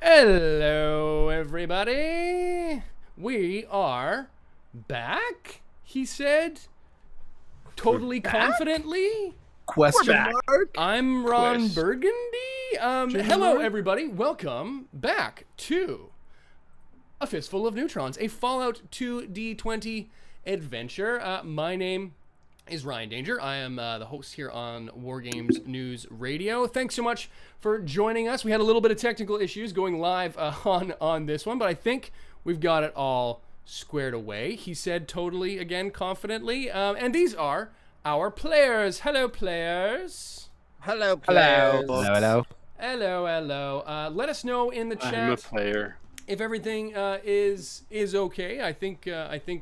Hello, everybody. We are back, he said, totally confidently. Question mark? I'm Ron Burgundy. Hello, everybody. Welcome back to A Fistful of Neutrons, a Fallout 2D20 adventure. My name is Ryan Danger. I am the host here on War Games News Radio. Thanks so much for joining us. We had a little bit of technical issues going live on this one, but I think we've got it all squared away. He said totally, again, confidently. And these are our players. Hello, players. Hello, players. Hello. Hello. Let us know in the chat. I'm a player. If everything is okay. I think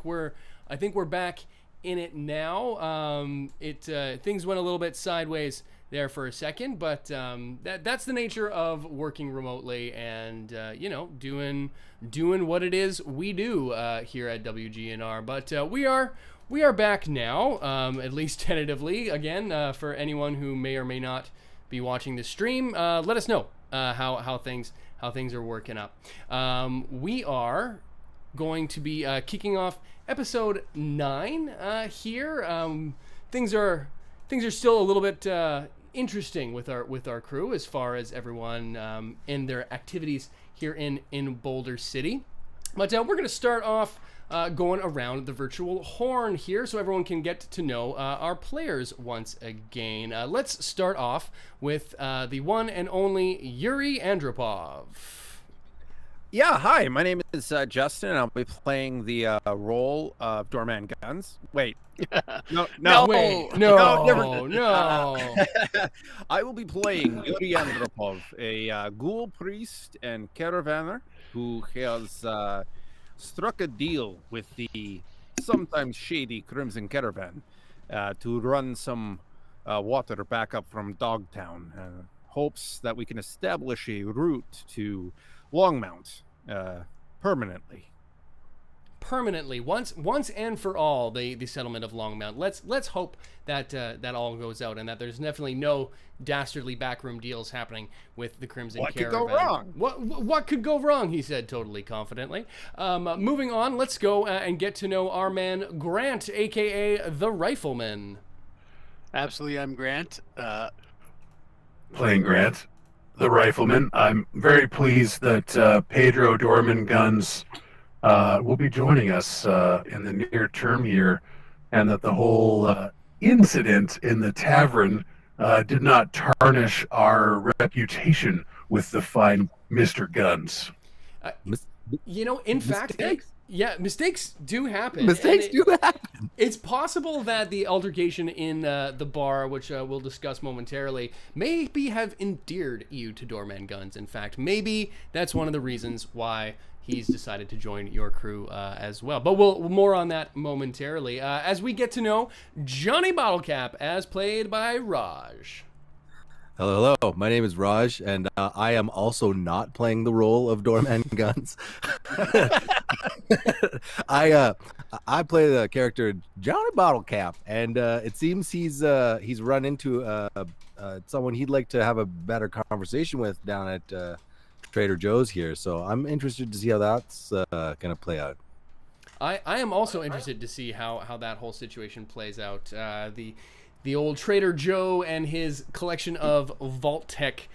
we're back in it now. Things went a little bit sideways there for a second, but that's the nature of working remotely and doing what it is we do here at WGNR. But we are back now, at least tentatively. Again, for anyone who may or may not be watching the stream, let us know how things are working up. We are going to be kicking off episode 9 here. Things are still a little bit interesting with our crew as far as everyone in their activities here in Boulder City. But we're going to start off going around the virtual horn here so everyone can get to know our players once again. Let's start off with the one and only Yuri Andropov. Yeah, hi, my name is Justin, and I'll be playing the role of Doorman Guns. Wait. No. I will be playing Yuri Andropov, a ghoul priest and caravaner who has struck a deal with the sometimes shady Crimson Caravan to run some water back up from Dogtown. Hopes that we can establish a route to Longmount permanently, once and for all, the settlement of Longmount. Let's hope that that all goes out and that there's definitely no dastardly backroom deals happening with the Crimson Caravan. What could go wrong? What could go wrong? He said totally confidently. Moving on, let's go and get to know our man Grant, aka the Rifleman. Absolutely, I'm Grant. Playing Grant, the Rifleman. I'm very pleased that Pedro Dorman Guns will be joining us in the near term here, and that the whole incident in the tavern did not tarnish our reputation with the fine Mr. Guns. In fact, mistakes do happen. Mistakes do happen. It's possible that the altercation in the bar, which we'll discuss momentarily, maybe have endeared you to Doorman Guns. In fact, maybe that's one of the reasons why he's decided to join your crew as well. But we'll more on that momentarily as we get to know Johnny Bottlecap, as played by Raj. Hello. My name is Raj, and I am also not playing the role of Doorman Guns. I play the character Johnny Bottlecap, and it seems he's run into someone he'd like to have a better conversation with down at Trader Joe's here. So I'm interested to see how that's gonna play out. I am also interested to see how that whole situation plays out. The old Trader Joe and his collection of Vault-Tec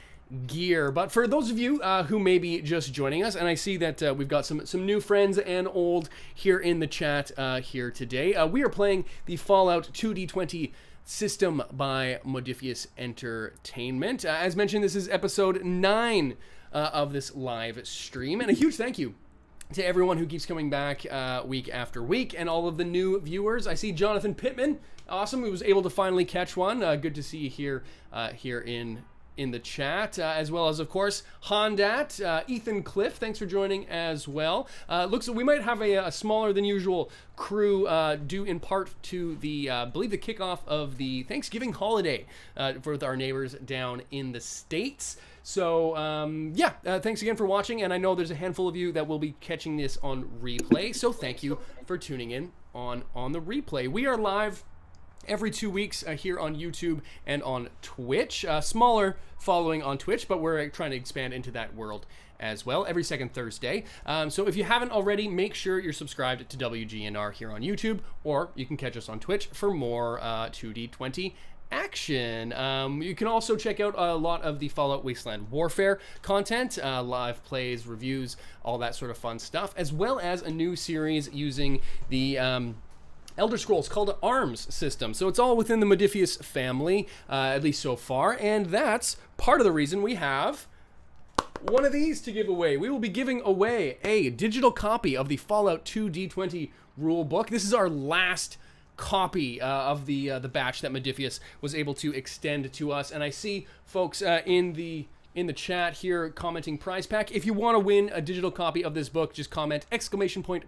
gear. But for those of you who may be just joining us, and I see that we've got some new friends and old here in the chat here today. We are playing the Fallout 2D20 system by Modifius Entertainment. As mentioned, this is episode 9 of this live stream. And a huge thank you to everyone who keeps coming back week after week, and all of the new viewers. I see Jonathan Pittman. Awesome. He was able to finally catch one. Good to see you here in the chat, as well as, of course, Hondat, Ethan Cliff. Thanks for joining as well. Looks like we might have a smaller than usual crew due in part to the, I believe, the kickoff of the Thanksgiving holiday for our neighbors down in the States. So, thanks again for watching, and I know there's a handful of you that will be catching this on replay, so thank you for tuning in on the replay. We are live every 2 weeks here on YouTube and on Twitch. Smaller following on Twitch, but we're trying to expand into that world as well, every second Thursday. So if you haven't already, make sure you're subscribed to WGNR here on YouTube, or you can catch us on Twitch for more 2D20 action. You can also check out a lot of the Fallout Wasteland Warfare content, live plays, reviews, all that sort of fun stuff, as well as a new series using the Elder Scrolls Call to Arms system. So it's all within the Modifius family, at least so far, and that's part of the reason we have one of these to give away. We will be giving away a digital copy of the Fallout 2 D20 rule book. This is our last copy of the batch that Modifius was able to extend to us, and I see folks in the chat here commenting prize pack. If you want to win a digital copy of this book, just comment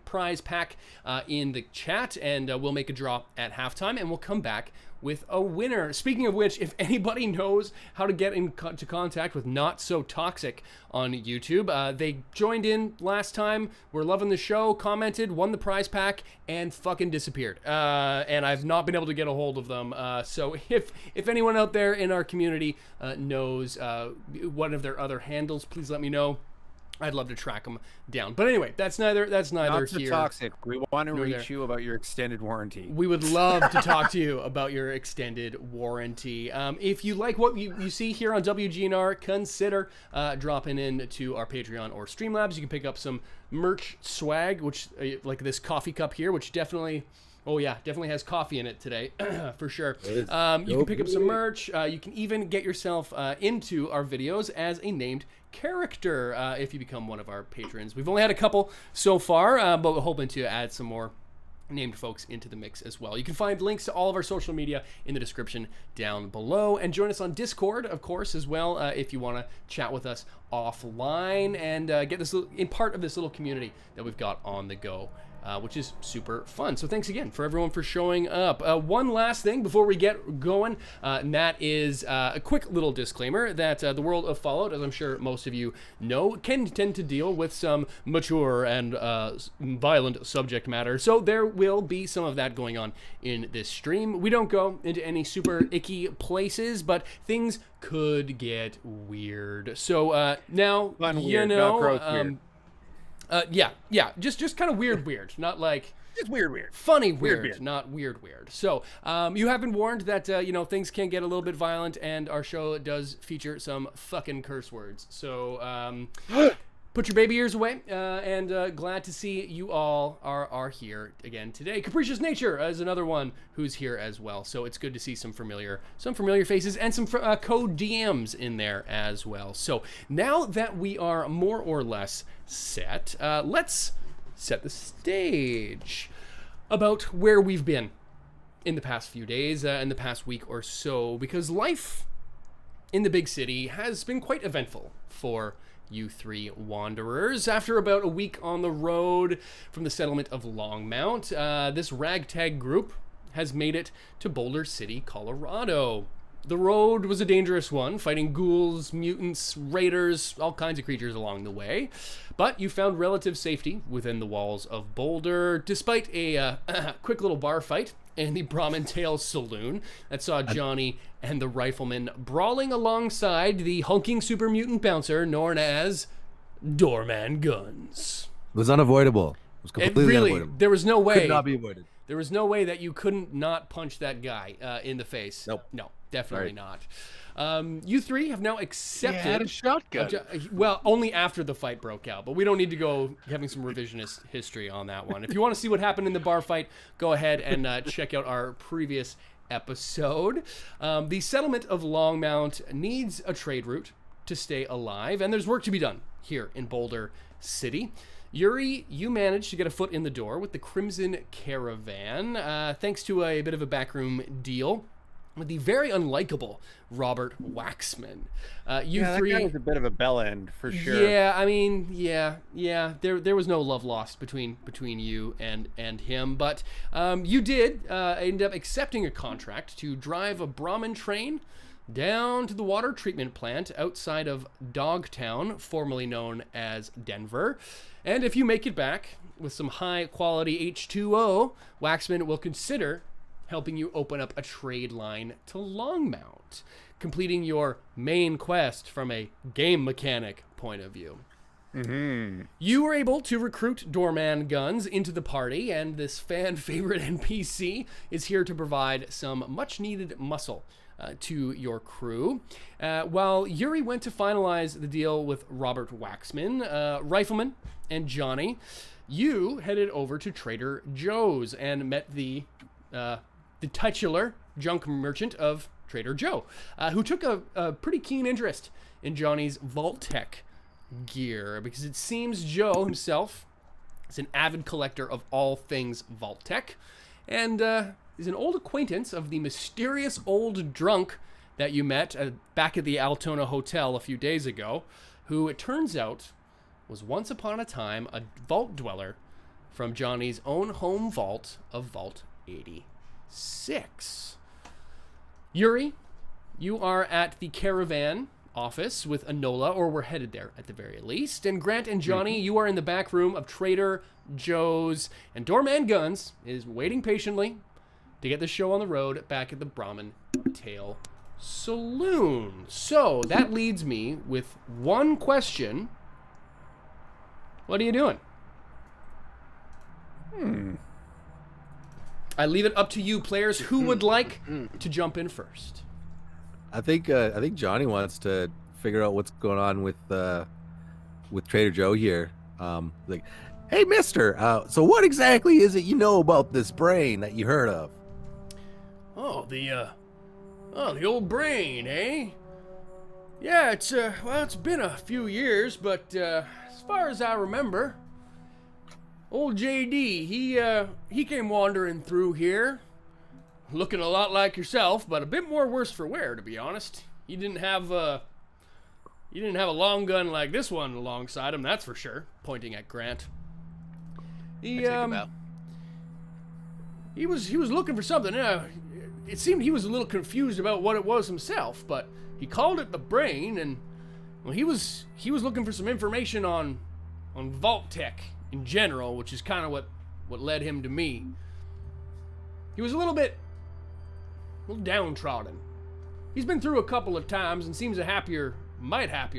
~prize pack in the chat, and we'll make a draw at halftime, and we'll come back with a winner. Speaking of which, if anybody knows how to get into contact with Not So Toxic on YouTube, they joined in last time, were loving the show, commented, won the prize pack, and fucking disappeared. And I've not been able to get a hold of them. So if anyone out there in our community knows one of their other handles, please let me know. I'd love to track them down. But anyway, that's neither Not so here. toxic. We want to nor reach there. you about your extended warranty. We would love to talk to you about your extended warranty. If you like what you see here on WGNR, consider dropping in to our Patreon or Streamlabs. You can pick up some merch swag, which like this coffee cup here, which definitely... Oh yeah, definitely has coffee in it today, for sure. You can pick up some merch. You can even get yourself into our videos as a named character if you become one of our patrons. We've only had a couple so far, but we're hoping to add some more named folks into the mix as well. You can find links to all of our social media in the description down below, and join us on Discord, of course, as well, if you want to chat with us offline and get this in part of this little community that we've got on the go. Which is super fun. So thanks again for everyone for showing up. One last thing before we get going, and that is a quick little disclaimer that the world of Fallout, as I'm sure most of you know, can tend to deal with some mature and violent subject matter. So there will be some of that going on in this stream. We don't go into any super icky places, but things could get weird. So now, Fun, you weird, know... not gross, weird. Yeah, just kind of weird, not like Just weird. funny weird, Weird. not weird. So, you have been warned that things can get a little bit violent, and our show does feature some fucking curse words. So, put your baby ears away, and glad to see you all are here again today. Capricious Nature is another one who's here as well. So it's good to see some familiar faces and some code DMs in there as well. So now that we are more or less set, let's set the stage about where we've been in the past few days, in the past week or so, because life in the big city has been quite eventful for you three wanderers. After about a week on the road from the settlement of Longmount, this ragtag group has made it to Boulder City, Colorado. The road was a dangerous one, fighting ghouls, mutants, raiders, all kinds of creatures along the way. But you found relative safety within the walls of Boulder, despite a quick little bar fight in the Brahmin Tail Saloon that saw Johnny and the Rifleman brawling alongside the hulking super mutant bouncer known as Doorman Guns. It was unavoidable. It was completely unavoidable. There was no way. Could not be avoided. There was no way that you couldn't not punch that guy in the face. Nope. No, definitely not. You three have now accepted... He had a shotgun. Well, only after the fight broke out, but we don't need to go having some revisionist history on that one. If you want to see what happened in the bar fight, go ahead and check out our previous episode. The settlement of Longmount needs a trade route to stay alive, and there's work to be done here in Boulder City. Yuri, you managed to get a foot in the door with the Crimson Caravan, thanks to a bit of a backroom deal with the very unlikable Robert Waxman. That guy was a bit of a bell end for sure. Yeah, I mean, yeah. There was no love lost between you and him, but you did end up accepting a contract to drive a Brahmin train down to the water treatment plant outside of Dogtown, formerly known as Denver. And if you make it back with some high quality H2O, Waxman will consider helping you open up a trade line to Longmount, completing your main quest from a game mechanic point of view. You were able to recruit doorman guns into the party, and this fan favorite NPC is here to provide some much needed muscle to your crew. While Yuri went to finalize the deal with Robert Waxman, Rifleman, and Johnny, you headed over to Trader Joe's and met the titular junk merchant of Trader Joe, who took a pretty keen interest in Johnny's Vault-Tec gear, because it seems Joe himself is an avid collector of all things Vault-Tec, and is an old acquaintance of the mysterious old drunk that you met back at the Altona Hotel a few days ago, who it turns out was once upon a time a vault dweller from Johnny's own home vault of Vault 86. Yuri, you are at the Caravan office with Enola, or we're headed there at the very least. And Grant and Johnny, you are in the back room of Trader Joe's, and Doorman Guns is waiting patiently to get the show on the road back at the Brahmin Tail Saloon. So that leads me with one question. What are you doing? I leave it up to you, players. Who would like to jump in first? I think Johnny wants to figure out what's going on with Trader Joe here. Like, hey, Mister. So what exactly is it you know about this brain that you heard of? Oh, the old brain, eh? Yeah, it's been a few years, but as far as I remember, old JD, he came wandering through here, looking a lot like yourself, but a bit more worse for wear, to be honest. He didn't have a long gun like this one alongside him, that's for sure. Pointing at Grant. He was looking for something. It seemed he was a little confused about what it was himself, but he called it the brain, and well, he was looking for some information on Vault-Tec in general, which is kind of what led him to me. He was a little downtrodden. He's been through a couple of times and seems happier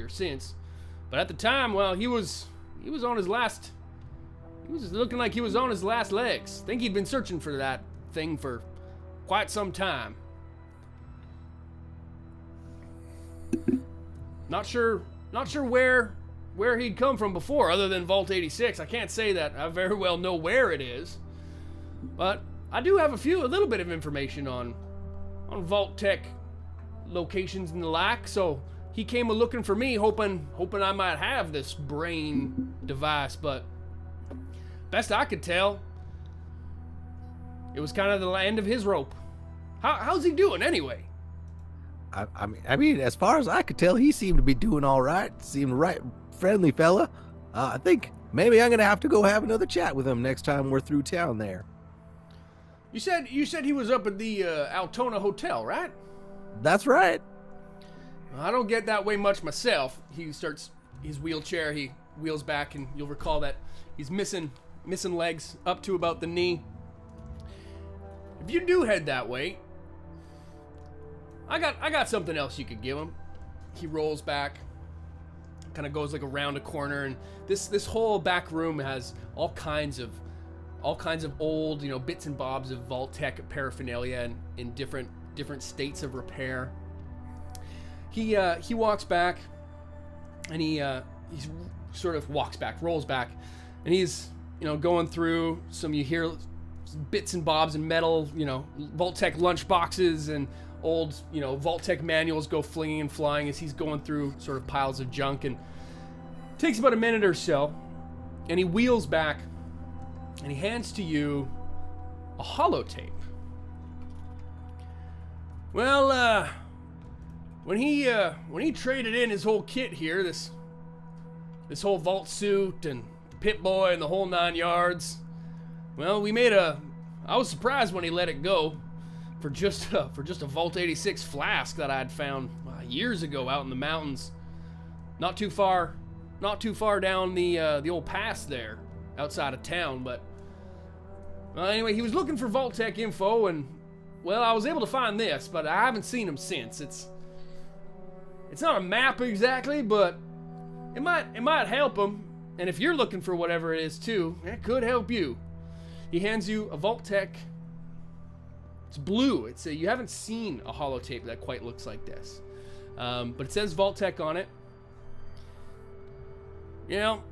since. But at the time, well, he was on his last. He was looking like he was on his last legs. I think he'd been searching for that thing for quite some time. Not sure where he'd come from before, other than Vault 86. I can't say that I very well know where it is, but I do have a little bit of information on Vault-Tec locations and the like. So he came looking for me, hoping I might have this brain device. But best I could tell, it was kind of the end of his rope. How's he doing anyway? I mean, as far as I could tell, he seemed to be doing all right. Seemed right, friendly fella. I think maybe I'm gonna have to go have another chat with him next time we're through town there. You said he was up at the Altona Hotel, right? That's right. I don't get that way much myself. He starts his wheelchair. He wheels back, and you'll recall that he's missing legs up to about the knee. If you do head that way, I got something else you could give him. He rolls back, kind of goes like around a corner, and this whole back room has all kinds of old, bits and bobs of Vault-Tec paraphernalia in different states of repair. He walks back, and he sort of rolls back, and he's going through some. You hear bits and bobs and metal, Vault-Tec lunch boxes and old, Vault-Tec manuals go flinging and flying as he's going through sort of piles of junk, and it takes about a minute or so, and he wheels back, and he hands to you a holotape. Well, when he traded in his whole kit here, this whole vault suit and Pit Boy and the whole 9 yards, well, I was surprised when he let it go for just a Vault 86 flask that I had found years ago out in the mountains, not too far down the old pass there outside of town. But anyway, he was looking for Vault-Tec info, and well, I was able to find this, but I haven't seen him since. It's not a map exactly, but it might help him. And if you're looking for whatever it is too, it could help you. He hands you a Vault-Tec. It's blue. You haven't seen a holotape that quite looks like this. But it says Vault-Tec on it. You know,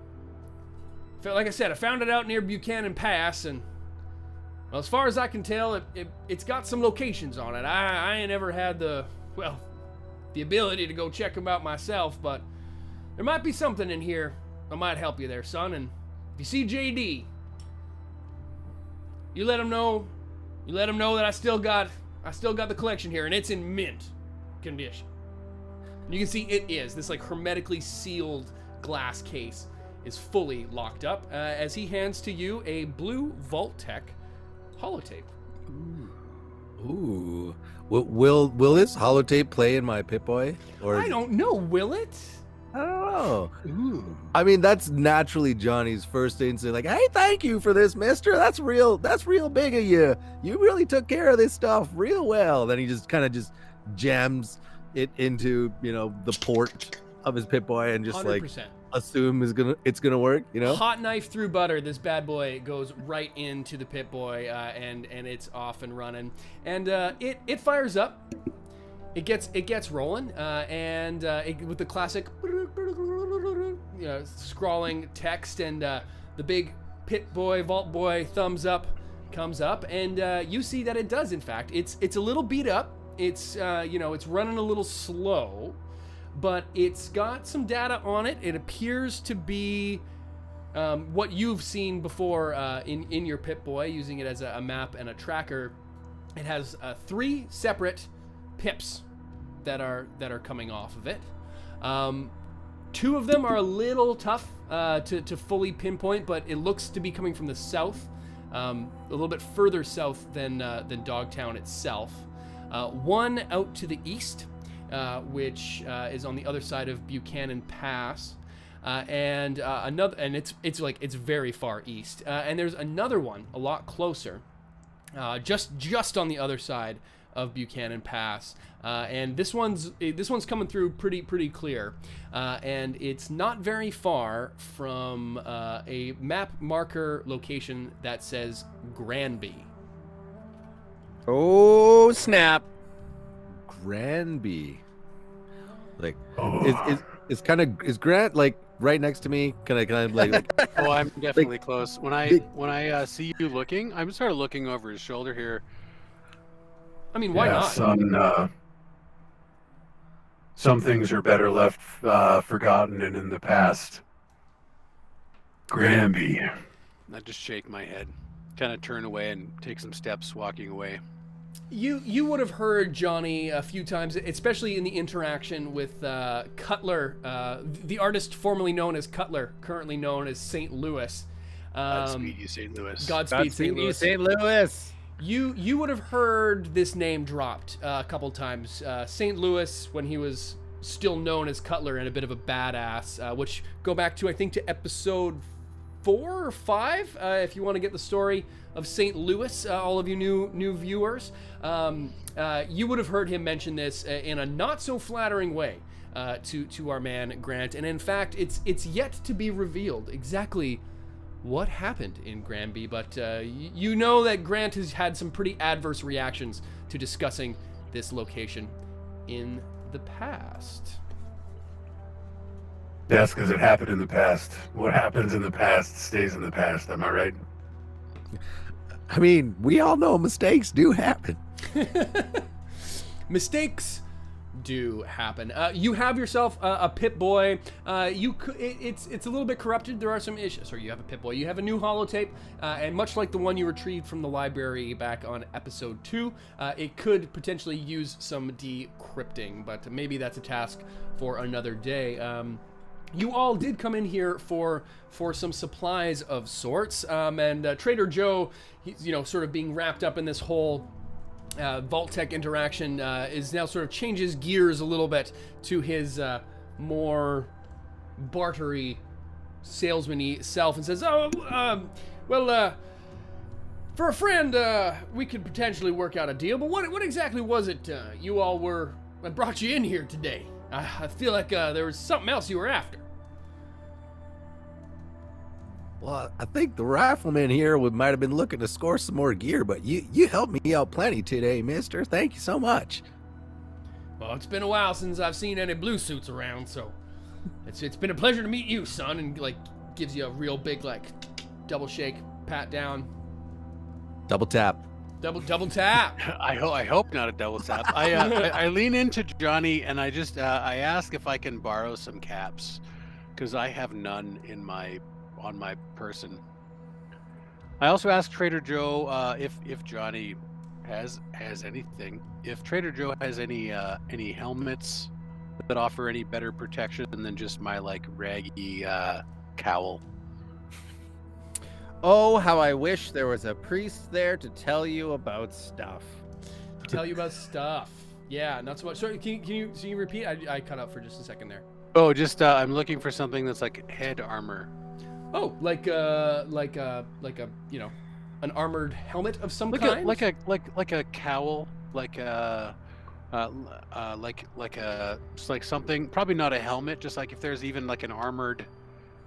like I said, I found it out near Buchanan Pass, and well, as far as I can tell, it's got some locations on it. I ain't ever had the ability to go check them out myself, but there might be something in here that might help you there, son. And if you see JD, you let him know. You let him know that I still got the collection here, and it's in mint condition. And you can see it is. This like hermetically sealed glass case is fully locked up as he hands to you a blue Vault-Tec holotape. Ooh. Will this holotape play in my Pip-Boy? Or I don't know. Will it? I don't know. Ooh. I mean, that's naturally Johnny's first instinct. Like, hey, thank you for this, mister. That's real big of you. You really took care of this stuff real well. Then he just kind of just jams it into, the port of his Pip-Boy and just 100%. like assume it's gonna work, Hot knife through butter. This bad boy goes right into the Pip-Boy, and it's off and running. And it fires up. It gets rolling, and with the classic scrawling text, and the big Pip-Boy, Vault Boy thumbs up comes up, and you see that it does in fact. It's a little beat up. It's it's running a little slow, but it's got some data on it. It appears to be what you've seen before in your Pip-Boy, using it as a map and a tracker. It has 3 separate pips that are coming off of it. 2 of them are a little tough to fully pinpoint, but it looks to be coming from the south, a little bit further south than Dogtown itself. 1 out to the east, which is on the other side of Buchanan Pass, and another, and it's very far east. And there's another one a lot closer, just on the other side of Buchanan Pass, and this one's coming through pretty clear, and it's not very far from a map marker location that says Granby. Oh snap! Granby. Like, Oh. is Grant like right next to me? Can I like? Oh, I'm definitely close. When I see you looking, I'm sort of looking over his shoulder here. I mean, why not? Son, some things are better left forgotten and in the past. Granby. I just shake my head, kind of turn away and take some steps walking away. You would have heard Johnny a few times, especially in the interaction with Cutler, the artist formerly known as Cutler, currently known as St. Louis. Godspeed you, St. Louis. Godspeed, St. Louis. St. Louis. You would have heard this name dropped a couple times. St. Louis, when he was still known as Cutler and a bit of a badass, which go back to, I think, to episode 4 or 5, if you want to get the story of St. Louis, all of you new viewers. You would have heard him mention this in a not so flattering way to our man Grant, and in fact, it's yet to be revealed exactly what happened in Granby, but you know that Grant has had some pretty adverse reactions to discussing this location in the past. That's because it happened in the past. What happens in the past stays in the past. Am I right? I mean, we all know mistakes do happen. Mistakes do happen. You have yourself a Pip-Boy. It's a little bit corrupted. There are some issues. Sorry, you have a Pip-Boy. You have a new holotape, and much like the one you retrieved from the library back on episode 2, it could potentially use some decrypting, but maybe that's a task for another day. You all did come in here for some supplies of sorts, and Trader Joe, he's sort of being wrapped up in this whole Vault-Tec interaction, is now sort of changes gears a little bit to his more bartery, salesman-y self, and says, For a friend, we could potentially work out a deal, but what exactly was it you all were... that brought you in here today? I feel like there was something else you were after. Well, I think the rifleman here might have been looking to score some more gear, but you helped me out plenty today, mister. Thank you so much. Well, it's been a while since I've seen any blue suits around, so it's been a pleasure to meet you, son, and like gives you a real big like double shake, pat down. Double tap. Double tap. I hope not a double tap. I lean into Johnny and I just I ask if I can borrow some caps, because I have none on my person. I also ask Trader Joe if Johnny has anything. If Trader Joe has any helmets that offer any better protection than just my like raggy cowl. Oh, how I wish there was a priest there to tell you about stuff. Tell you about stuff. Yeah, not so much. Sorry, can you repeat? I cut out for just a second there. Oh, just I'm looking for something that's like head armor. Oh, like a you know, an armored helmet of some kind. Like a cowl, like something. Probably not a helmet. Just like if there's even like an armored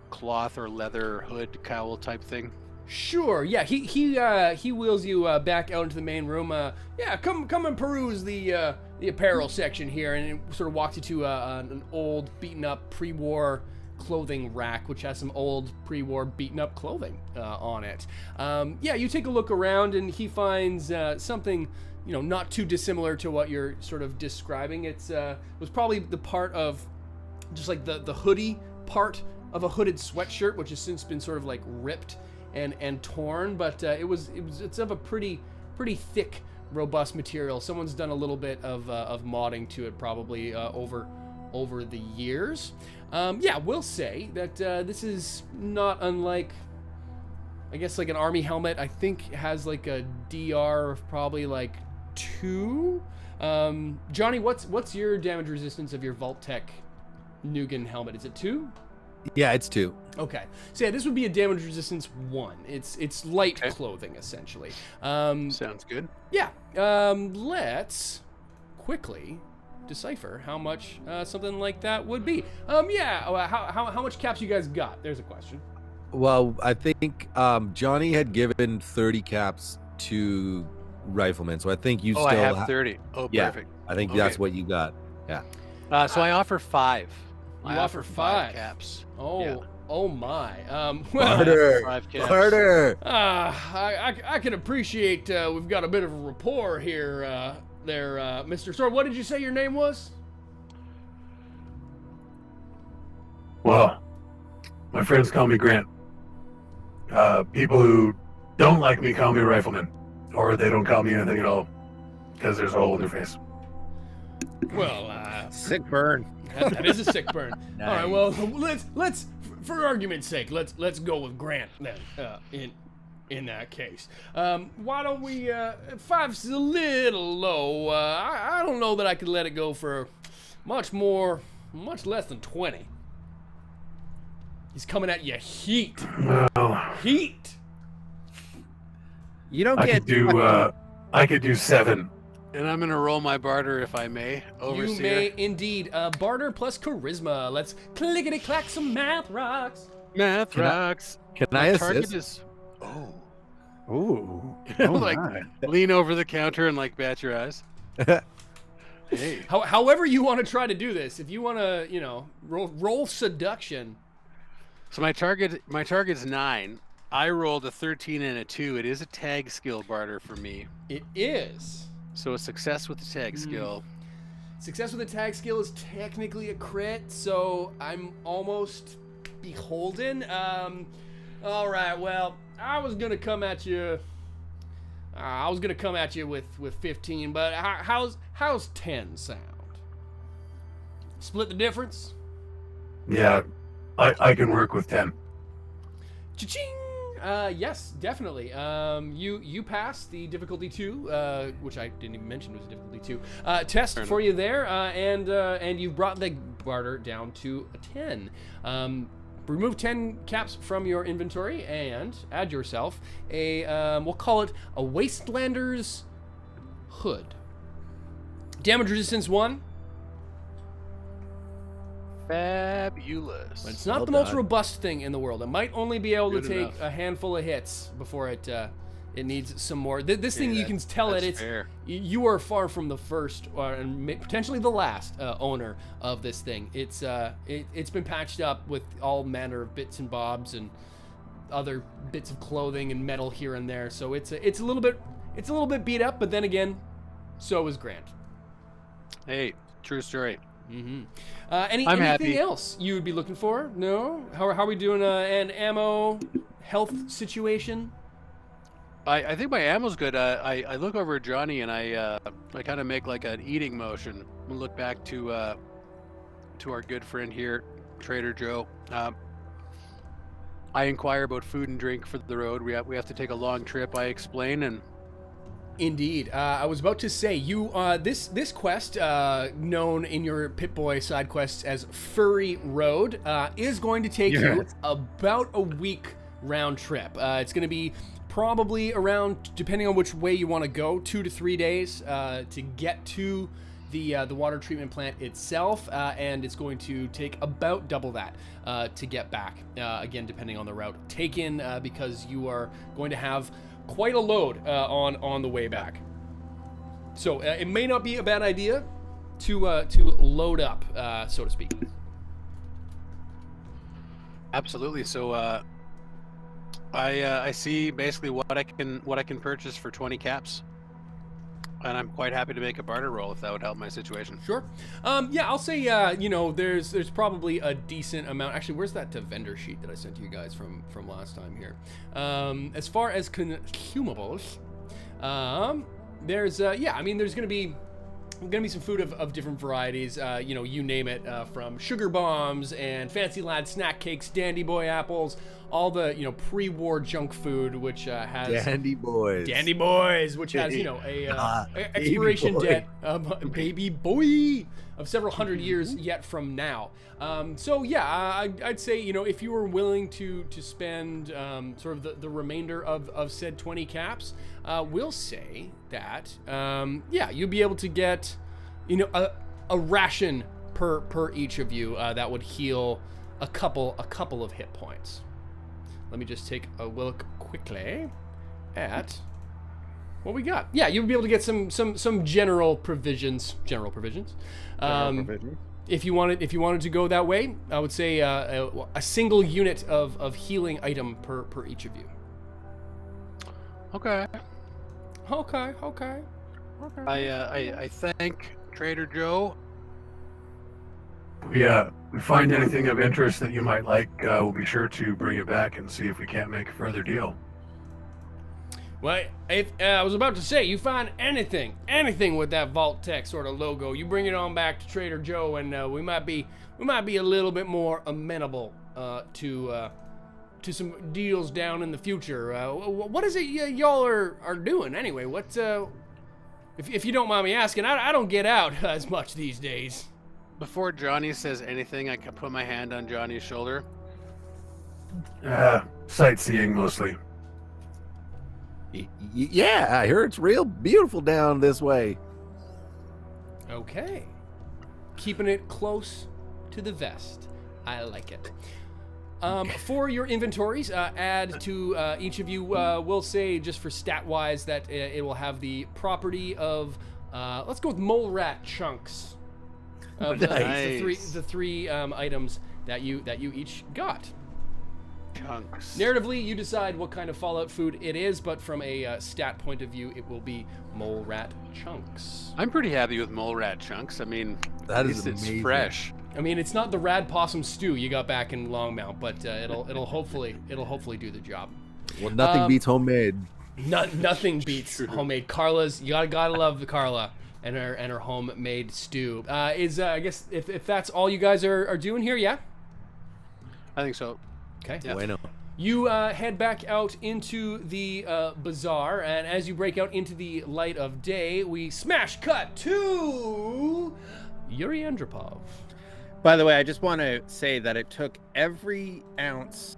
cloth or leather hood cowl type thing. Sure. Yeah. He wheels you back out into the main room. Yeah. Come and peruse the apparel section here, and it sort of walks you to an old, beaten up pre-war clothing rack, which has some old pre-war beaten up clothing on it. Yeah. You take a look around, and he finds something, you know, not too dissimilar to what you're sort of describing. It was probably the part of just like the hoodie part of a hooded sweatshirt, which has since been sort of like ripped and torn, but it's of a pretty thick, robust material. Someone's done a little bit of modding to it, probably over the years. Yeah, we'll say that this is not unlike, I guess, like an army helmet. I think it has like a DR of probably like 2. Johnny, what's your damage resistance of your Vault-Tec Nugan helmet? Is it 2? Yeah, it's 2. Okay, so yeah, this would be a damage resistance 1. It's light clothing essentially. Sounds good. Yeah. Let's quickly decipher how much something like that would be. Yeah. How much caps you guys got? There's a question. Well, I think Johnny had given 30 caps to Rifleman, so I think you still I have 30. Oh, yeah, perfect. I think that's what you got. Yeah. So I offer 5. You offer 5 caps. Oh. Yeah. Oh my. Harder. 5 caps. Harder. I can appreciate we've got a bit of a rapport here, there, Mr. Sword. What did you say your name was? Well, my friends call me Grant. People who don't like me call me Rifleman, or they don't call me anything at all, because there's a hole in their face. Well, Sick burn. that is a sick burn. Nice. All right, well, let's for argument's sake, let's go with Grant then. In that case, why don't we? 5's a little low. I don't know that I could let it go for much less than 20. He's coming at you heat. Well, You don't I get. could do 7. And I'm gonna roll my barter if I may. Overseer. You may indeed. Barter plus charisma. Let's clickety clack some math rocks. Math Can I- rocks. Can My I target assist? is. Oh. Ooh. Like my. lean over the counter and like bat your eyes. Hey. However you want to try to do this. If you want to, you know, roll seduction. So my target's 9. I rolled a 13 and a 2. It is a tag skill barter for me. It is. So a success with the tag skill. Success with a tag skill is technically a crit, so I'm almost beholden. All right, well, I was gonna come at you with 15, but how's 10 sound? Split the difference? Yeah, I can work with 10. Cha-ching! Yes, definitely. You passed the difficulty 2, which I didn't even mention was a difficulty 2 test for you there, and you've brought the barter down to a 10. remove 10 caps from your inventory and add yourself a, we'll call it a Wastelander's Hood. Damage resistance 1. Fabulous. But it's not Well the most done. robust thing in the world. It might only be able to Good take enough. a handful of hits before it needs some more. This thing, you can tell that's it's fair. you are far from the first and potentially the last owner of this thing. It's been patched up with all manner of bits and bobs and other bits of clothing and metal here and there. So it's a little bit beat up, but then again, so is Grant. Hey, true story. Mm-hmm. I'm Anything happy. else you would be looking for? No? How are we doing an ammo health situation? I think my ammo's good. I look over at Johnny and I kind of make like an eating motion. We look back to our good friend here, Trader Joe. I inquire about food and drink for the road. We have to take a long trip. I explain, and Indeed. I was about to say, you this quest, known in your Pip-Boy side quests as Furry Road, is going to take you about a week round trip. It's going to be probably around, depending on which way you want to go, 2 to 3 days to get to the water treatment plant itself, and it's going to take about double that to get back, again, depending on the route taken, because you are going to have quite a load on the way back. So it may not be a bad idea to load up, so to speak. absolutely. So I see basically what I can purchase for 20 caps, and I'm quite happy to make a barter roll if that would help my situation. Sure. Yeah, I'll say, there's probably a decent amount. Actually, where's that vendor sheet that I sent to you guys from last time here? As far as consumables, there's there's gonna be some food of different varieties. You name it, from sugar bombs and fancy lad snack cakes, dandy boy apples, all the pre-war junk food, which has Dandy boys. Dandy Boys, which has, expiration boy. debt, baby boy, of several hundred years yet from now. I'd say, if you were willing to spend sort of the remainder of said 20 caps, we'll say that, you'll be able to get, a ration per each of you that would heal a couple of hit points. Let me just take a look quickly at what we got. Yeah, you'll be able to get some general provisions. If you wanted to go that way, I would say a single unit of healing item per each of you. Okay. Okay. I thank Trader Joe. We find anything of interest that you might like, we'll be sure to bring it back and see if we can't make a further deal. Well, if I was about to say, you find anything with that Vault-Tec sort of logo, you bring it on back to Trader Joe, and we might be a little bit more amenable to some deals down in the future. What is it y'all are doing anyway? What if you don't mind me asking? I don't get out as much these days. Before Johnny says anything, I can put my hand on Johnny's shoulder. Sightseeing mostly. Yeah, I heard it's real beautiful down this way. Okay. Keeping it close to the vest. I like it. For your inventories, add to each of you, we'll say just for stat-wise that it will have the property of, let's go with mole rat chunks. Of the three items that you each got. Chunks. Narratively, you decide what kind of Fallout food it is, but from a stat point of view, it will be mole rat chunks. I'm pretty happy with mole rat chunks. I mean, That at is least it's amazing. fresh. I mean, it's not the rad possum stew you got back in Longmount, but it'll hopefully do the job. Well, nothing beats homemade. Nothing beats homemade. Carla's, you gotta love the Carla and her homemade stew. I guess if that's all you guys are doing here, yeah. I think so. Okay. Yeah. Bueno. You head back out into the bazaar, and as you break out into the light of day, we smash cut to Yuri Andropov. By the way, I just want to say that it took every ounce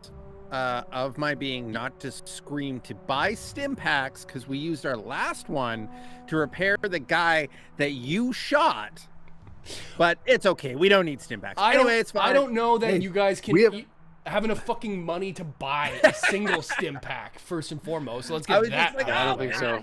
of my being not to scream to buy stim packs, because we used our last one to repair the guy that you shot. But it's okay. We don't need stim packs. Anyway, it's fine. I don't know that you guys can we have enough fucking money to buy a single stim pack, first and foremost. So let's get that. I don't think so.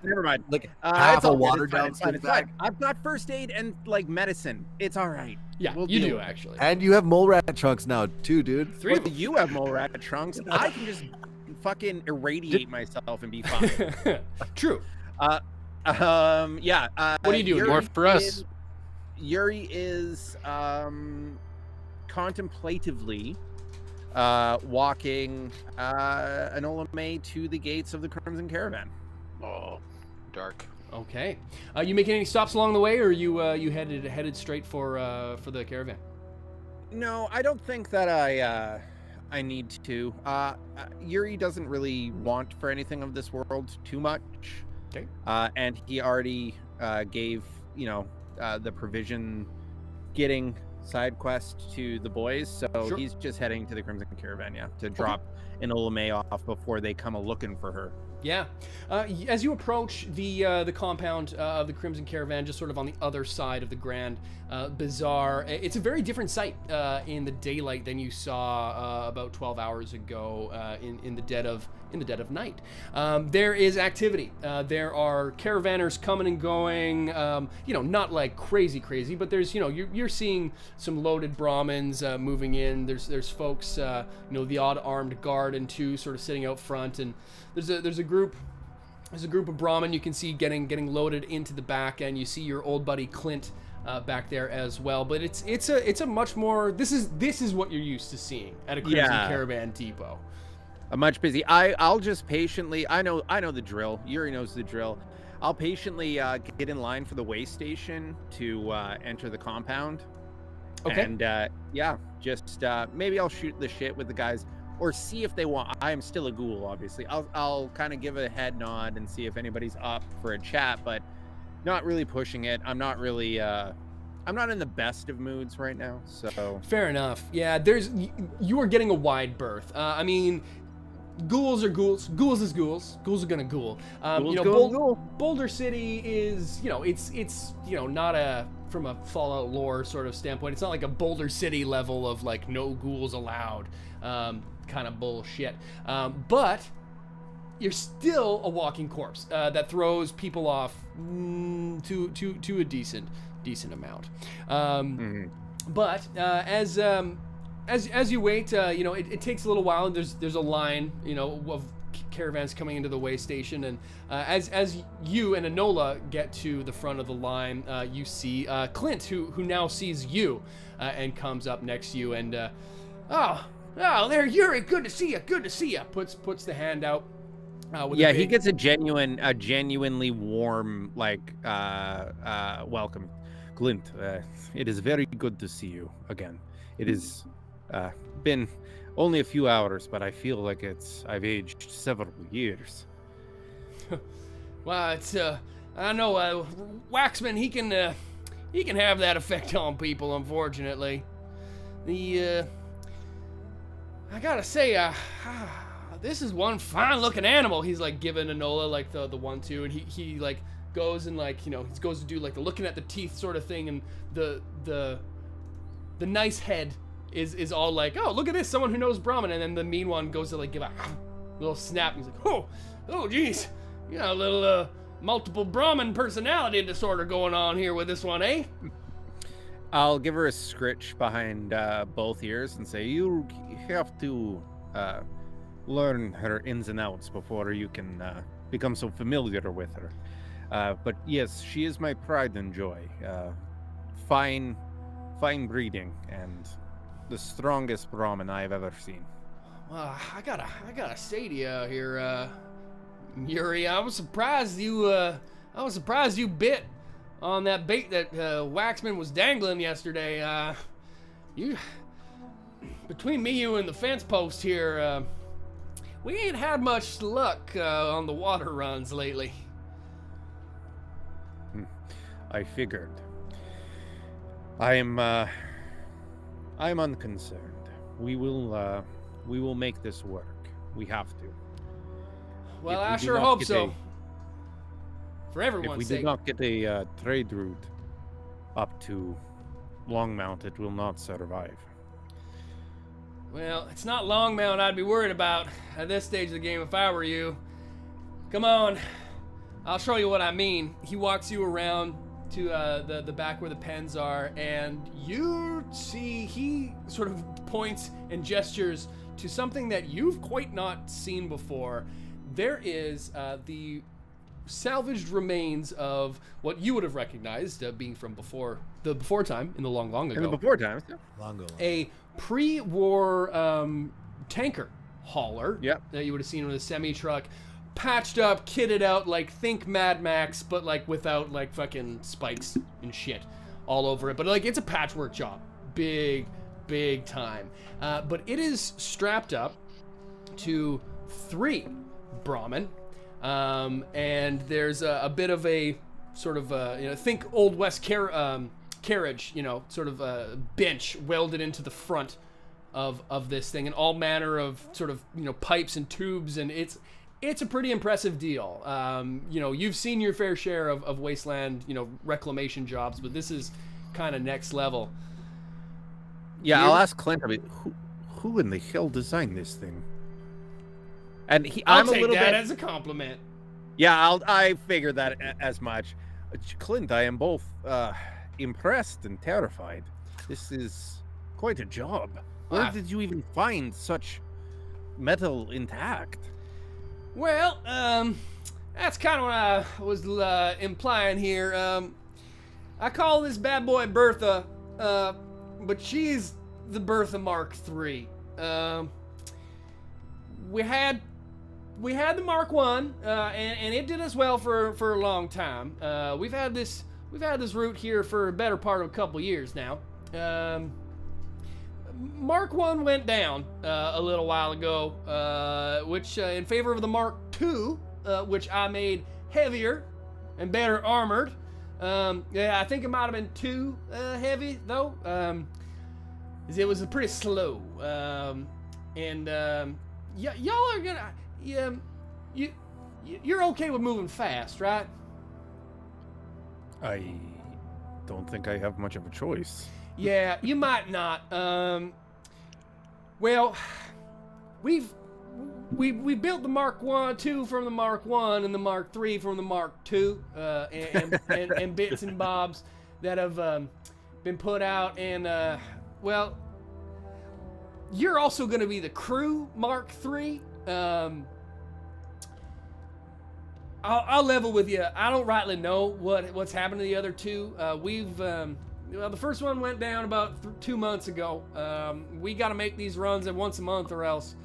Never mind. Like it's half a all good. water It's fine, down it's fine, stim it's fine. pack. I've got first aid and like medicine. It's all right. Yeah, We'll you deal do with it. actually. And you have mole rat trunks now too, dude. 3 of Well, you have mole rat trunks. I can just fucking irradiate myself and be fine. True. Yeah. What are you doing? Yuri More for us. Yuri is contemplatively walking Enola May to the gates of the Crimson Caravan. Oh, dark. Okay. You making any stops along the way, or you headed straight for the caravan? No, I don't think that I need to. Yuri doesn't really want for anything of this world too much. Okay. And he already gave, the provision getting side quest to the boys, so Sure. he's just heading to the Crimson Caravan, to drop Enola May off before they come a-looking for her. Yeah. As you approach the compound of the Crimson Caravan, just sort of on the other side of the Grand Bazaar, it's a very different sight in the daylight than you saw about 12 hours ago in the dead of night. There is activity. There are caravanners coming and going. Not like crazy, but there's you're seeing some loaded Brahmins moving in. There's folks, the odd armed guard and two sort of sitting out front, and there's a group of Brahmin you can see getting loaded into the back, and you see your old buddy Clint back there as well. But it's a much more this is what you're used to seeing at a Crimson Caravan depot. I'm much busy. I'll just patiently. I know the drill. Yuri knows the drill. I'll patiently get in line for the way station to enter the compound. Okay. And just maybe I'll shoot the shit with the guys, or see if they want. I am still a ghoul, obviously. I'll kind of give a head nod and see if anybody's up for a chat, but not really pushing it. I'm not really. I'm not in the best of moods right now, so. Fair enough. Yeah, you are getting a wide berth. I mean, ghouls are ghouls. Ghouls is ghouls. Ghouls are gonna ghoul. Ghoul. Boulder City is, it's not a, from a Fallout lore sort of standpoint, it's not like a Boulder City level of like no ghouls allowed kind of bullshit. But you're still a walking corpse that throws people off to a decent amount. But as you wait, it takes a little while, and there's a line, of caravans coming into the way station, and as you and Enola get to the front of the line, you see Clint, who now sees you and comes up next to you, and oh, there, Yuri, good to see you. Puts the hand out. He gets a genuinely warm welcome. Clint, it is very good to see you again. It has been only a few hours, but I feel like I've aged several years. Well, it's I know Waxman, he can have that effect on people, unfortunately. I gotta say, this is one fine looking animal. He's like giving Enola like the 1-2, and he like goes and he goes to do like the looking at the teeth sort of thing, and the nice head is all like, oh, look at this, someone who knows Brahmin, and then the mean one goes to like give a little snap, and he's like, oh geez, you got a little multiple Brahmin personality disorder going on here with this one, eh? I'll give her a scritch behind both ears and say, you have to learn her ins and outs before you can become so familiar with her. But yes, she is my pride and joy. Fine breeding, and the strongest Brahmin I have ever seen. Well, I gotta say to you here, Yuri, I was surprised you bit on that bait that Waxman was dangling yesterday. Between me, you, and the fence post here, we ain't had much luck on the water runs lately. I figured. I'm unconcerned. We will make this work. We have to. Well, If we I do sure not hope get so. For If everyone's we sake. do not get a trade route up to Longmount, it will not survive. Well, it's not Longmount I'd be worried about at this stage of the game if I were you. Come on. I'll show you what I mean. He walks you around to the back where the pens are, and you see he sort of points and gestures to something that you've quite not seen before. There is the salvaged remains of what you would have recognized, being from before time, in the long ago. In the before times, yeah. Longo. A pre-war tanker hauler. Yep. That you would have seen with a semi-truck, patched up, kitted out, like think Mad Max, but like without like fucking spikes and shit all over it. But like it's a patchwork job, big time. But it is strapped up to 3 Brahmin, and there's a bit of a sort of think Old West carriage, sort of a bench welded into the front of this thing, and all manner of sort of pipes and tubes, and it's a pretty impressive deal. You've seen your fair share of wasteland reclamation jobs, but this is kind of next level. Yeah, I'll ask Clint. I mean, who in the hell designed this thing? And I'll I'm a take little that bit. as a compliment. Yeah, I figured that as much. Clint, I am both impressed and terrified. This is quite a job. Where did you even find such metal intact? Well, that's kind of what I was implying here. I call this bad boy Bertha, but she's the Bertha Mark III. We had the Mark I, and it did us well for a long time. We've had this route here for a better part of a couple years now. Mark I went down a little while ago, which in favor of the Mark II, which I made heavier and better armored. I think it might have been too heavy though. It was pretty slow, and y'all are gonna you're okay with moving fast, right? I don't think I have much of a choice. Yeah, you might not. Well, we built the Mark II from the Mark I and the Mark III from the Mark II, and bits and bobs that have been put out. And well, you're also going to be the crew Mark III. I'll level with you. I don't rightly know what's happened to the other two. The first one went down about 2 months ago. We got to make these runs at once a month, or else,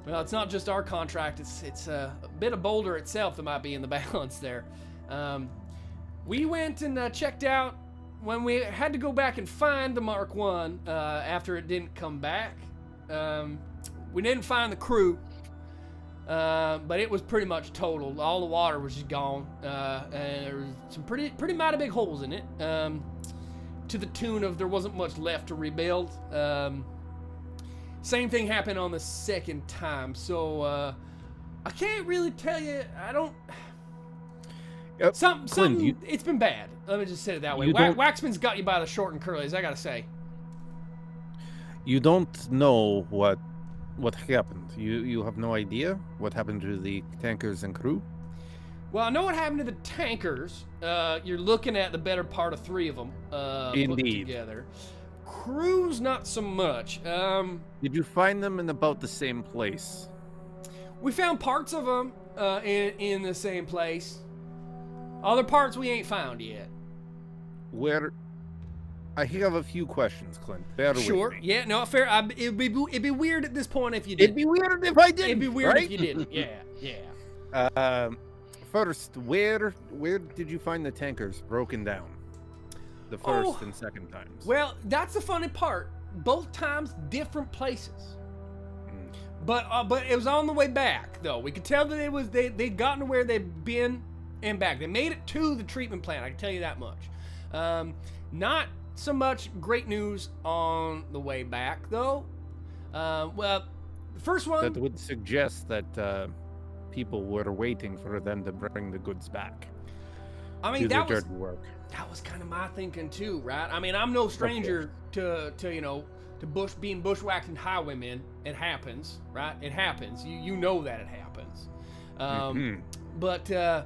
well, it's not just our contract. It's a bit of Boulder itself that might be in the balance there. We went and checked out when we had to go back and find the Mark I after it didn't come back. We didn't find the crew. But it was pretty much totaled. All the water was just gone, and there was some pretty mighty big holes in it, to the tune of there wasn't much left to rebuild. Same thing happened on the second time, so I can't really tell you. I don't. Something. It's been bad. Let me just say it that way. Waxman's got you by the short and curlies, I gotta say. You don't know what happened. You have no idea what happened to the tankers and crew? Well, I know what happened to the tankers. You're looking at the better part of 3 of them put together. Crews, not so much. Did you find them in about the same place? We found parts of them in the same place. Other parts we ain't found yet. Where? I have a few questions, Clint. Bear with me. Yeah, no, fair. It'd be weird at this point if you did. It'd be weird if I didn't. It'd be weird right? if you didn't. Yeah. First, where did you find the tankers broken down? The first and second times. Well, that's the funny part. Both times, different places. But it was on the way back, though. We could tell that they'd gotten to where they'd been and back. They made it to the treatment plant. I can tell you that much. Not so much great news on the way back, though. Well, the first one... That would suggest that people were waiting for them to bring the goods back. I mean, Do that the was... dirty work. That was kind of my thinking too, right? I mean, I'm no stranger to being bushwhacked and highwaymen. It happens, right? It happens. You know that it happens. But the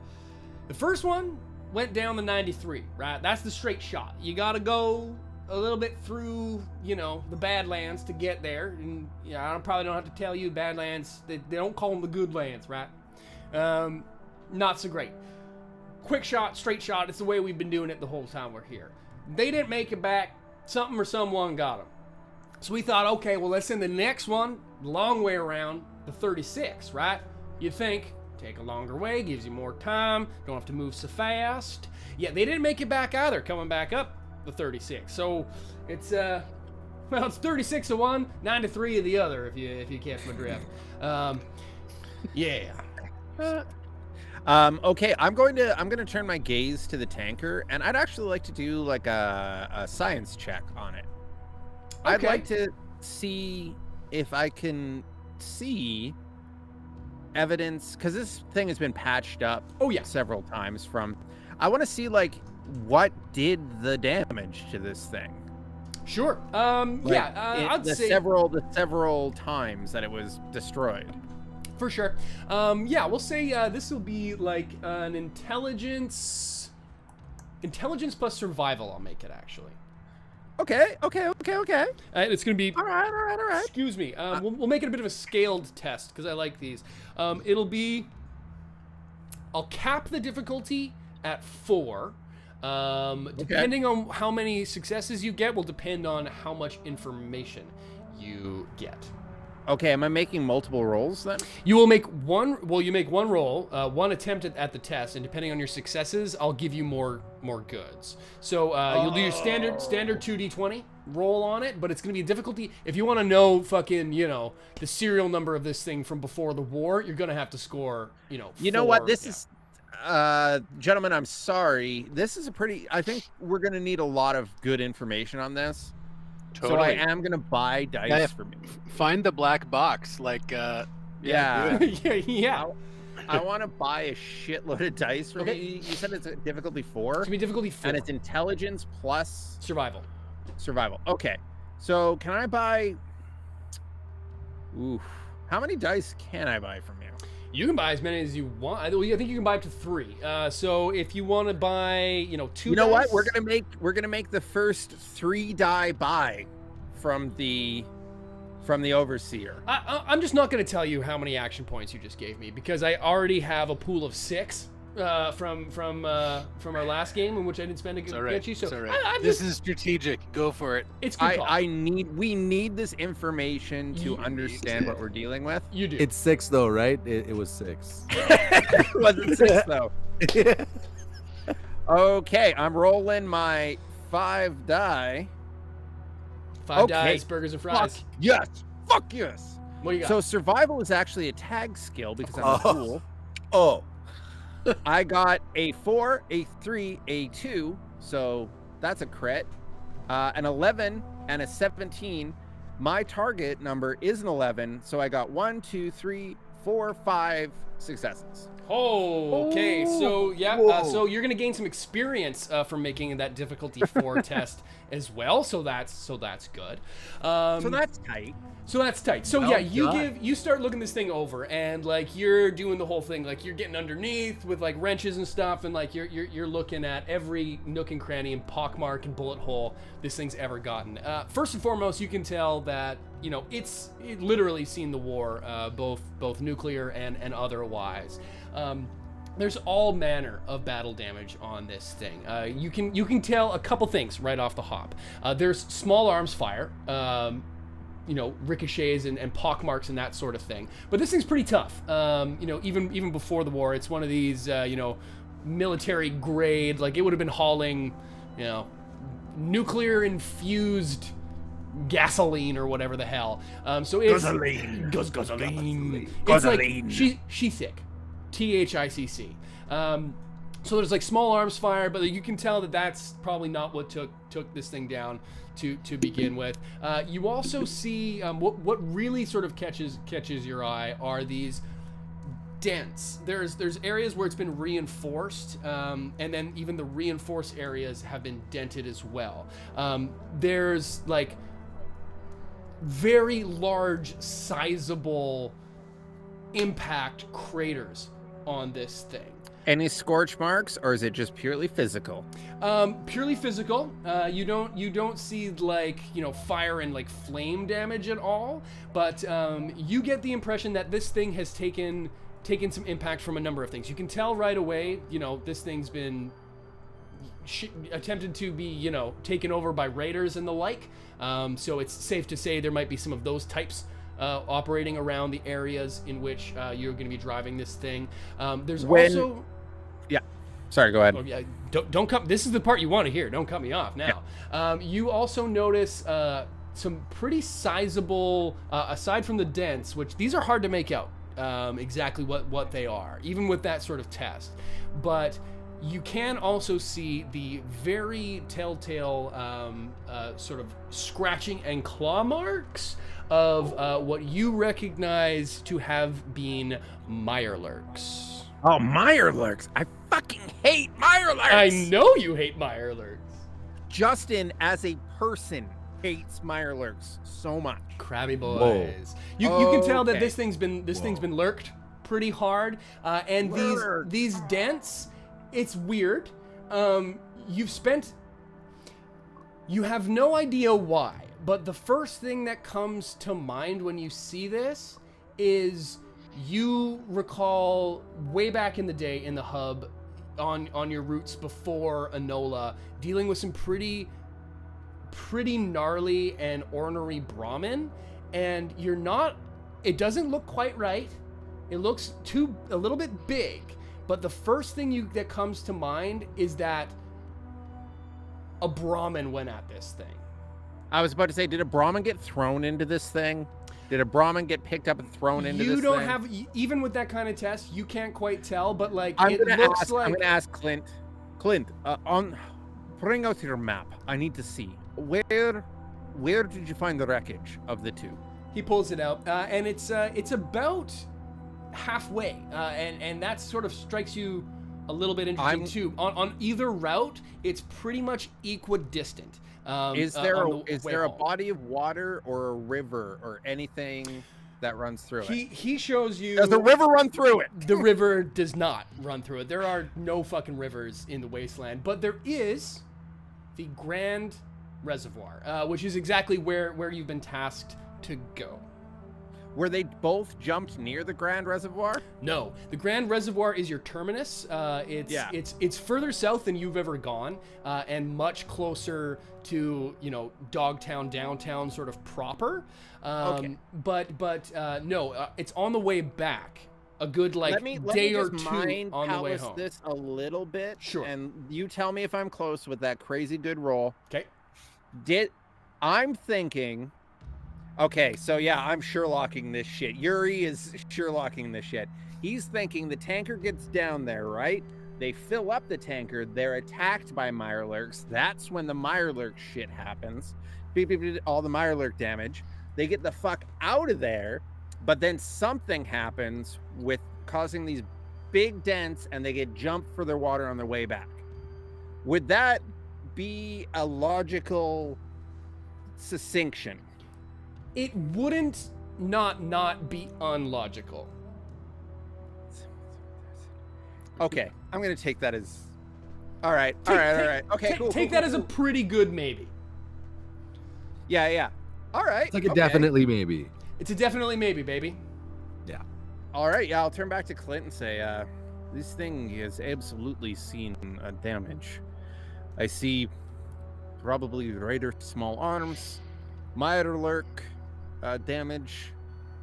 first one went down the 93, right? That's the straight shot. You got to go a little bit through, the Badlands to get there. And I probably don't have to tell you, Badlands, they don't call them the good lands, right? Not so great. Quick shot, straight shot. It's the way we've been doing it the whole time we're here. They didn't make it back. Something or someone got them. So we thought, okay, well, let's send the next one the long way around, the 36, right? You'd think, take a longer way, gives you more time, don't have to move so fast. Yeah, they didn't make it back either, coming back up the 36. So it's, it's 36 of one, 9 to 3 of the other, if you catch my drift. Yeah. Okay, I'm going to turn my gaze to the tanker, and I'd actually like to do like a science check on it. Okay. I'd like to see if I can see evidence, because this thing has been patched up several times I want to see like what did the damage to this thing. Sure. I'd say several times that it was destroyed. For sure. We'll say this will be like an intelligence plus survival. I'll make it actually. Okay. It's gonna be all right. Excuse me. We'll make it a bit of a scaled test because I like these. It'll be. I'll cap the difficulty at 4. Depending on how many successes you get will depend on how much information you get. Okay, am I making multiple rolls then? You will make one. Well, you make one roll, one attempt at the test, and depending on your successes, I'll give you more goods. So you'll do your standard 2d20 roll on it, but it's gonna be a difficulty. If you want to know fucking the serial number of this thing from before the war, you're gonna have to score You know what? This is, gentlemen. I'm sorry. This is I think we're gonna need a lot of good information on this. Totally. So I am gonna buy dice for me. Find the black box, like yeah. yeah. I want to buy a shitload of dice for me. You said it's a difficulty 4. It's gonna be difficulty 4. And it's intelligence plus survival. Okay. So can I buy? Oof. How many dice can I buy from you? You can buy as many as you want. I think you can buy up to 3. So if you want to buy, 2. You know what? We're gonna make the first 3 die buy from the overseer. I'm just not going to tell you how many action points you just gave me because I already have a pool of 6 from our last game in which I didn't spend a good get you. So this is strategic. Go for it. It's good call. We need this information to understand what we're dealing with. You do. It's 6 though, right? It was 6. It wasn't 6 though. Okay, I'm rolling my 5 die. 5 dice, burgers and fries. Fuck yes. What do you got? So survival is actually a tag skill because I'm a fool. Oh. I got a 4, a 3, a 2, so that's a crit. An 11 and a 17. My target number is an 11, so I got 1, 2, 3, 4, 5 successes. Oh, okay. So so you're gonna gain some experience from making that difficulty 4 test as well. So that's good. So that's tight. So you start looking this thing over, and like you're doing the whole thing, like you're getting underneath with like wrenches and stuff, and like you're looking at every nook and cranny and pockmark and bullet hole this thing's ever gotten. First and foremost, you can tell that it literally seen the war, both nuclear and otherwise. There's all manner of battle damage on this thing. You can tell a couple things right off the hop. There's small arms fire. Ricochets and pockmarks and that sort of thing. But this thing's pretty tough. Even before the war, it's one of these, military grade, like it would have been hauling, nuclear infused gasoline or whatever the hell. So it's Gasoline. Gasoline. Gasoline. It's like she thick. THICC. So there's like small arms fire, but you can tell that that's probably not what took this thing down to begin with. You also see what really sort of catches your eye are these dents. There's areas where it's been reinforced, and then even the reinforced areas have been dented as well. There's like very large, sizable impact craters on this thing. Any scorch marks, or is it just purely physical? Purely physical. You don't see like, you know, fire and like flame damage at all, but you get the impression that this thing has taken some impact from a number of things. You can tell right away, you know, this thing's been attempted to be, you know, taken over by raiders and the like. So it's safe to say there might be some of those types operating around the areas in which you're going to be driving this thing. There's also... Yeah. Sorry, go ahead. Oh, yeah, don't cut. This is the part you want to hear. Don't cut me off now. Yeah. You also notice some pretty sizable, aside from the dents, which these are hard to make out exactly what they are, even with that sort of test. But you can also see the very telltale sort of scratching and claw marks of what you recognize to have been mirelurks. Oh, mirelurks! I fucking hate mirelurks! I know you hate mirelurks. Justin, as a person, hates mirelurks so much. Crabby boys. You can tell that this thing's been lurked pretty hard, and these dents. It's weird. You have no idea why, but the first thing that comes to mind when you see this is you recall way back in the day in the hub on your routes before Enola, dealing with some pretty gnarly and ornery Brahmin, and it doesn't look quite right. It looks a little bit big. But the first thing that comes to mind is that a Brahmin went at this thing. I was about to say, did a Brahmin get thrown into this thing? Did a Brahmin get picked up and thrown into this thing? You don't have, even with that kind of test, you can't quite tell, but like, I'm going to ask Clint. Clint, bring out your map. I need to see. Where did you find the wreckage of the two? He pulls it out, and it's about halfway, and that sort of strikes you a little bit interesting too. On either route, it's pretty much equidistant. Is there a body of water or a river or anything that runs through it? He shows you. Does the river run through it? The river does not run through it. There are no fucking rivers in the wasteland, but there is the Grand Reservoir, which is exactly where you've been tasked to go. Were they both jumped near the Grand Reservoir? No, the Grand Reservoir is your terminus. It's further south than you've ever gone, and much closer to, you know, Dogtown downtown sort of proper. Okay. But no, it's on the way back. A good day or two on the way home. This a little bit, sure, and you tell me if I'm close with that crazy good roll. Okay. I'm thinking. Okay, so yeah, I'm Sherlocking this shit. Yuri is Sherlocking this shit. He's thinking the tanker gets down there, right? They fill up the tanker. They're attacked by mirelurks. That's when the mirelurk shit happens. All the mirelurk damage. They get the fuck out of there, but then something happens with causing these big dents, and they get jumped for their water on their way back. Would that be a logical succinction? It wouldn't not be unlogical. Okay, I'm gonna take that as. All right. Okay, cool. Take that as a pretty good maybe. Yeah. All right. It's like a definitely maybe. It's a definitely maybe, baby. Yeah. All right. Yeah, I'll turn back to Clint and say, this thing has absolutely seen damage. I see probably Raider small arms, mirelurk damage,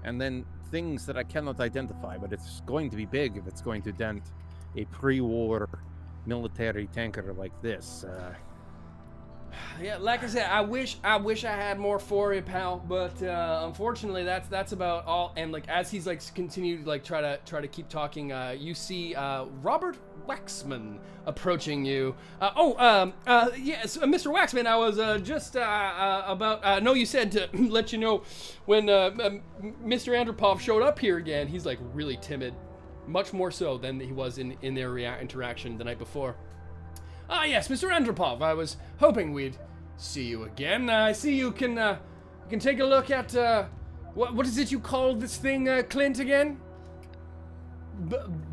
and then things that I cannot identify, but it's going to be big if it's going to dent a pre-war military tanker like this. Yeah, like I said, I wish I had more for you, pal, but unfortunately that's about all. And like as he's like continued like try to keep talking, you see Robert Waxman approaching you. Yes, Mr. Waxman, I was just about. No, you said to let you know when Mr. Andropov showed up here again. He's like really timid, much more so than he was in their interaction the night before. Yes, Mr. Andropov, I was hoping we'd see you again. I see you can take a look at what is it you called this thing, Clint, again?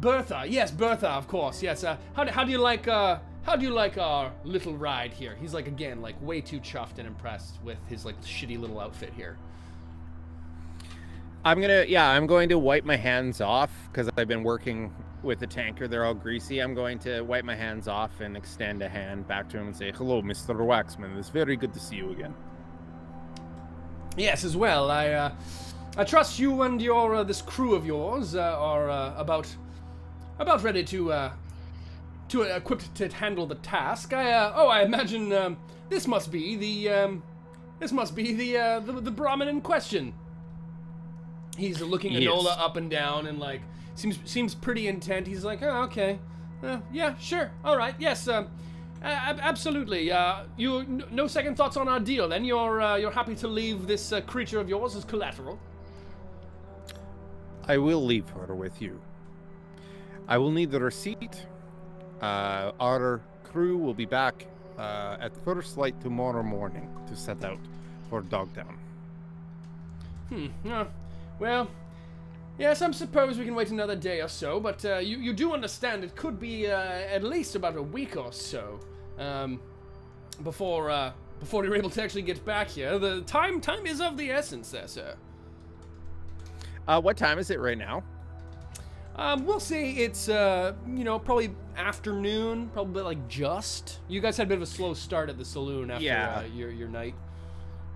Bertha. Yes, Bertha, of course. Yes. How do you like our little ride here? He's like again like way too chuffed and impressed with his like shitty little outfit here. I'm going to wipe my hands off because I've been working with the tanker. They're all greasy. I'm going to wipe my hands off and extend a hand back to him and say, "Hello, Mr. Waxman. It's very good to see you again." Yes, as well. I trust you and your this crew of yours are about ready to equipped to handle the task. I imagine this must be the Brahmin in question. He's looking Enola up and down and like seems pretty intent. He's like, "Oh, okay, yeah, sure, all right, yes, absolutely. No second thoughts on our deal. Then you're happy to leave this creature of yours as collateral." I will leave her with you. I will need the receipt. Our crew will be back at first light tomorrow morning to set out for Dogtown. Well, yes, I suppose we can wait another day or so, but you do understand it could be at least about a week or so before you're able to actually get back here. The time is of the essence there, sir. What time is it right now? We'll say it's probably afternoon, probably like just. You guys had a bit of a slow start at the saloon after your night.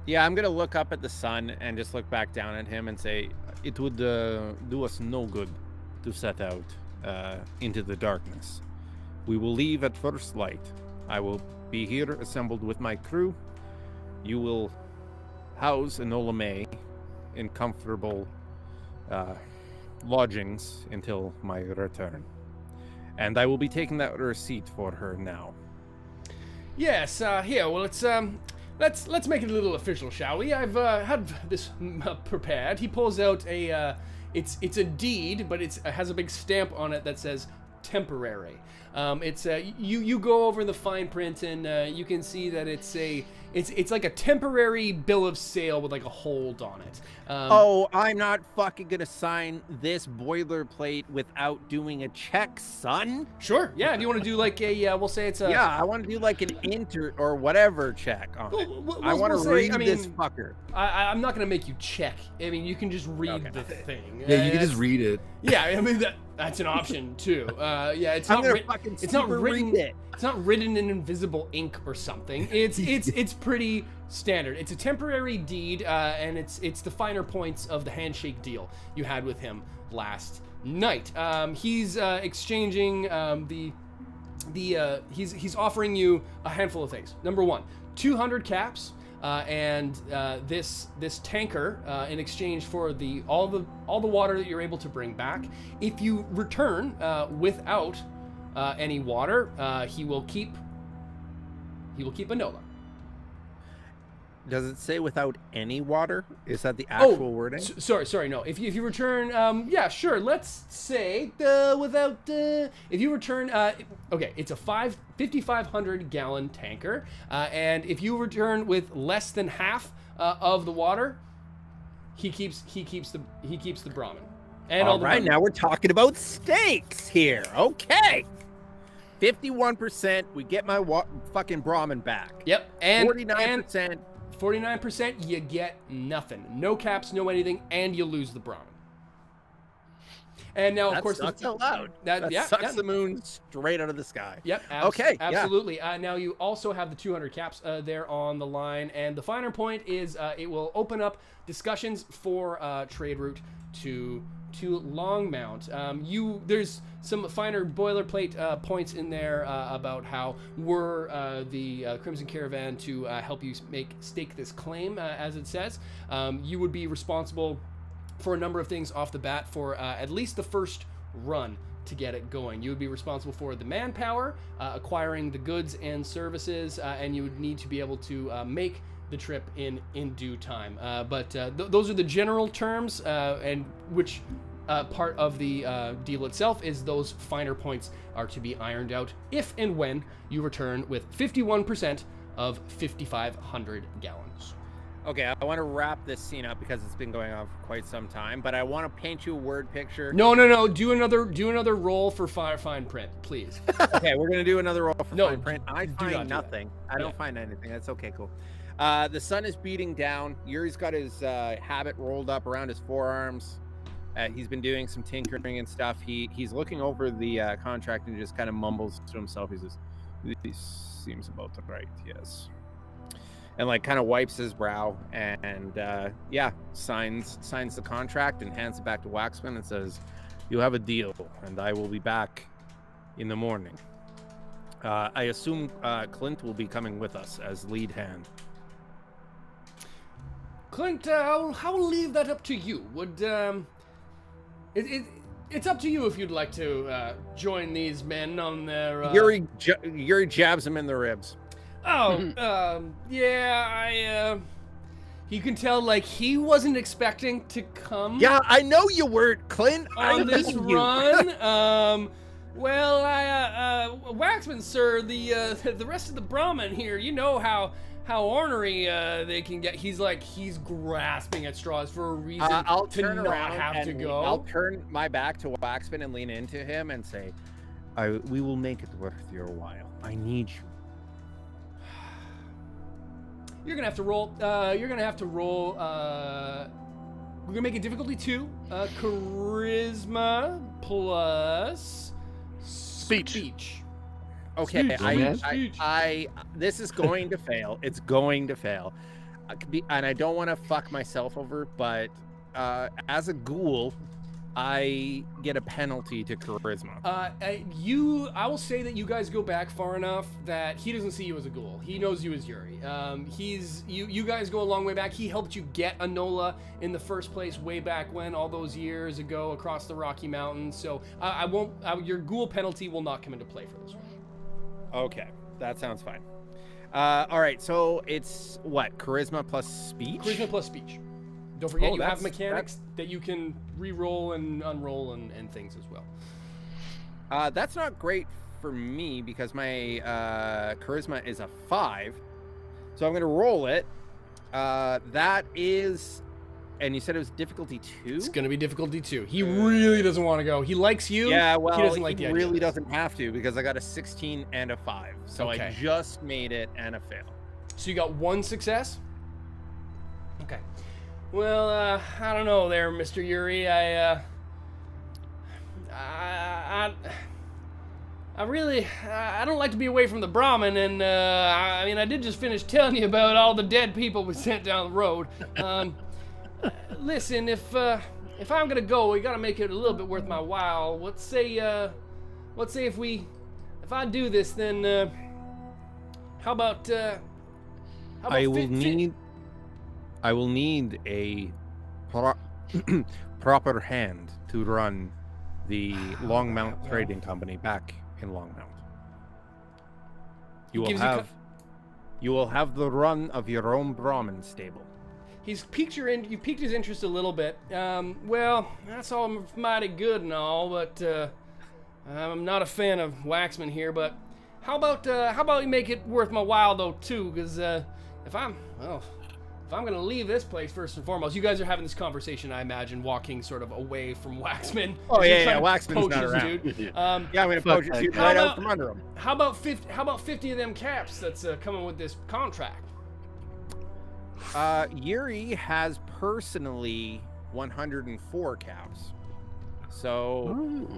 Yeah, I'm gonna look up at the sun and just look back down at him and say, it would do us no good to set out into the darkness. We will leave at first light. I will be here assembled with my crew. You will house Enola May in comfortable lodgings until my return. And I will be taking that receipt for her now. Yes, here, well, let's make it a little official, shall we? I've had this prepared. He pulls out it's a deed, but it has a big stamp on it that says temporary. You go over the fine print and you can see that it's like a temporary bill of sale with like a hold on it. I'm not fucking gonna sign this boilerplate without doing a check, son. Sure, yeah, if you want to do like we'll say it's a... Yeah, I want to do like an enter or whatever check on it. I want to read this fucker. I'm not gonna make you check. I mean, you can just read the thing. Yeah, you can just read it. Yeah, I mean that's an option too. Yeah, it's not written in invisible ink or something. It's pretty standard. It's a temporary deed, and it's the finer points of the handshake deal you had with him last night. He's exchanging he's offering you a handful of things. Number one, 200 caps. And this tanker in exchange for all the water that you're able to bring back. If you return without any water, he will keep Enola. Does it say without any water? Is that the actual wording? Sorry, no. If you return, yeah, sure. Let's say without. If you return, okay, it's a 5,500 gallon tanker, and if you return with less than half of the water, he keeps the Brahmin. And all right, now we're talking about stakes here. Okay. 51%, we get my fucking Brahmin back. Yep, and 49%. 49%, you get nothing. No caps, no anything, and you lose the Brahmin. And now, of course, sucks out loud. That sucks the moon straight out of the sky. Yep. Okay. Absolutely. Yeah. Now you also have the 200 caps there on the line, and the finer point is it will open up discussions for trade route to Longmount. There's some finer boilerplate points in there about how were the Crimson Caravan to help you stake this claim, as it says. You would be responsible for a number of things off the bat for at least the first run to get it going. You would be responsible for the manpower, acquiring the goods and services, and you would need to be able to make the trip in due time. But those are the general terms, and which part of the deal itself is those finer points are to be ironed out if and when you return with 51% of 5,500 gallons. Okay, I want to wrap this scene up because it's been going on for quite some time, but I want to paint you a word picture. No. Do another roll for fine print, please. Okay, we're gonna do another roll for No, fine print. I do not find do nothing. I don't find anything. That's okay, cool. The sun is beating down. Yuri's got his habit rolled up around his forearms. He's been doing some tinkering and stuff. He's looking over the contract and just kind of mumbles to himself. He says, "This seems about right, yes." And like kind of wipes his brow and signs the contract and hands it back to Waxman and says, "You have a deal, and I will be back in the morning." I assume Clint will be coming with us as lead hand. Clint, I'll leave that up to you. Would it's up to you if you'd like to join these men on their. Yuri jabs him in the ribs. Yeah, you can tell, like, he wasn't expecting to come. Yeah, I know you weren't, Clint. On this run. Waxman, sir, the rest of the Brahmin here, you know how ornery they can get. He's grasping at straws for a reason I'll to turn not around have to and go. I'll turn my back to Waxman and lean into him and say, we will make it worth your while. I need you. You're gonna have to roll. We're gonna make it difficulty 2. Charisma plus speech. Okay, Speech. This is going to fail. It's going to fail, and I don't want to fuck myself over. But as a ghoul, I get a penalty to charisma. I will say that you guys go back far enough that he doesn't see you as a ghoul. He knows you as Yuri. You guys go a long way back. He helped you get Enola in the first place way back when, all those years ago across the Rocky Mountains. So your ghoul penalty will not come into play for this one. Okay, that sounds fine. All right, so it's what? Charisma plus speech? Charisma plus speech. Don't forget you have mechanics that you can re-roll and unroll and things as well. That's not great for me because my charisma is a 5. So I'm going to roll it. That is... And you said it was difficulty 2? It's going to be difficulty 2. He really doesn't want to go. He likes you. Yeah, well, he doesn't like the idea. Really doesn't have to because I got a 16 and a 5. So okay. I just made it and a fail. So you got 1 success? Okay. Well, I don't know there, Mr. Yuri. I don't like to be away from the Brahmin, and I did just finish telling you about all the dead people we sent down the road. Listen, if I'm gonna go, we gotta make it a little bit worth my while. Let's say if I do this, then how about I will need a proper hand to run the Longmount Trading Company back in Longmount. You will have the run of your own Brahmin stable. You piqued his interest a little bit. Well, that's all mighty good and all, but I'm not a fan of Waxman here. But how about you make it worth my while though too? Because if I'm gonna leave this place first and foremost, you guys are having this conversation, I imagine, walking sort of away from Waxman. Oh yeah, Waxman's not around. Dude. Yeah, I'm gonna poach his dude right out from under him. How about 50 of them caps that's coming with this contract? Yuri has personally 104 caps. So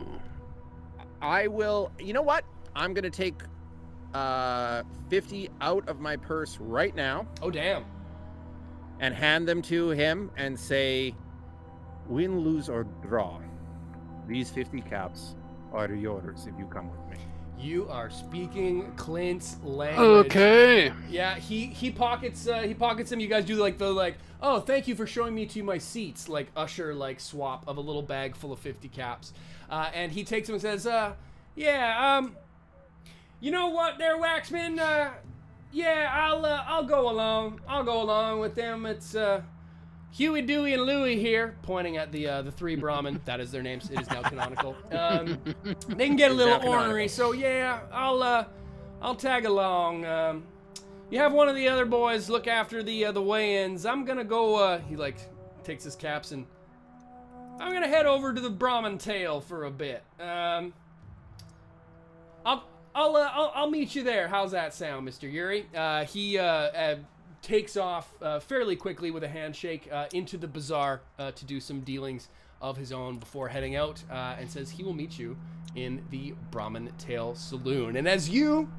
I will, you know what? I'm going to take 50 out of my purse right now. Oh, damn. And hand them to him and say, win, lose, or draw. These 50 caps are yours if you come with me. You are speaking Clint's language. Okay. Yeah, he pockets him. You guys do the oh, thank you for showing me to my seats, like usher swap of a little bag full of 50 caps. And he takes them and says, you know what there, Waxman? I'll go along. I'll go along with them. It's Huey, Dewey, and Louie here, pointing at the three Brahmin. That is their names. It is now canonical. They can get a little ornery, so yeah, I'll tag along. You have one of the other boys look after the weigh-ins. I'm gonna go. He takes his caps and I'm gonna head over to the Brahmin Tail for a bit. I'll meet you there. How's that sound, Mr. Yuri? He takes off fairly quickly with a handshake into the bazaar to do some dealings of his own before heading out, and says he will meet you in the Brahmin Tail Saloon. And as you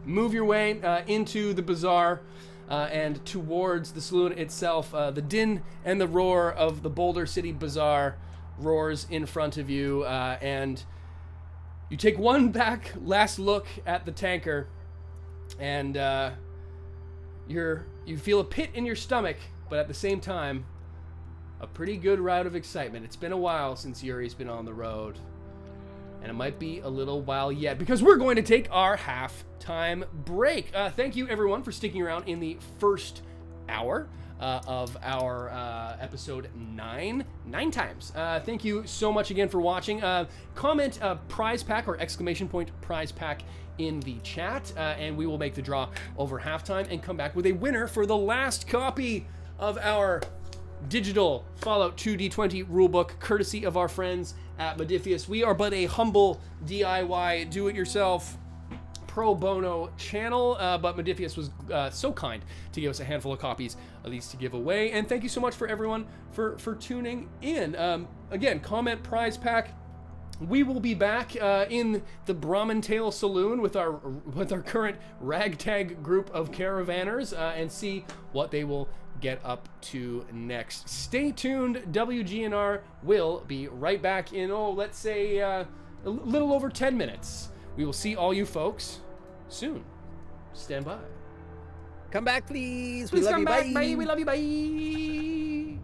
move your way into the bazaar and towards the saloon itself, the din and the roar of the Boulder City Bazaar roars in front of you, and you take one last look at the tanker, and you feel a pit in your stomach, but at the same time, a pretty good route of excitement. It's been a while since Yuri's been on the road, and it might be a little while yet, because we're going to take our halftime break. Thank you, everyone, for sticking around in the first hour of our episode 9 times. Thank you so much again for watching. Comment prize pack or exclamation point prize pack in the chat, and we will make the draw over halftime and come back with a winner for the last copy of our digital Fallout 2 D20 rulebook, courtesy of our friends at Modiphius. We are but a humble DIY, do-it-yourself, pro bono channel, but Modiphius was so kind to give us a handful of copies of these to give away, and thank you so much for everyone for tuning in. Again, comment prize pack. We will be back in the Brahmin Tail Saloon with our current ragtag group of caravanners and see what they will get up to next. Stay tuned. WGNR will be right back in, let's say a little over 10 minutes. We will see all you folks soon. Stand by. Come back, please. Please we love come you. back. Bye. Bye. We love you. Bye.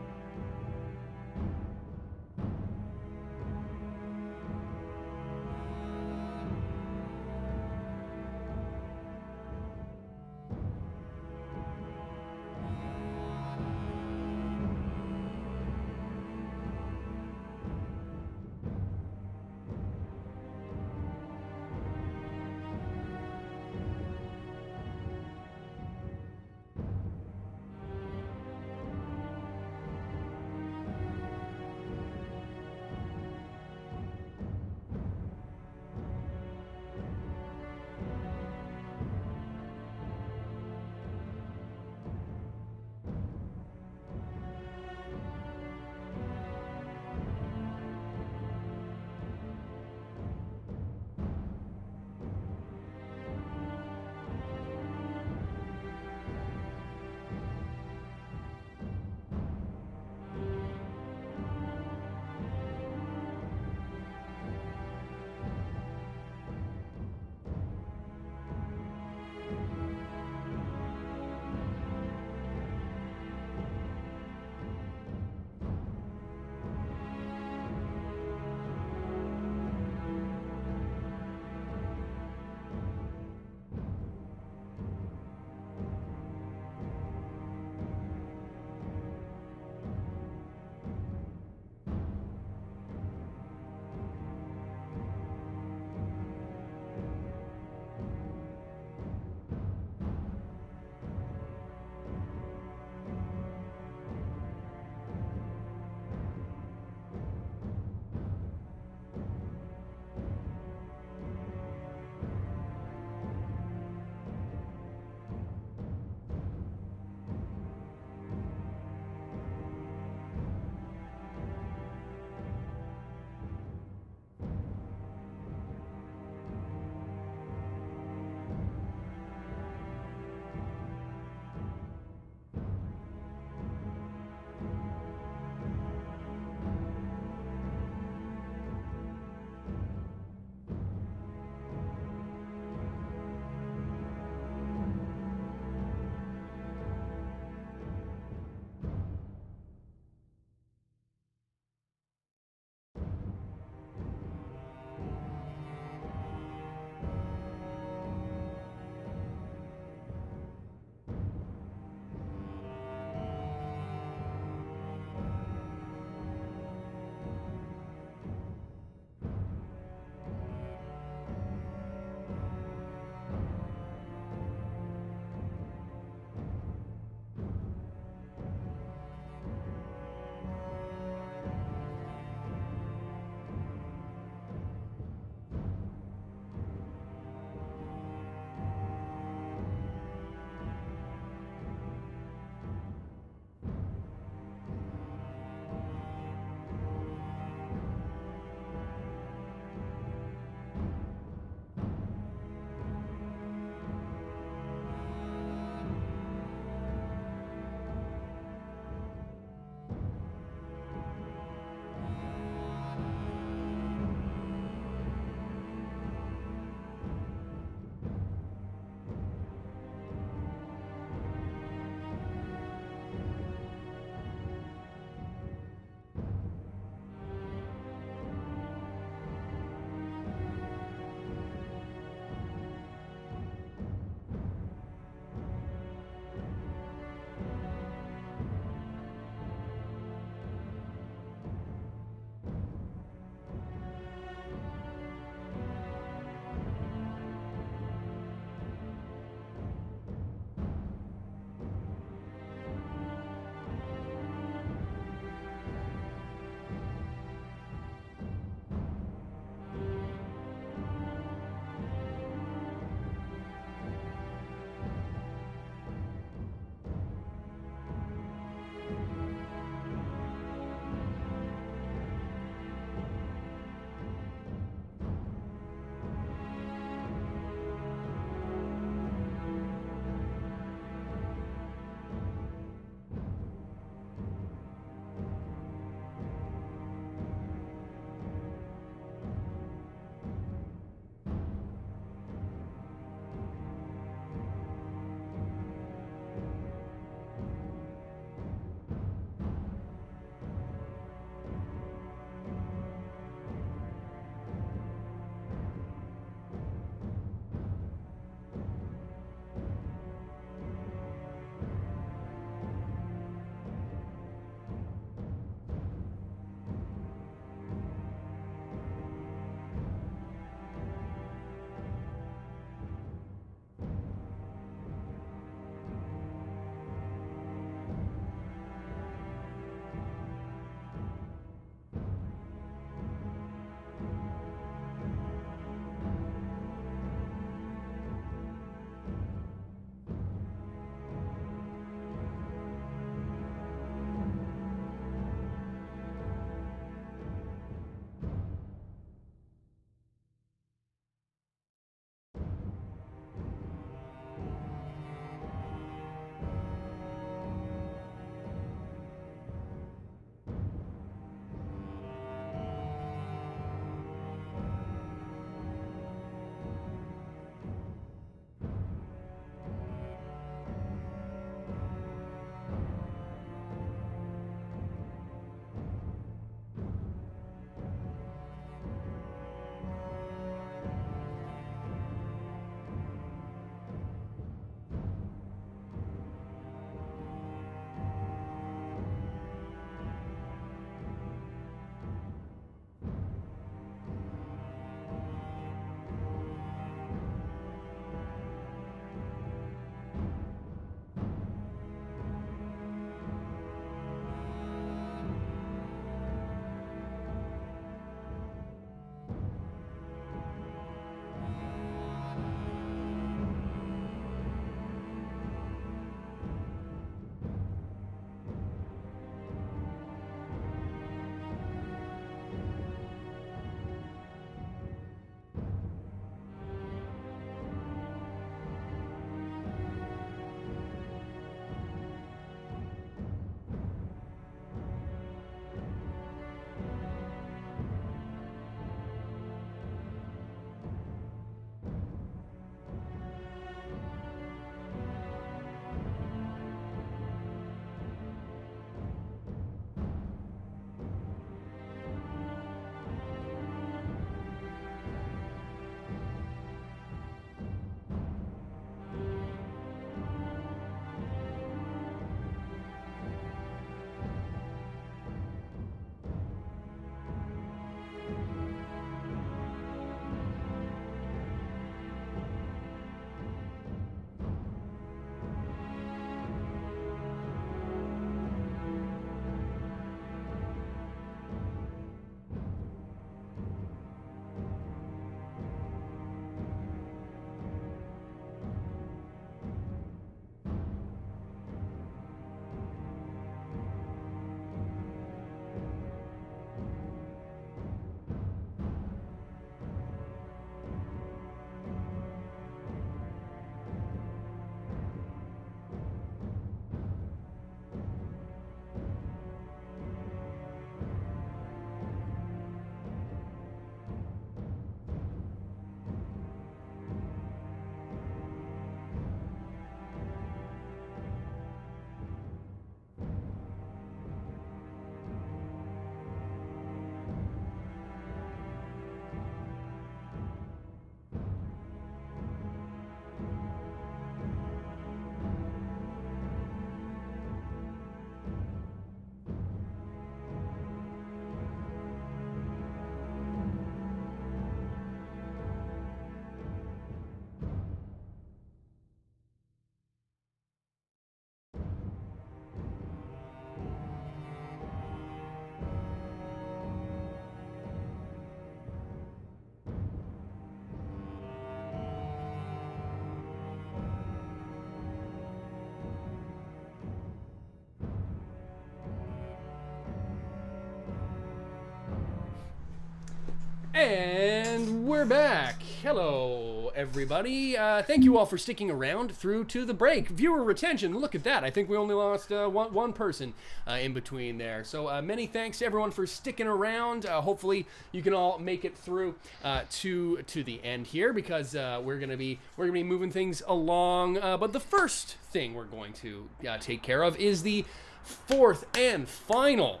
And we're back. Hello, everybody. Thank you all for sticking around through to the break. Viewer retention, look at that. I think we only lost one person in between there. So many thanks to everyone for sticking around. Hopefully you can all make it through to the end here, because we're gonna be moving things along. But the first thing we're going to take care of is the fourth and final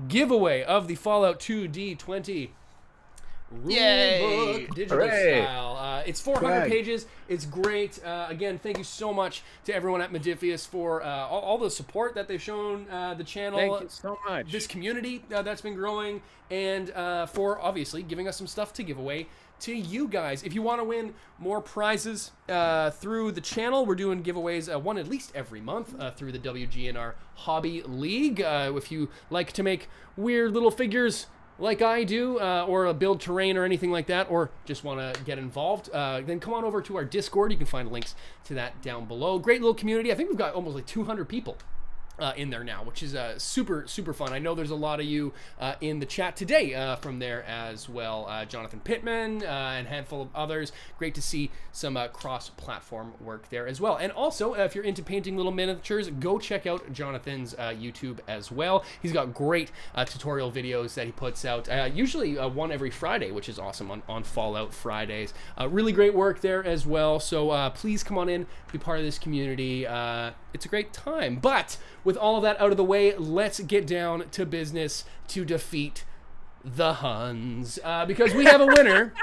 giveaway of the Fallout 2 D20 Rulebook digital Hooray. style. It's 400 pages. It's great. Again, thank you so much to everyone at Modiphius for all the support that they've shown the channel. Thank you so much. This community that's been growing, and for obviously giving us some stuff to give away to you guys. If you want to win more prizes through the channel, we're doing giveaways, one at least every month through the WGNR Hobby League. If you like to make weird little figures like I do, or build terrain or anything like that, or just want to get involved, then come on over to our Discord. You can find links to that down below. Great little community. I think we've got almost like 200 people in there now, which is super fun. I know there's a lot of you in the chat today from there as well. Jonathan Pittman and a handful of others. Great to see some cross-platform work there as well. And also, if you're into painting little miniatures, go check out Jonathan's YouTube as well. He's got great tutorial videos that he puts out, usually one every Friday, which is awesome on Fallout Fridays. Really great work there as well. So please come on in, be part of this community. It's a great time. But with all of that out of the way, let's get down to business to defeat the Huns. Because we have a winner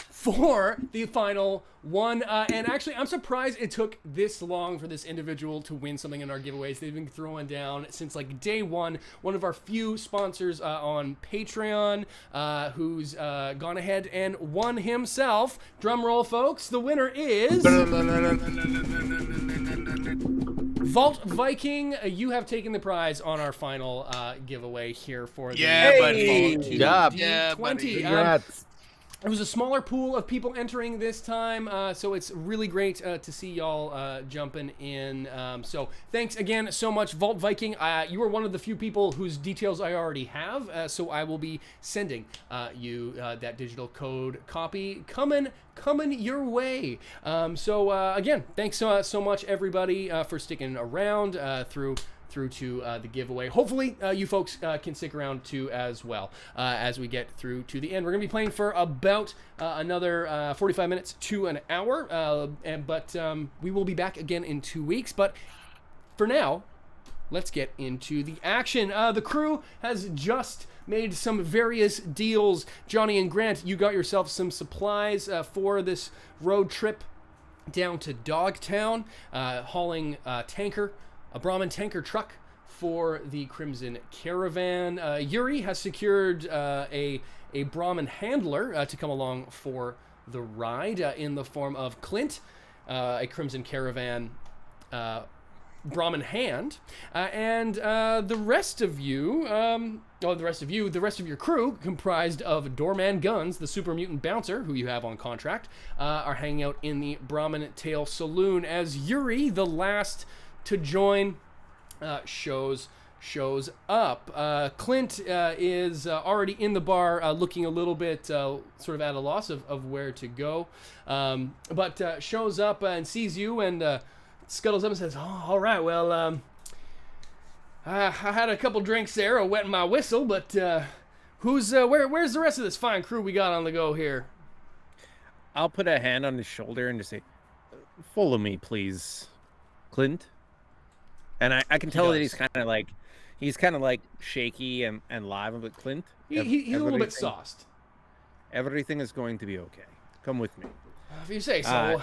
for the final one. And actually, I'm surprised it took this long for this individual to win something in our giveaways. They've been throwing down since like day one. One of our few sponsors on Patreon who's gone ahead and won himself. Drum roll, folks. The winner is Vault Viking. You have taken the prize on our final giveaway here for the buddy. Fallout 2 job. D20. Congrats. It was a smaller pool of people entering this time, so it's really great to see y'all jumping in. So thanks again so much, Vault Viking. You are one of the few people whose details I already have, so I will be sending you that digital code copy coming your way. Again, thanks so much, everybody, for sticking around through to the giveaway. Hopefully you folks can stick around too as well as we get through to the end. We're gonna be playing for about another 45 minutes to an hour, but we will be back again in 2 weeks. But for now, let's get into the action. The crew has just made some various deals. Johnny and Grant, you got yourself some supplies for this road trip down to Dogtown, hauling a Brahmin tanker truck for the Crimson Caravan. Yuri has secured a Brahmin handler to come along for the ride in the form of Clint, a Crimson Caravan Brahmin hand, and the rest of your crew, comprised of Doorman Guns, the super mutant bouncer who you have on contract, are hanging out in the Brahmin Tail Saloon as Yuri, the last to join, shows up. Clint is already in the bar, looking a little bit sort of at a loss of where to go, but shows up and sees you and scuttles up and says, "Oh, all right, well, I had a couple drinks there, wetting my whistle, but where's the rest of this fine crew we got on the go here?" I'll put a hand on his shoulder and just say, "Follow me, please, Clint." And I can tell that he's kind of like shaky and live, but Clint, he's a little bit sauced. Everything is going to be okay. Come with me. If you say so.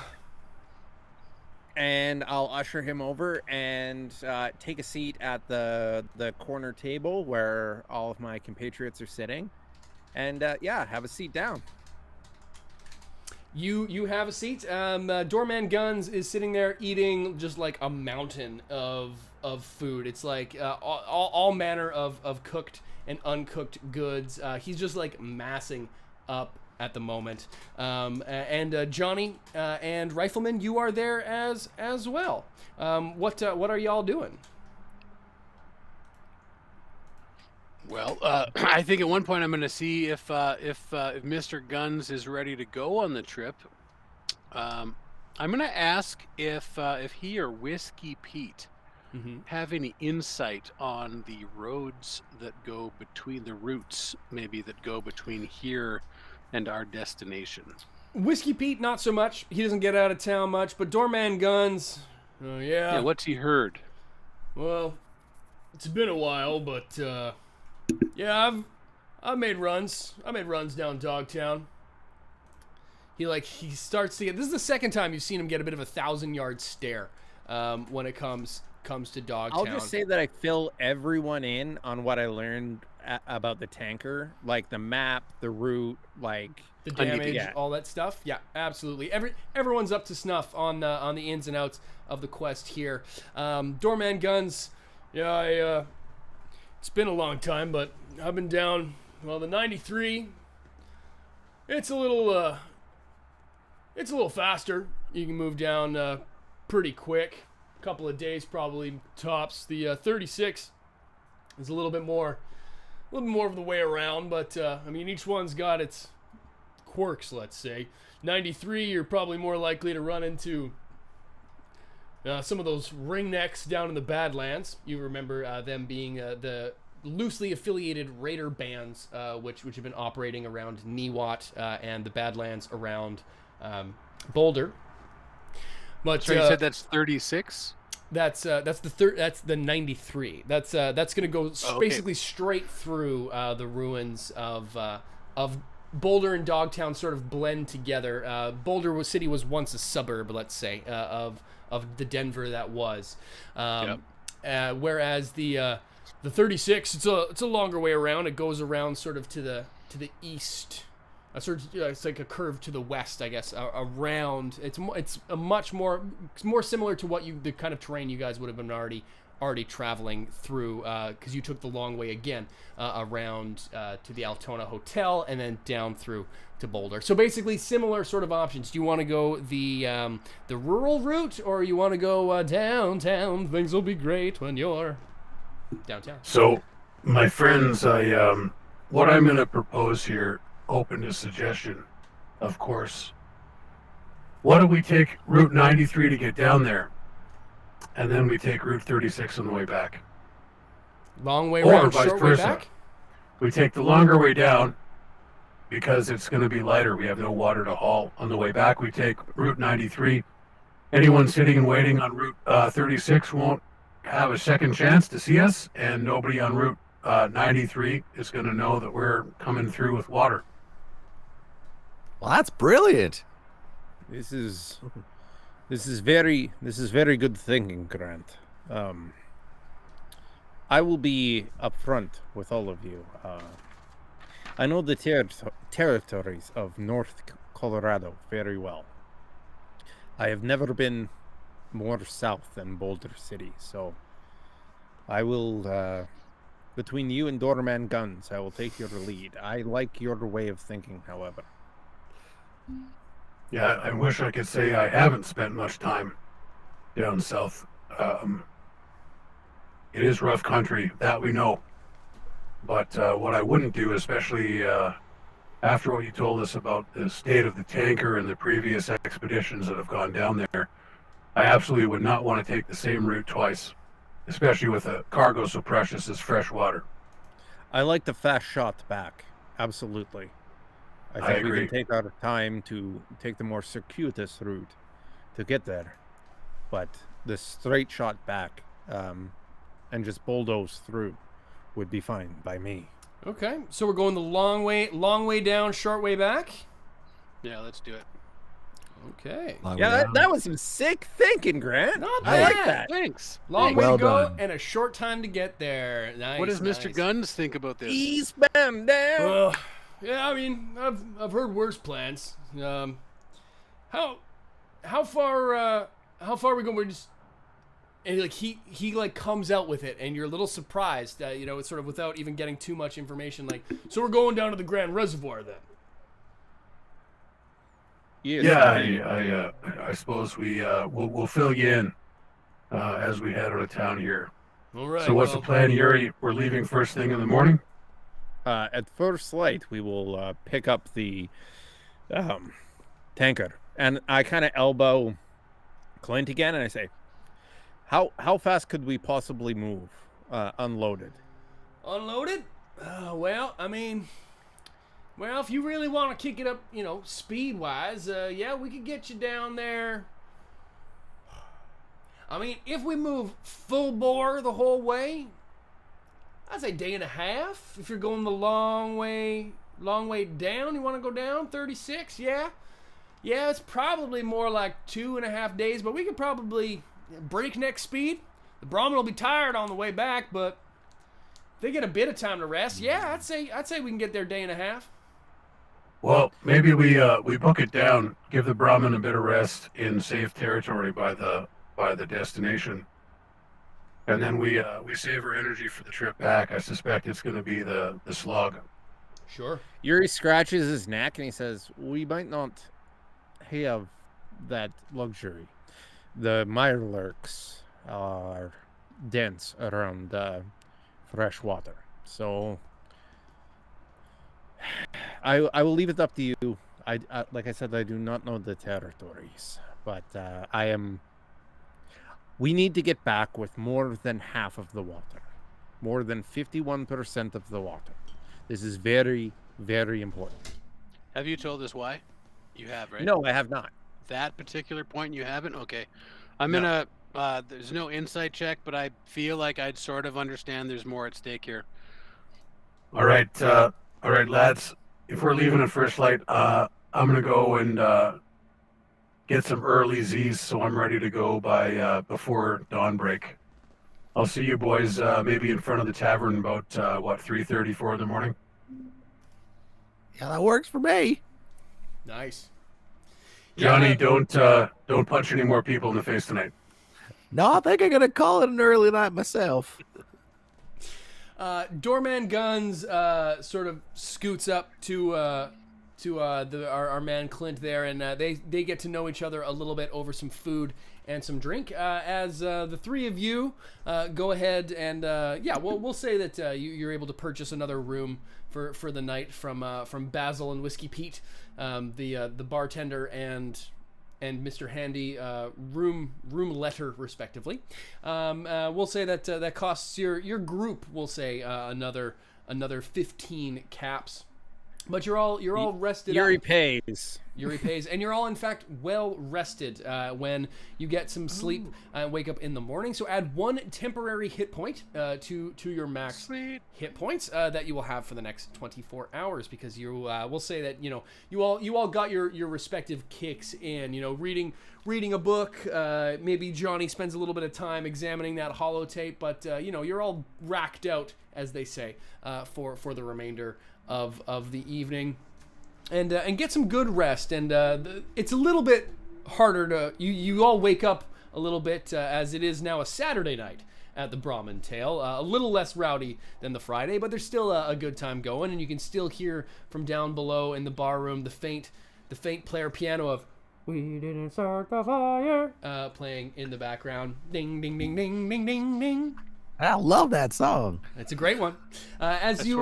And I'll usher him over and take a seat at the corner table where all of my compatriots are sitting, and have a seat down. You have a seat. Doorman Guns is sitting there eating just like a mountain of food. It's like all manner of cooked and uncooked goods. He's just like massing up at the moment. And Johnny and Rifleman, you are there as well. What are y'all doing? Well, I think at one point I'm going to see if Mr. Guns is ready to go on the trip. I'm going to ask if he or Whiskey Pete have any insight on the roads that go between the routes, maybe that go between here and our destination. Whiskey Pete, not so much. He doesn't get out of town much, but Doorman Guns, Yeah, what's he heard? Well, it's been a while, but yeah, I've made runs. I made runs down Dogtown. He starts to get. This is the second time you've seen him get a bit of a 1,000-yard stare when it comes to Dogtown. I'll just say that I fill everyone in on what I learned about the tanker, like the map, the route, like the damage, all that stuff. Yeah, absolutely. Everyone's up to snuff on the ins and outs of the quest here. Doorman Guns. Yeah, it's been a long time, but I've been down. Well, the 93. It's a little faster. You can move down pretty quick. Couple of days probably tops. The 36 is a little bit more of the way around, but I mean, each one's got its quirks, let's say. 93, you're probably more likely to run into some of those ringnecks down in the Badlands. You remember them being the loosely affiliated raider bands, which have been operating around Niwot and the Badlands around Boulder. But so you said that's 36? That's the 93. That's going to go basically straight through the ruins of Boulder and Dogtown sort of blend together. Boulder City was once a suburb, let's say, of the Denver that was. Whereas the 36, it's a longer way around. It goes around sort of to the east. It's like a curve to the west, I guess. Around, it's a much more similar to the kind of terrain you guys would have been already traveling through, because you took the long way again around to the Altona Hotel and then down through to Boulder. So basically, similar sort of options. Do you want to go the rural route, or you want to go downtown? Things will be great when you're downtown. So, my friends, what I'm going to propose here, open to suggestion, of course. Why don't we take Route 93 to get down there, and then we take Route 36 on the way back? Long way or around, vice short way versa. back? We take the longer way down because it's going to be lighter. We have no water to haul. On the way back, we take Route 93. Anyone sitting and waiting on Route 36 won't have a second chance to see us, and nobody on Route 93 is going to know that we're coming through with water. Well, that's brilliant. This is very good thinking, Grant. I will be upfront with all of you. I know the territories of North Colorado very well. I have never been more south than Boulder City, so I will, between you and Doorman Guns, I will take your lead. I like your way of thinking, however. Yeah, I wish I could say I haven't spent much time down south. It is rough country, that we know. But what I wouldn't do, especially after what you told us about the state of the tanker and the previous expeditions that have gone down there, I absolutely would not want to take the same route twice, especially with a cargo so precious as fresh water. I like the fast shot back. Absolutely. I think we can take our time to take the more circuitous route to get there. But the straight shot back and just bulldoze through would be fine by me. Okay, so we're going the long way down, short way back? Yeah, let's do it. Okay. That was some sick thinking, Grant. Not I bad. like that. Thanks. Long way Well to go done. and a short time to get there. Nice. What does Mr. nice. Guns think about this? Eastbound down. Well, yeah, I mean, I've heard worse plans. How far are we going? We're just, and like he like comes out with it, and you're a little surprised, it's sort of without even getting too much information. Like, so we're going down to the Grand Reservoir then. Yes, Yeah, I suppose we'll fill you in as we head out of town here. All right. So what's the plan, Yuri? We're leaving first thing in the morning? at first light, we will pick up the tanker, and I kind of elbow Clint again, and I say, "How fast could we possibly move unloaded?" Unloaded? Well, I mean, if you really want to kick it up, speed-wise, yeah, we could get you down there. I mean, if we move full bore the whole way, I'd say day and a half. If you're going the long way down, you want to go down 36, yeah. Yeah, it's probably more like 2.5 days, but we could probably breakneck speed. The Brahmin will be tired on the way back, but if they get a bit of time to rest, yeah, I'd say we can get there day and a half. Well, maybe we book it down, give the Brahmin a bit of rest in safe territory by the destination, and then we save our energy for the trip back. I suspect it's going to be the slog. Sure. Yuri scratches his neck and he says, "We might not have that luxury. The mirelurks are dense around fresh water, so I will leave it up to you. I like I said, I do not know the territories, but we need to get back with more than half of the water, more than 51% of the water. This is very, very important." Have you told us why? You have, right? No, I have not. That particular point you haven't? Okay. I'm in a, there's no insight check, but I feel like I'd sort of understand there's more at stake here. All right, lads. If we're leaving at first light, I'm gonna go and get some early Z's, so I'm ready to go by before dawnbreak. I'll see you boys maybe in front of the tavern about 3:30, 4 in the morning. Yeah, that works for me. Nice. Johnny, don't punch any more people in the face tonight. No, I think I'm gonna call it an early night myself. Doorman Guns sort of scoots up to our man Clint there, and they get to know each other a little bit over some food and some drink. As the three of you go ahead and we'll say that you're able to purchase another room for the night from Basil and Whiskey Pete, the bartender and Mr. Handy, room letter respectively. We'll say that that costs your group, we'll say another 15 caps. But you're all rested. Yuri pays. Yuri pays, and you're all in fact well rested when you get some sleep and wake up in the morning. So add 1 temporary hit point to your max hit points that you will have for the next 24 hours, because you will say that you all got your respective kicks in. Reading a book. Maybe Johnny spends a little bit of time examining that holotape, but you're all racked out, as they say, for the remainder of the evening, and get some good rest. And it's a little bit harder to you all wake up a little bit as it is now a Saturday night at the Brahmin Tail, a little less rowdy than the Friday, but there's still a good time going, and you can still hear from down below in the bar room the faint player piano of "We Didn't Start the Fire" playing in the background. Ding ding ding ding ding ding ding. I love that song. It's a great one. As you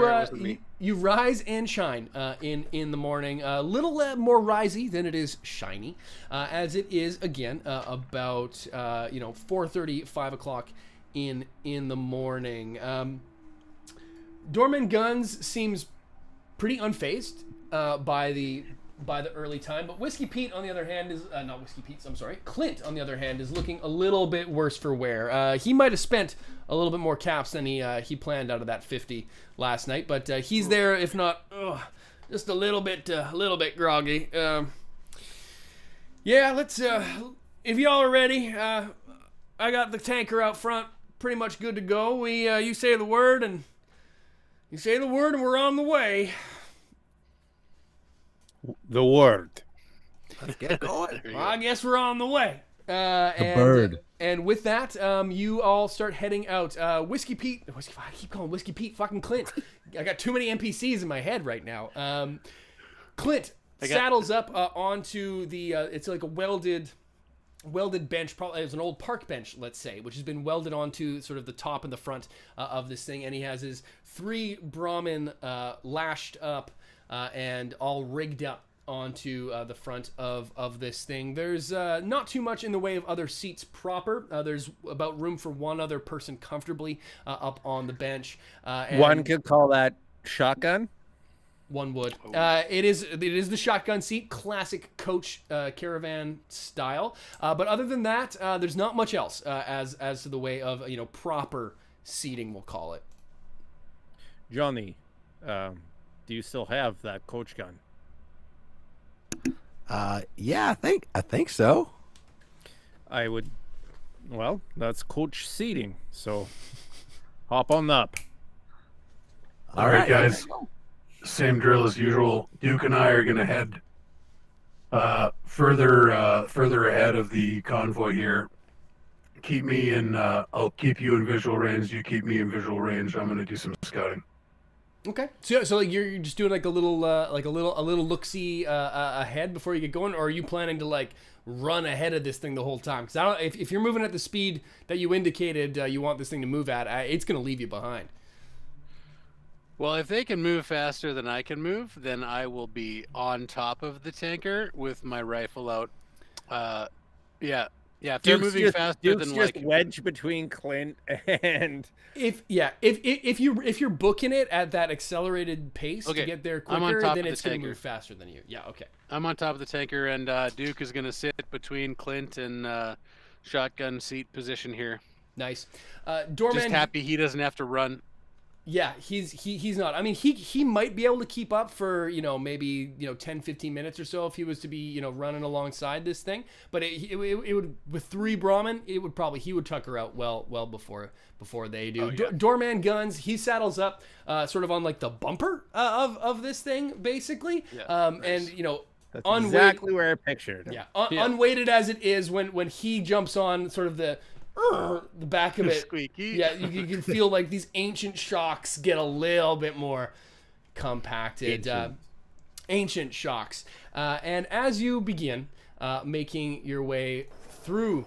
rise and shine in the morning, a little more risey than it is shiny, as it is again about 4:30, 5 o'clock in the morning. Dorman Guns seems pretty unfazed by the early time, but Whiskey Pete on the other hand is not Whiskey Pete. I'm sorry, Clint on the other hand is looking a little bit worse for wear. He might have spent a little bit more caps than he planned out of that 50 last night, but he's there, if not just a little bit groggy. Yeah, let's if y'all are ready, I got the tanker out front, pretty much good to go. You say the word and we're on the way. The word. Let's get going. Well, I guess we're on the way. Bird. And with that, you all start heading out. Whiskey Pete. I keep calling Whiskey Pete fucking Clint. I got too many NPCs in my head right now. Clint saddles up onto the. It's like a welded welded bench, probably it was an old park bench, let's say, which has been welded onto sort of the top and the front of this thing, and he has his 3 Brahmin lashed up and all rigged up onto the front of this thing. There's not too much in the way of other seats proper. There's about room for one other person comfortably up on the bench. And One could call that shotgun. one would. It is the shotgun seat, classic coach caravan style. But other than that, there's not much else as to the way of proper seating, we'll call it. Johnny, do you still have that coach gun? Yeah, I think so. I would. Well, that's coach seating. So hop on up. All right, guys. Same drill as usual. Duke and I are going to head further ahead of the convoy here. Keep me in. I'll keep you in visual range. You keep me in visual range. I'm going to do some scouting. Okay, so like you're just doing like a little look-see ahead before you get going, or are you planning to like run ahead of this thing the whole time? Because I don't. If you're moving at the speed that you indicated you want this thing to move at, it's going to leave you behind. Well, if they can move faster than I can move, then I will be on top of the tanker with my rifle out. Yeah. If they're moving faster than just wedge between Clint and if you're booking it at that accelerated pace to get there quicker, then it's going to move faster than you. Yeah, okay. I'm on top of the tanker, and Duke is going to sit between Clint and shotgun seat position here. Nice. Doorman, just happy he doesn't have to run. Yeah, he's not. I mean, he might be able to keep up for, maybe 10, 15 minutes or so if he was to be, running alongside this thing. But it would, with 3 Brahmin, he would tucker out well before they do. Oh, yeah. Doorman guns, he saddles up sort of on like the bumper of this thing, basically. Yeah, nice. And that's exactly where I pictured him. Yeah, unweighted as it is, when he jumps on sort of the back of it, squeaky. Yeah, you can feel like these ancient shocks get a little bit more compacted. Ancient shocks. And as you begin making your way through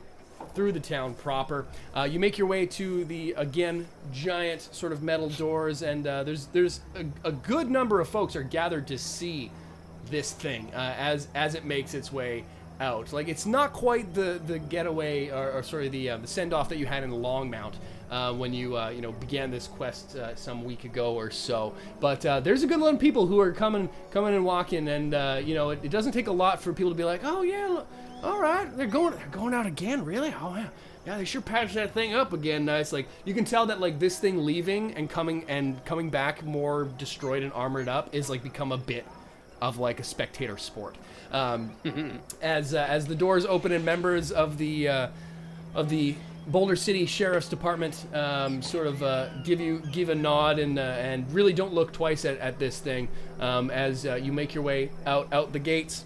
the town proper, you make your way to the, again, giant sort of metal doors, and there's a good number of folks are gathered to see this thing as it makes its way out. Like, it's not quite the getaway or the send off that you had in Longmount when you began this quest some week ago or so. But there's a good lot of people who are coming and walking, and it doesn't take a lot for people to be like, oh yeah, look, all right, they're going out again, really? Oh yeah, they sure patched that thing up again. It's like you can tell that like this thing leaving and coming back more destroyed and armored up is like become a bit of like a spectator sport. As the doors open and members of the Boulder City Sheriff's Department sort of give a nod and really don't look twice at this thing as you make your way out the gates.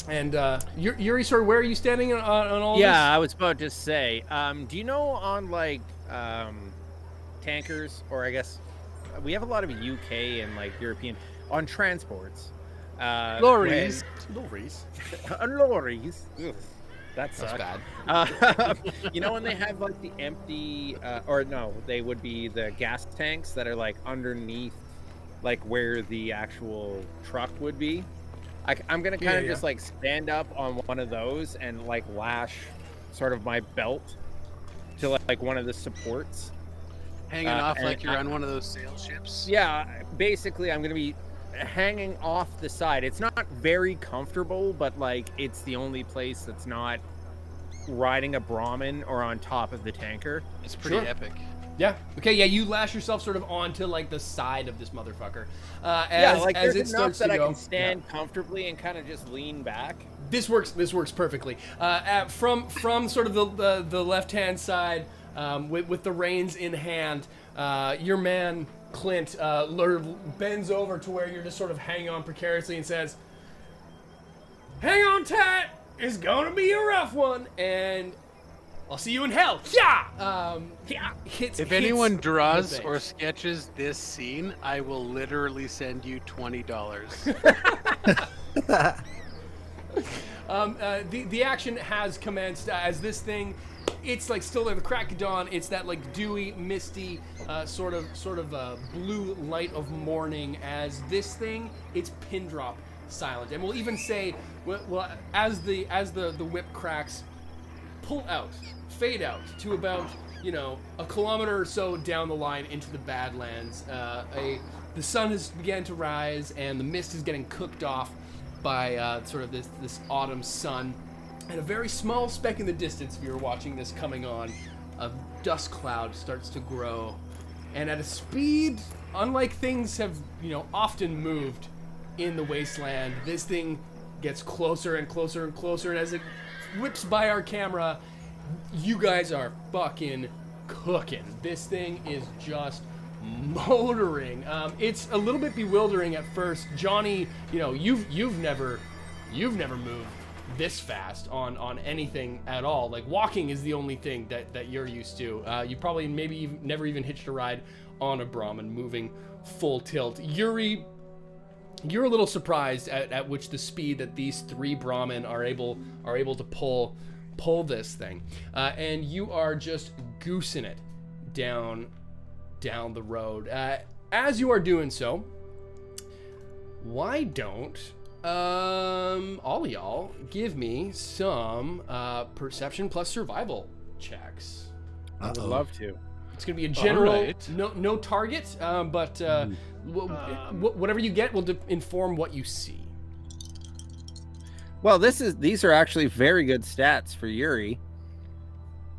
And Yuri, sorry, where are you standing on all this? Yeah, I was about to say, do you know on like tankers, or I guess we have a lot of UK and like European on transports. Lorries. Lorries. Ugh, that's bad. When they have like the empty, or no, they would be the gas tanks that are like underneath, like where the actual truck would be. I'm gonna kind of just like stand up on one of those and like lash sort of my belt to like one of the supports. Hanging off like you're on one of those sail ships? Yeah, basically I'm gonna be hanging off the side. It's not very comfortable, but like it's the only place that's not riding a Brahmin or on top of the tanker. It's pretty epic. Yeah. Okay. Yeah. You lash yourself sort of onto like the side of this motherfucker. As it starts that to go, I can stand comfortably and kind of just lean back. This works perfectly. From sort of the left hand side, with the reins in hand, your man Clint bends over to where you're just sort of hanging on precariously and says, "Hang on tight. It's gonna be a rough one, and I'll see you in hell." Yeah. If anyone draws or sketches this scene, I will literally send you $20. The action has commenced as this thing. It's like still at the crack of dawn. It's that like dewy, misty, sort of blue light of morning. As this thing, it's pin drop silent, and we'll even say, well, as the whip cracks, pull out, fade out to about a kilometer or so down the line into the Badlands. The sun has began to rise, and the mist is getting cooked off by sort of this autumn sun. And a very small speck in the distance, if you're watching this coming on, a dust cloud starts to grow. And at a speed, unlike things have, often moved in the wasteland, this thing gets closer and closer and closer. And as it whips by our camera, you guys are fucking cooking. This thing is just motoring. It's a little bit bewildering at first. Johnny, you've never moved this fast on anything at all. Like walking is the only thing that you're used to. You probably maybe never even hitched a ride on a Brahmin moving full tilt. Yuri, you're a little surprised at which the speed that these 3 Brahmin are able to pull this thing, and you are just goosing it down the road. As you are doing so, why don't all y'all give me some perception plus survival checks? I would love to. It's gonna be a general, right. no target, but whatever you get will inform what you see. Well, these are actually very good stats for Yuri.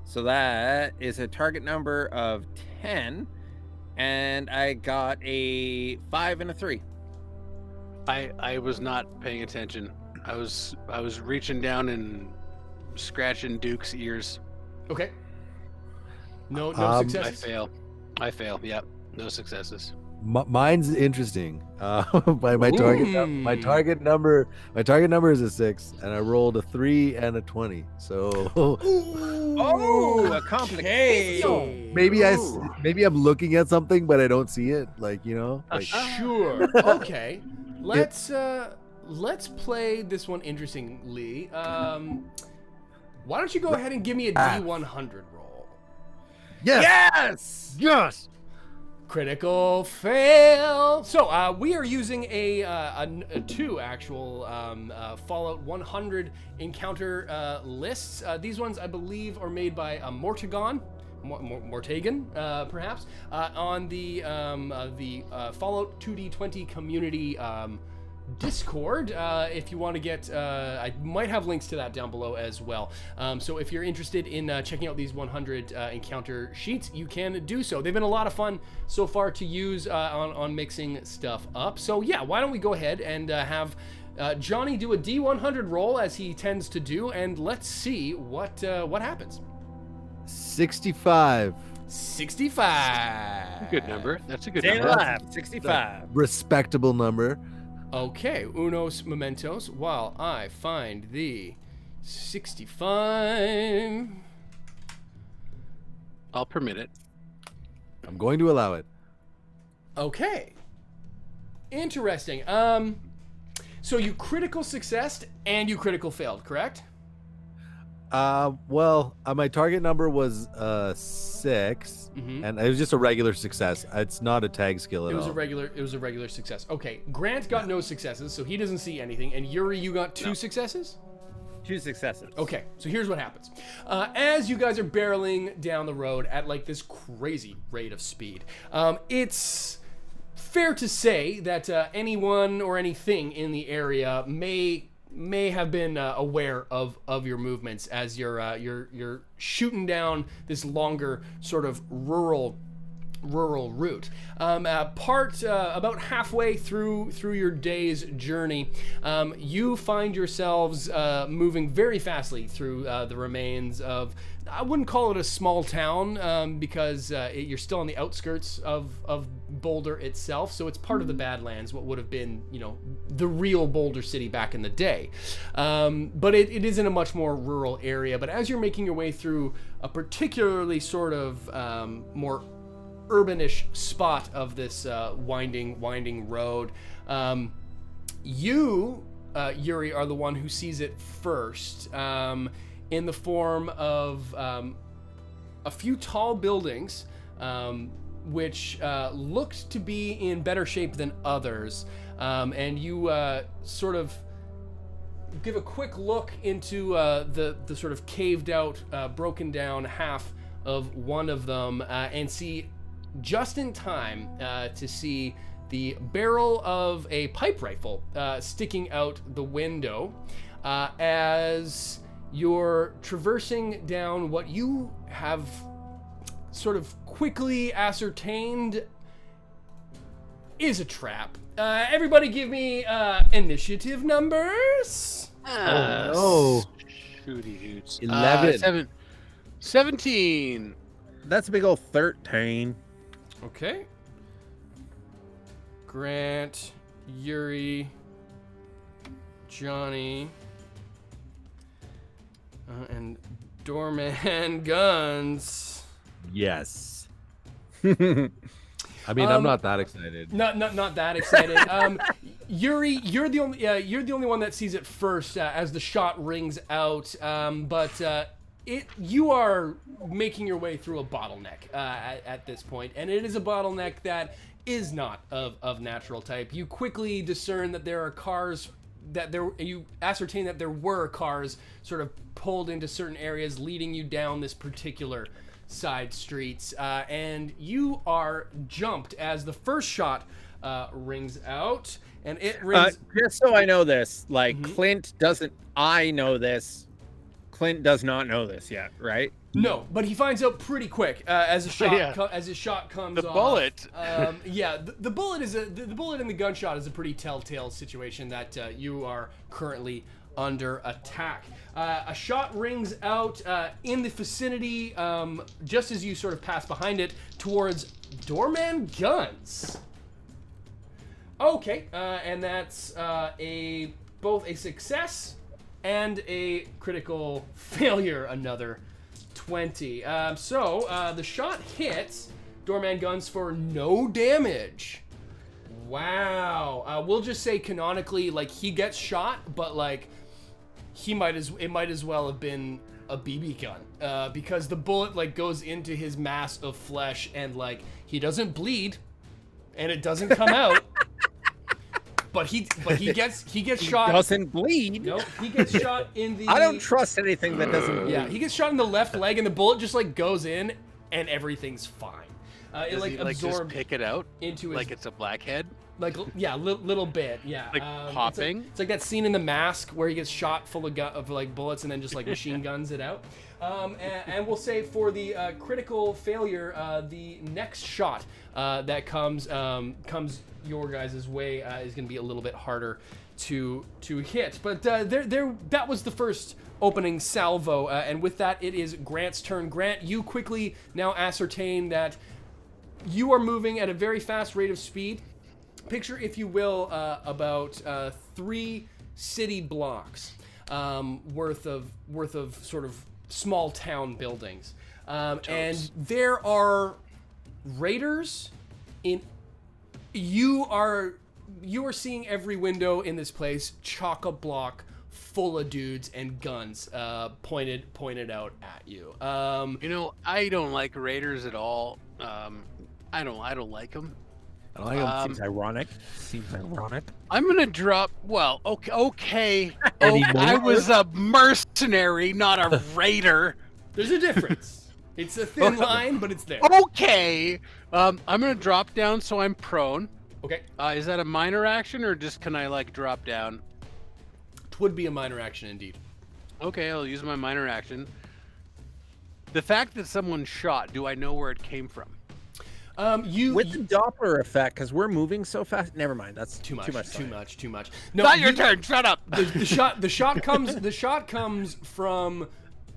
So that is a target number of 10, and I got a 5 and a 3. I was not paying attention. I was reaching down and scratching Duke's ears. Okay. No successes. I fail. Yep. No successes. Mine's interesting. My target number is a 6, and I rolled a 3 and a 20. So a complication. So maybe I'm looking at something, but I don't see it. Like sure. Okay. Let's play this one interestingly. Why don't you go ahead and give me a D100 roll? Yes. Critical fail. So we are using a 2 actual Fallout 100 encounter lists. These ones I believe are made by Mortagon, perhaps, on the Fallout 2D20 community Discord. If you want to get, I might have links to that down below as well. So if you're interested in checking out these 100 encounter sheets, you can do so. They've been a lot of fun so far to use on mixing stuff up. So yeah, why don't we go ahead and have Johnny do a D100 roll as he tends to do, and let's see what happens. 65. 65. Good number. That's a good Stay number. alive. 65. Respectable number. Okay, unos momentos while I find the 65. I'll permit it. I'm going to allow it. Okay. Interesting. So you critical successed and you critical failed, correct? Well, my target number was 6, and it was just a regular success. It's not a tag skill at all. It was a regular success. Okay, Grant got no successes, so he doesn't see anything. And Yuri, you got 2 successes? 2 successes. Okay, so here's what happens. As you guys are barreling down the road at like this crazy rate of speed, it's fair to say that anyone or anything in the area may have been aware of your movements as you're shooting down this longer sort of rural route. About halfway through your day's journey, you find yourselves moving very fastly through the remains of, I wouldn't call it a small town because you're still on the outskirts of Boulder itself, so it's part of the Badlands, what would have been, the real Boulder City back in the day. But it is in a much more rural area. But as you're making your way through a particularly sort of more urbanish spot of this winding road, you Yuri, are the one who sees it first, in the form of a few tall buildings, which looked to be in better shape than others. And you sort of give a quick look into the sort of caved out, broken down half of one of them, and see just in time to see the barrel of a pipe rifle sticking out the window as you're traversing down what you have sort of quickly ascertained is a trap. Everybody give me initiative numbers. Oh, Shooty hoots. 11. 17. That's a big old 13. Okay. Grant, Yuri, Johnny, and Doorman Guns. Yes. I mean, I'm not that excited. Not that excited. Yuri, you're the only one that sees it first as the shot rings out. But you are making your way through a bottleneck at this point, and it is a bottleneck that is not of natural type. You quickly discern that there are cars you ascertain that there were cars sort of pulled into certain areas leading you down this particular side streets, and you are jumped as the first shot rings out, and it rings. Just so I know this, like Clint doesn't. I know this. Clint does not know this yet, right? No, but he finds out pretty quick as a shot as his shot comes. The off. bullet. The bullet is the bullet and the gunshot is a pretty telltale situation that you are currently under attack. A shot rings out in the vicinity, just as you sort of pass behind it towards Doorman Guns. Okay, and that's both a success and a critical failure. Another 20. So the shot hits Doorman Guns for no damage. Wow. We'll just say canonically, like, he gets shot, but like it might as well have been a BB gun, because the bullet like goes into his mass of flesh, and like he doesn't bleed, and it doesn't come out. But he gets shot. Doesn't bleed. No, he gets shot in the. I don't trust anything that doesn't bleed. Yeah, he gets shot in the left leg, and the bullet just like goes in, and everything's fine. It Does he, like, just absorbed pick it out into his, like it's a blackhead. like little bit, yeah. Like popping. It's like that scene in The Mask where he gets shot full of like bullets and then just like machine guns it out. And we'll say for the critical failure, the next shot that comes your guys' way is going to be a little bit harder to hit. But that was the first opening salvo, and with that, it is Grant's turn. Grant, you quickly now ascertain that you are moving at a very fast rate of speed. Picture, if you will, about 3 city blocks worth of sort of small town buildings, and there are raiders in. You are seeing every window in this place chock-a-block full of dudes and guns pointed out at you. I don't like raiders at all. I don't like them. I don't like him. Seems ironic. I'm gonna drop. Well, okay. I was a mercenary, not a raider. There's a difference. It's a thin line, but it's there. Okay. I'm gonna drop down so I'm prone. Okay. Is that a minor action, or just can I like drop down? It would be a minor action indeed. Okay, I'll use my minor action. The fact that someone shot, do I know where it came from? With the Doppler effect, because we're moving so fast. Never mind. That's too much. Too much. No, not your turn. Shut up. The shot comes from,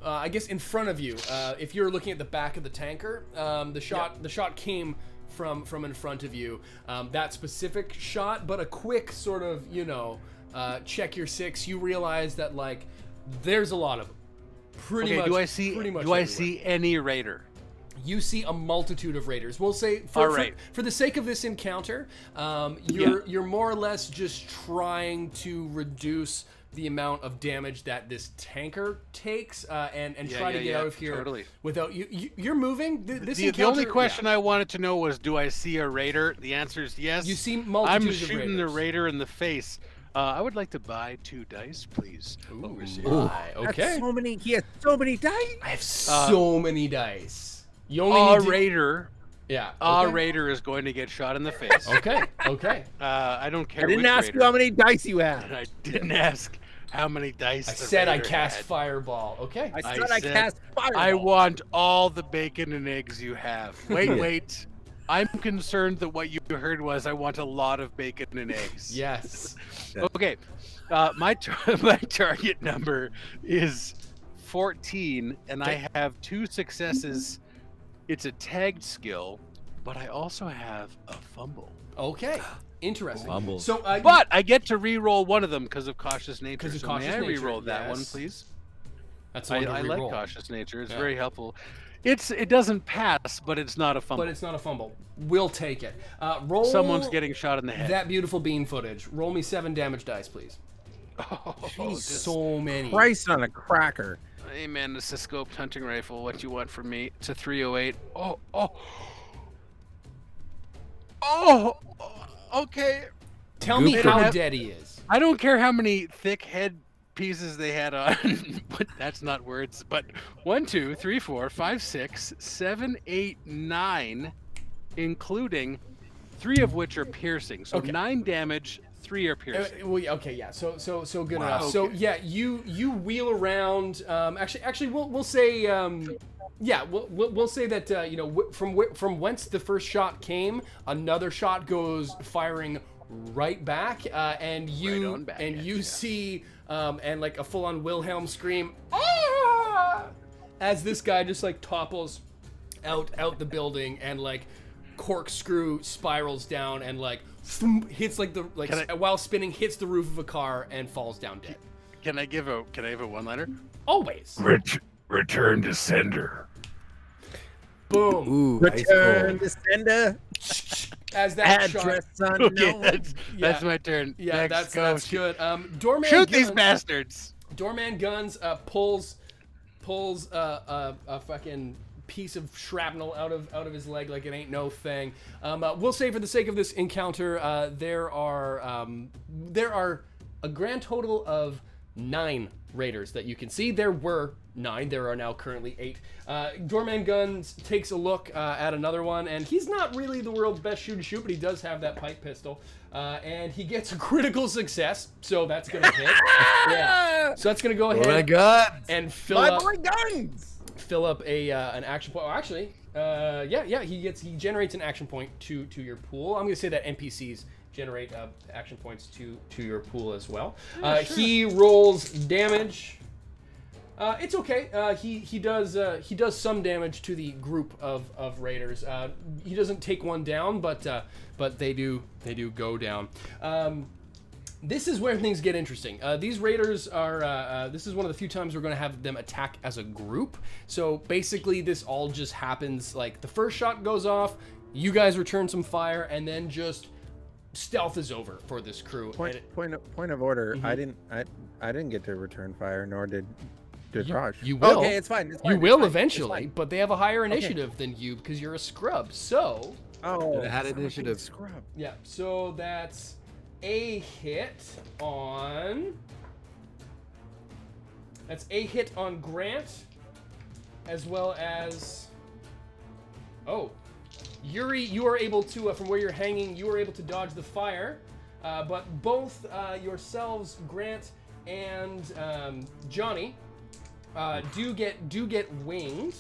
I guess, in front of you. If you're looking at the back of the tanker, the shot came from in front of you. That specific shot, but a quick sort of, check your six. You realize that like there's a lot of them. Pretty much. Do I see any raider? you see a multitude of raiders. We'll say for the sake of this encounter, you're more or less just trying to reduce the amount of damage that this tanker takes, and try to get out of here without you're moving. The only question I wanted to know was, do I see a raider? The answer is yes. You see multitudes I'm of shooting raiders. the raider in the face. I would like to buy 2 dice, please. Okay. So many. He has so many dice. I have so many dice. You only A need to... raider. Yeah. A raider is going to get shot in the face. Okay. I don't care. I didn't which ask raider. you how many dice you have. And I didn't ask how many dice. I the said I raider cast had. fireball. Okay. I said I cast fireball. I want all the bacon and eggs you have. Wait. I'm concerned that what you heard was I want a lot of bacon and eggs. Yes. Okay. My target number is 14, and I have 2 successes. It's a tagged skill, but I also have a fumble. Okay. Interesting. Fumble. So, But I get to re-roll one of them because of cautious nature. 'Cause of so cautious may I nature, re-roll that one, yes. please? that's the one to I like reroll. cautious nature. It's Yeah. very helpful. It doesn't pass, but it's not a fumble. But it's not a fumble. We'll take it. Roll. Someone's getting shot in the head. that beautiful bean footage. Roll me 7 damage dice, please. So many. Christ on a cracker. Hey man, this is a scoped hunting rifle. What you want from me? It's a 308. Okay. Tell me Gooper. how dead he is. I don't care how many thick head pieces they had on, but that's not words. But 1, 2, 3, 4, 5, 6, 7, 8, 9, including 3 of which are piercing. So Okay. 9 damage, 3 are piercing. Okay, yeah. So good enough. So Okay. yeah, you wheel around. Actually, we'll say we'll say that from whence the first shot came, another shot goes firing right back, and you Right on back and at you ya. see and like a full-on Wilhelm scream, "Ah!" as this guy just like topples out the building and like corkscrew spirals down and like thump, hits like while spinning hits the roof of a car and falls down dead. Can I have a one-liner? Always. Return to sender. Boom. Ooh, ice Return cold. to sender. As that Address shot. Okay, unknown. that's my turn. Yeah, Next, that's go. good. Doorman Shoot Guns, these bastards. Doorman Guns pulls a fucking piece of shrapnel out of his leg like it ain't no thing. We'll say for the sake of this encounter, there are a grand total of 9 raiders that you can see. There were 9. There are now currently 8. Doorman Guns takes a look at another one, and he's not really the world's best shoot, but he does have that pipe pistol. And he gets a critical success, so that's gonna hit. Yeah. So that's gonna go ahead Oh my God. and fill My up boy guns. an action point. Oh, actually, he generates an action point to your pool. I'm gonna say that NPCs generate action points to your pool as well. He rolls damage. It's okay. He does some damage to the group of raiders. He doesn't take one down, but they do go down. This is where things get interesting. These raiders are. This is one of the few times we're going to have them attack as a group. So basically, this all just happens. Like the first shot goes off, you guys return some fire, and then just stealth is over for this crew. Point of order. I didn't get to return fire, nor did Raj. You will. Okay, it's fine. You will eventually, but they have a higher initiative than you because you're a scrub. So. Oh, It had son of a initiative. scrub. Yeah, so that's a hit on. That's a hit on Grant, as well as. Oh, Yuri, you are able to, from where you're hanging, you are able to dodge the fire, but both yourselves, Grant and Johnny, do get winged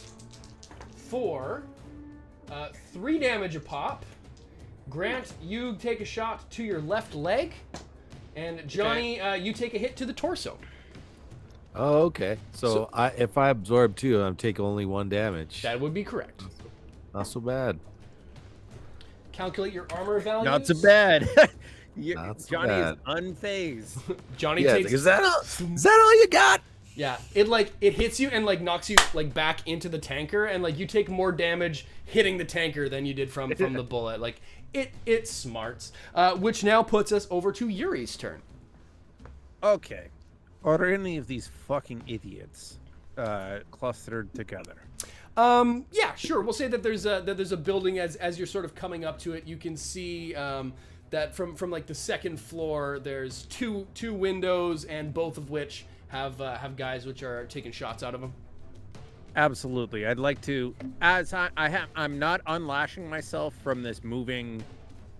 for 3 damage a pop. Grant, you take a shot to your left leg, and Johnny, you take a hit to the torso. Oh, okay. So if I absorb 2, I'm taking only 1 damage. That would be correct. Not so bad. Calculate your armor values. Not so bad. Not so Johnny bad. is unfazed. Johnny Yeah, takes. is that all you got? Yeah, it hits you and like knocks you like back into the tanker, and like you take more damage hitting the tanker than you did from the bullet. Like it smarts, which now puts us over to Yuri's turn. Okay. Are any of these fucking idiots clustered together? Yeah, sure. We'll say that there's a building as you're sort of coming up to it. You can see that from like the second floor, there's two windows, and both of which have guys which are taking shots out of them. Absolutely. I'd like to, as I'm not unlashing myself from this moving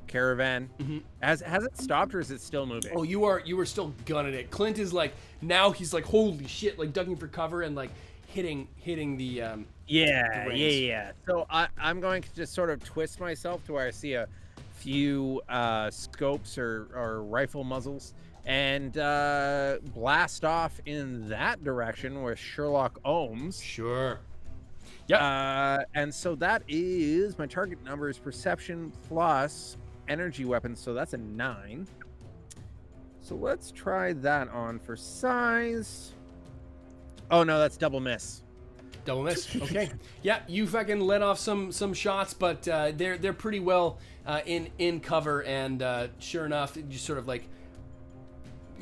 caravan. Mm-hmm. Has it stopped, or is it still moving? Oh, you are still gunning it. Clint is like, now he's like, holy shit, like ducking for cover and like hitting the Yeah. So I'm going to just sort of twist myself to where I see a few scopes or rifle muzzles and blast off in that direction with Sherlock Ohms. Sure. Yeah. And so that is, my target number is perception plus energy weapons, so that's a 9. So let's try that on for size. Oh no, that's double miss. Double miss. Okay. Yeah, you fucking let off some shots, but they're pretty well in cover, and sure enough, you sort of like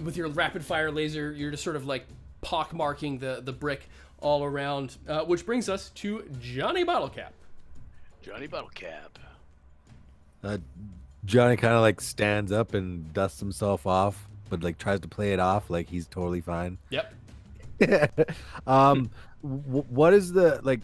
with your rapid fire laser, you're just sort of like pockmarking the brick all around, which brings us to Johnny Bottlecap. Johnny Bottlecap. Johnny kind of like stands up and dusts himself off, but like tries to play it off like he's totally fine. Yep. What is the like?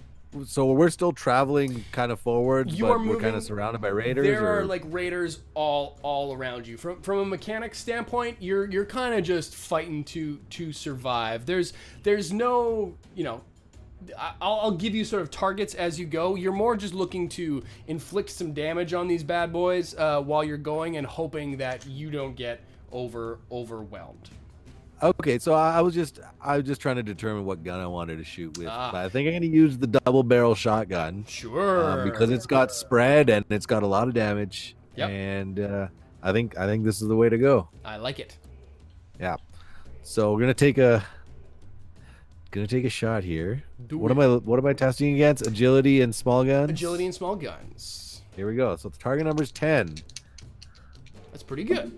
So we're still traveling kind of forward, You but are we're moving- kind of surrounded by raiders. There or? are like raiders all around you. From a mechanic standpoint, you're kind of just fighting to survive. There's no, you know, I'll give you sort of targets as you go. You're more just looking to inflict some damage on these bad boys while you're going, and hoping that you don't get overwhelmed. Okay, so I was just trying to determine what gun I wanted to shoot with. But I think I'm gonna use the double barrel shotgun. Sure. Because it's got spread and it's got a lot of damage. Yep. And I think this is the way to go. I like it. Yeah. So we're gonna take a shot here. What am I testing against? Agility and small guns. Agility and small guns. Here we go. So the target number is 10. That's pretty good.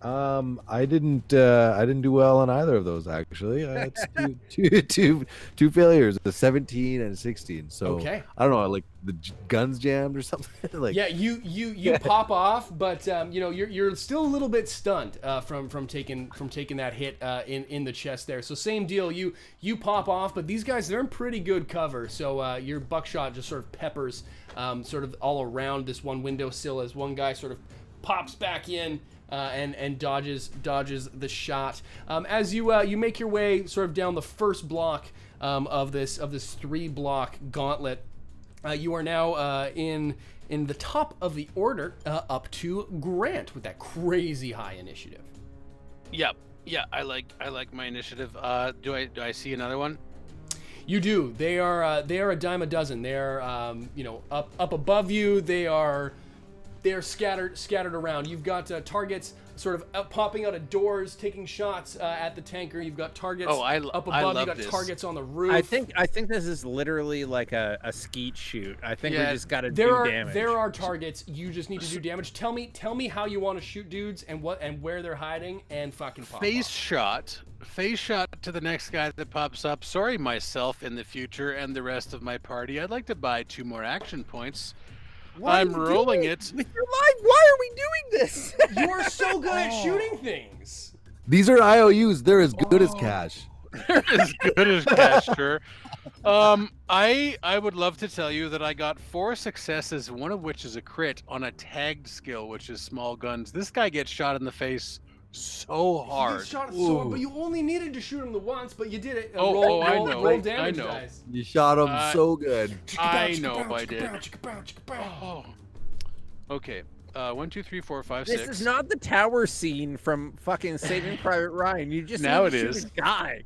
I didn't do well on either of those actually. It's two failures, a 17 and a 16. So Okay. I don't know, like the guns jammed or something. Like Yeah, you pop off, but you know you're still a little bit stunned from taking that hit in the chest there. So same deal, you pop off, but these guys, they're in pretty good cover. So your buckshot just sort of peppers sort of all around this one windowsill as one guy sort of pops back in. And dodges the shot. As you make your way sort of down the first block of this 3-block gauntlet, you are now in the top of the order, up to Grant with that crazy high initiative. Yeah, I like my initiative. Do I see another one? You do. They are a dime a dozen. They are up above you. They're scattered around. You've got targets sort of popping out of doors, taking shots at the tanker. You've got targets up above. You've got targets on the roof. I think this is literally like a skeet shoot. I think we just got to do damage. There are targets. You just need to do damage. Tell me how you want to shoot dudes and where they're hiding, and fucking pop Face off. shot to the next guy that pops up. Sorry, myself in the future and the rest of my party. I'd like to buy 2 more action points. I'm rolling it. With your life, why are we doing this? You are so good at shooting things. these are IOUs. They're as good as cash. As good as cash, sure. I would love to tell you that I got 4 successes, one of which is a crit on a tagged skill, which is small guns. This guy gets shot in the face so hard. You shot it so hard, but you only needed to shoot him the once, but you did it. I know. Roll damage, I know. guys. You shot him so good. I know I did. Oh. Okay. 1, 2, 3, 4, 5, 6. This is not the tower scene from fucking Saving Private Ryan. You just Now need to it shoot is. a guy.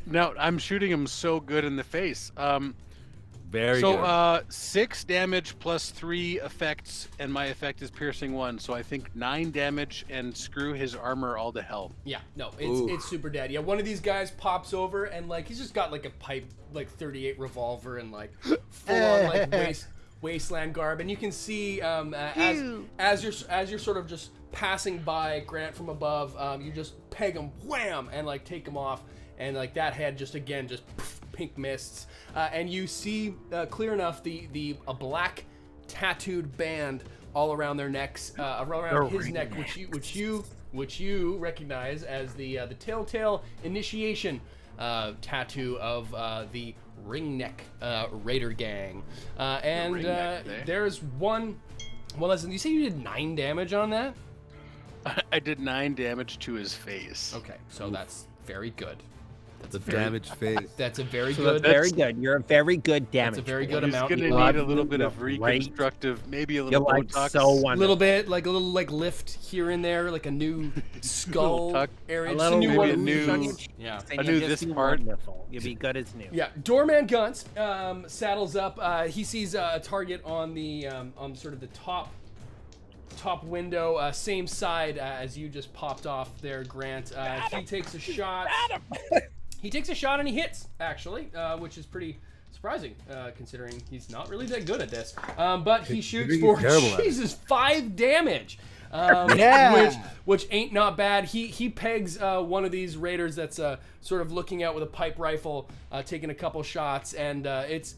No, I'm shooting him so good in the face. Very Very So good. 6 damage plus 3 effects, and my effect is piercing 1. So I think 9 damage, and screw his armor all to hell. Yeah, no, Ooh. it's super dead. Yeah, one of these guys pops over and like he's just got like a pipe, like 38 revolver and like full on like wasteland garb, and you can see as you're sort of just passing by Grant from above, you just peg him, wham, and like take him off, and like that head just again just pink mists, and you see clear enough a black tattooed band all around their necks, around his neck, which you recognize as the Telltale initiation tattoo of the Ringneck Raider Gang, and there's one. Well, listen, you say you did 9 damage on that? I did 9 damage to his face. Okay, so that's very good. The damaged face. That's a very So good. that's very good. You're a very good damage. That's a very good He's amount. gonna You need got. a little bit of Right. reconstructive, maybe a You're little like Botox. so A wonderful. little bit, like a little like lift here and there, like a new skull tuck. area. A Just a little new maybe one. a new- Yeah. And I you'll knew just this be part. Wonderful. You'll be good as new. Yeah, Doorman Guns saddles up. He sees a target on the on sort of the top window, same side as you just popped off there, Grant. He takes a shot. He takes a shot and he hits, actually, which is pretty surprising considering he's not really that good at this. But he shoots He's for terrible at it. Jesus 5 damage. Yeah. Which ain't not bad. He pegs one of these raiders that's sort of looking out with a pipe rifle, taking a couple shots, and it's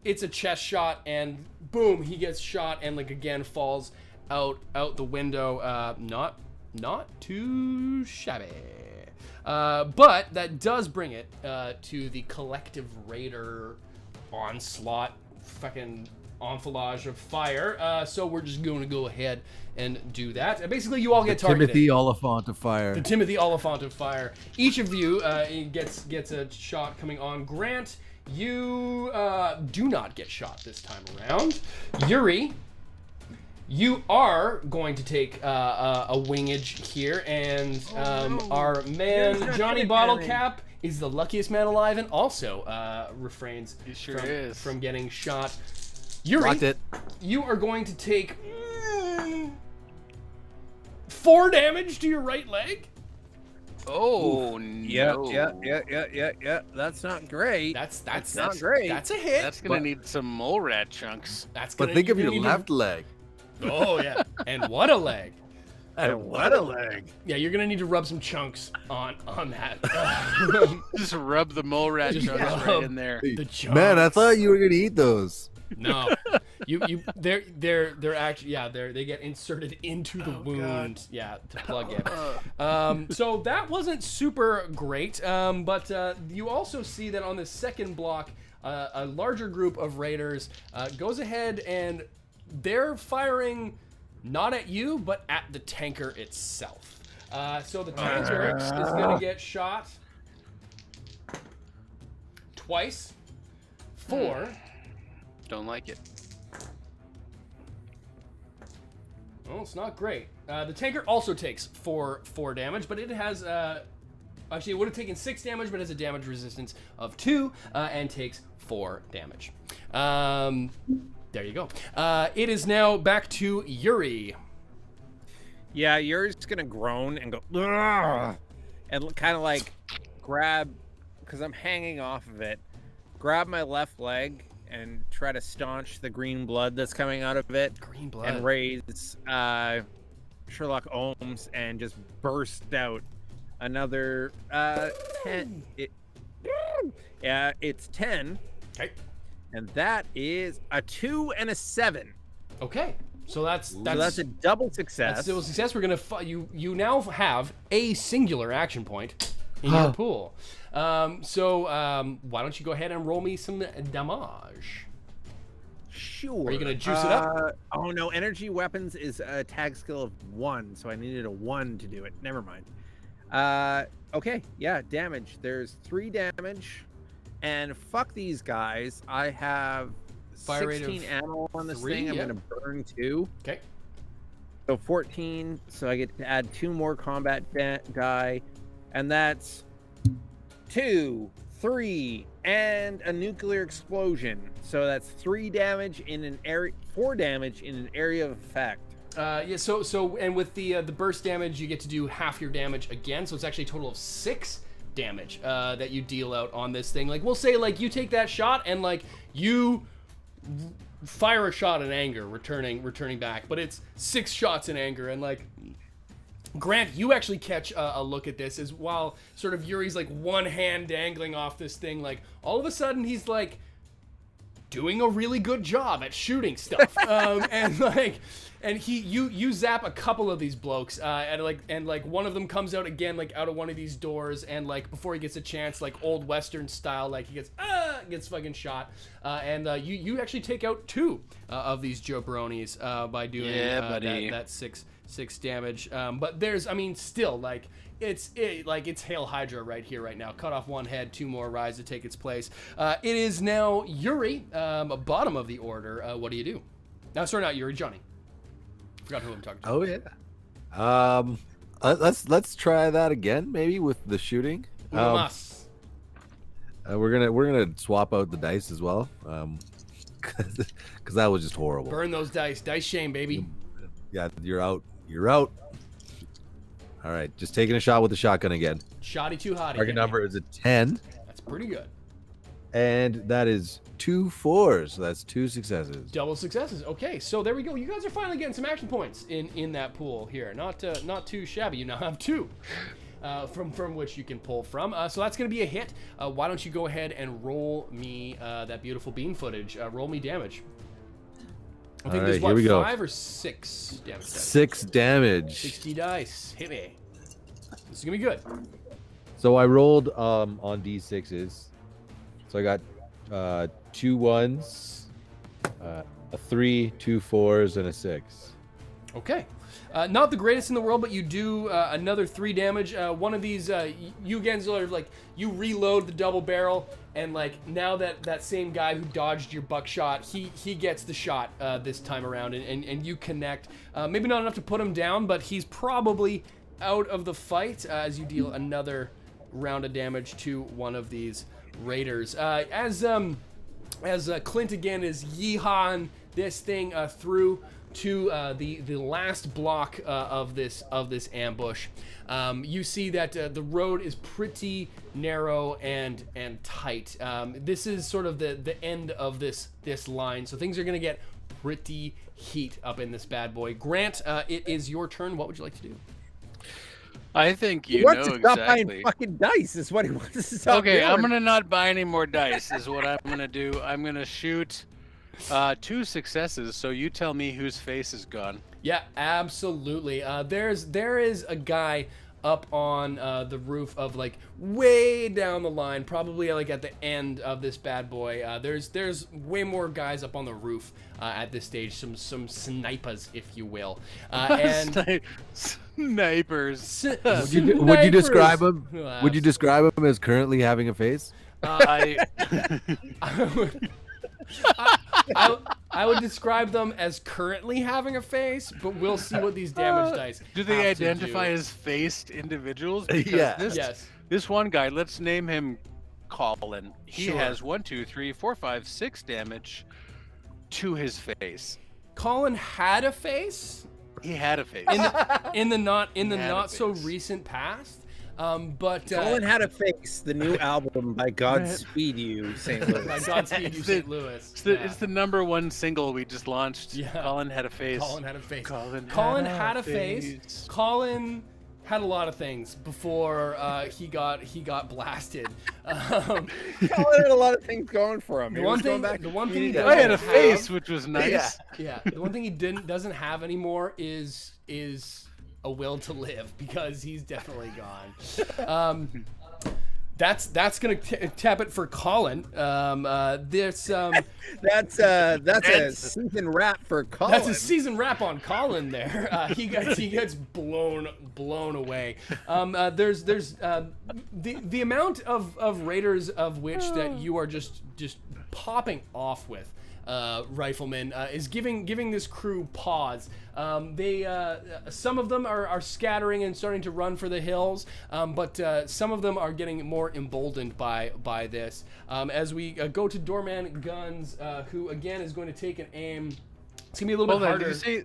a chest shot, and boom, he gets shot and like again falls out the window. Not too shabby. But that does bring it to the collective raider onslaught, fucking enfilage of fire. So we're just going to go ahead and do that. Basically, you all get targeted. Timothy Oliphant of fire. The Timothy Oliphant of fire. Each of you gets a shot coming on. Grant, you do not get shot this time around. Yuri, you are going to take a wingage here, and our man Johnny Bottlecap is the luckiest man alive, and also refrains He sure is. from getting shot. Yuri, Locked it. you are going to take 4 damage to your right leg. Oh Yeah, no! yeah. That's not great. That's not great. That's a hit. That's gonna need some mole rat chunks. That's But gonna, think of you're your gonna need left leg. to- Oh yeah, and what a leg. And what a leg. Yeah, you're gonna need to rub some chunks on that. Just rub the mole rat Just chunks rub right in there. The chunks. Man, I thought you were gonna eat those. No, they're actually they get inserted into the wound. Yeah, to plug it. So that wasn't super great. But you also see that on the second block, a larger group of raiders goes ahead and they're firing not at you, but at the tanker itself. So the tanker is gonna get shot twice for. Don't like it. Well, it's not great. The tanker also takes 4 damage, but it has actually it would have taken 6 damage, but has a damage resistance of 2 and takes 4 damage. There you go. It is now back to Yuri. Yeah, Yuri's gonna groan and go, "Ugh," and kind of like grab, because I'm hanging off of it, grab my left leg and try to staunch the green blood that's coming out of it. Green blood. And raise Sherlock Holmes and just burst out another 10. Yeah, it's 10. Okay. And that is a 2 and a 7. Okay. So that's So that's a double success. That's still a success. We're gonna you now have a singular action point in your pool. So why don't you go ahead and roll me some damage? Sure. Are you gonna juice it up? Oh no, energy weapons is a tag skill of 1, so I needed a 1 to do it. Never mind. Okay, yeah, damage. There's 3 damage, and fuck these guys. I have Fire rate 16 of ammo on this 3, thing. I'm yeah. gonna burn 2. Okay. So 14. So I get to add 2 more combat die, and that's 2, 3, and a nuclear explosion. So that's 3 damage in an area, 4 damage in an area of effect. Yeah. So and with the burst damage, you get to do half your damage again. So it's actually a total of 6 damage that you deal out on this thing. Like we'll say, like you take that shot and like you fire a shot in anger, returning back, but it's 6 shots in anger, and like Grant, you actually catch a look at this as while sort of Yuri's like one hand dangling off this thing, like all of a sudden he's like doing a really good job at shooting stuff, and you zap a couple of these blokes, and one of them comes out again, like out of one of these doors, and like before he gets a chance, like old Western style, like he gets fucking shot, and you actually take out 2 of these jabronis by doing that 6 damage. But there's, I mean, still like it's Hail Hydra right here, right now. Cut off one head, 2 more rise to take its place. It is now Yuri, bottom of the order. What do you do? No, sorry, not Yuri, Johnny. Forgot who I'm talking to. Oh yeah. Let's try that again, maybe with the shooting. We're gonna swap out the dice as well, because that was just horrible. Burn those dice shame, baby. Yeah, you're out. All right, just taking a shot with the shotgun again. Shotty too hotty. Target number is a 10. That's pretty good. And that is 2 4s. So that's 2 successes. Double successes. Okay, so there we go. You guys are finally getting some action points in that pool here. Not too shabby. You now have 2 from which you can pull from. So that's going to be a hit. Why don't you go ahead and roll me that beautiful bean footage? Roll me damage. I think there's, here we go. 5 or 6 damage. 6 damage. 60 dice. Hit me. This is going to be good. So I rolled on D6s. So I got 2 1s, a 3, 2 4s, and a 6. Okay. Not the greatest in the world, but you do another 3 damage. One of these, you again sort of like, you reload the double barrel, and like now that same guy who dodged your buckshot, he gets the shot this time around, and you connect. Maybe not enough to put him down, but he's probably out of the fight as you deal another round of damage to one of these raiders. As Clint again is yeehawing this thing through to the last block of this ambush, you see that the road is pretty narrow and tight. This is sort of the end of this line, so things are gonna get pretty heat up in this bad boy. Grant, it is your turn. What would you like to do? I think you He wants know to stop exactly. buying fucking dice. Is what he wants to stop Okay, doing. I'm gonna not buy any more dice. Is what I'm gonna do. I'm gonna shoot 2 successes. So you tell me whose face is gone. Yeah, absolutely. There is a guy up on the roof of like way down the line, probably like at the end of this bad boy. There's way more guys up on the roof at this stage. Some snipers, if you will. And Snipers. Would you describe him? Would you describe him as currently having a face? I would describe them as currently having a face, but we'll see what these damage dice Do they have to identify do. as faced individuals? Because Yeah. Yes. This one guy, let's name him Colin. He Sure. has 1, 2, 3, 4, 5, 6 damage to his face. Colin had a face He had a face. in the not Had a not so face. recent past. But Colin Had a Face, the new album by Godspeed You, St. Louis. by Godspeed you, It's St. the- Louis. It's the, Yeah. it's the #1 single we just launched. Yeah. Colin had a face. Colin had a face. Colin had a face. Colin had a lot of things before he got blasted. Colin had a lot of things going for him. The He one was going thing, back the one to thing he community I had a doesn't face, have- which was nice. Yeah, the one thing he doesn't have anymore is a will to live, because he's definitely gone. That's gonna tap it for Colin. That's a season wrap for Colin. That's a season wrap on Colin there. He gets blown away. There's the amount of raiders of which that you are just popping off with. rifleman is giving this crew pause. Some of them are scattering and starting to run for the hills, but some of them are getting more emboldened by this. As we go to Doorman Guns, who again is going to take an aim. It's gonna be a little bit harder. Did you say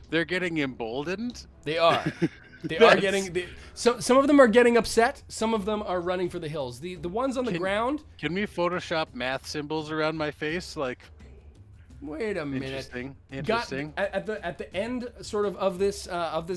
they're getting emboldened? They are. They are getting. Some of them are getting upset. Some of them are running for the hills. The ones on the ground. Can we Photoshop math symbols around my face? Like, wait a minute. Interesting. At the end, sort of this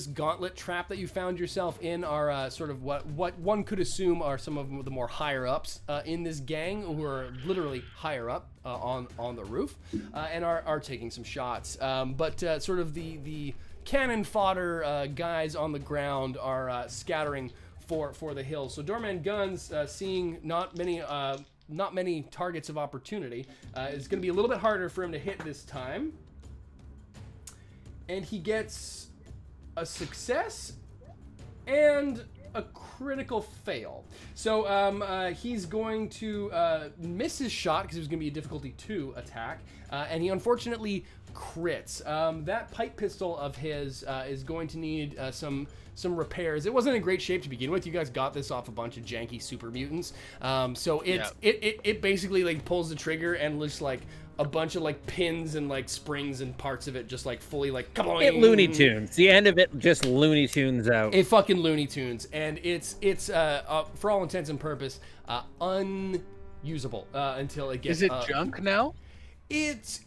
gauntlet trap that you found yourself in are sort of what one could assume are some of the more higher ups in this gang, who are literally higher up on the roof, and are taking some shots. But sort of the cannon fodder guys on the ground are scattering for the hills. So Doorman Guns, seeing not many targets of opportunity, is going to be a little bit harder for him to hit this time. And he gets a success and a critical fail. So he's going to miss his shot because it was going to be a difficulty 2 attack. And he unfortunately crits. That pipe pistol of his is going to need some repairs. It wasn't in great shape to begin with. You guys got this off a bunch of janky super mutants. So it basically like pulls the trigger and looks like a bunch of like pins and like springs and parts of it just like fully like it Looney Tunes. The end of it just Looney Tunes out. It fucking Looney Tunes, and it's for all intents and purpose unusable until it gets. Is it junk now? It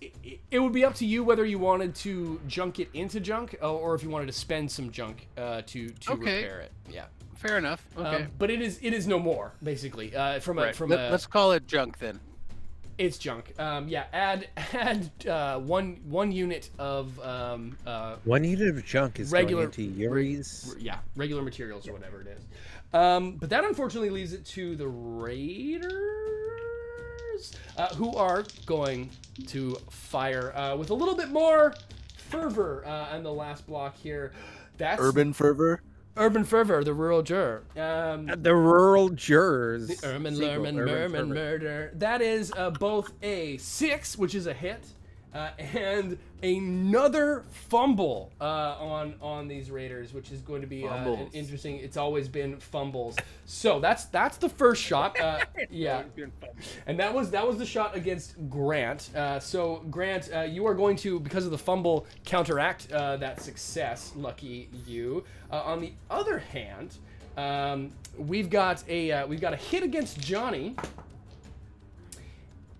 would be up to you whether you wanted to junk it into junk or if you wanted to spend some junk to repair it. Yeah, fair enough. Okay, but it is no more basically. Let's call it junk then. It's junk. Add one unit of 1 unit of junk is regular going into Yuri's. Regular materials or whatever it is. But that unfortunately leaves it to the Raiders, who are going to fire with a little bit more fervor on the last block here. That's Urban fervor, the rural juror. The rural jurors. The Ermin, Lerman, Merman murder. That is both a 6, which is a hit, and another fumble on these Raiders, which is going to be interesting. It's always been fumbles. So that's the first shot. And that was the shot against Grant. So Grant, you are going to, because of the fumble, counteract that success. Lucky you. On the other hand, we've got a hit against Johnny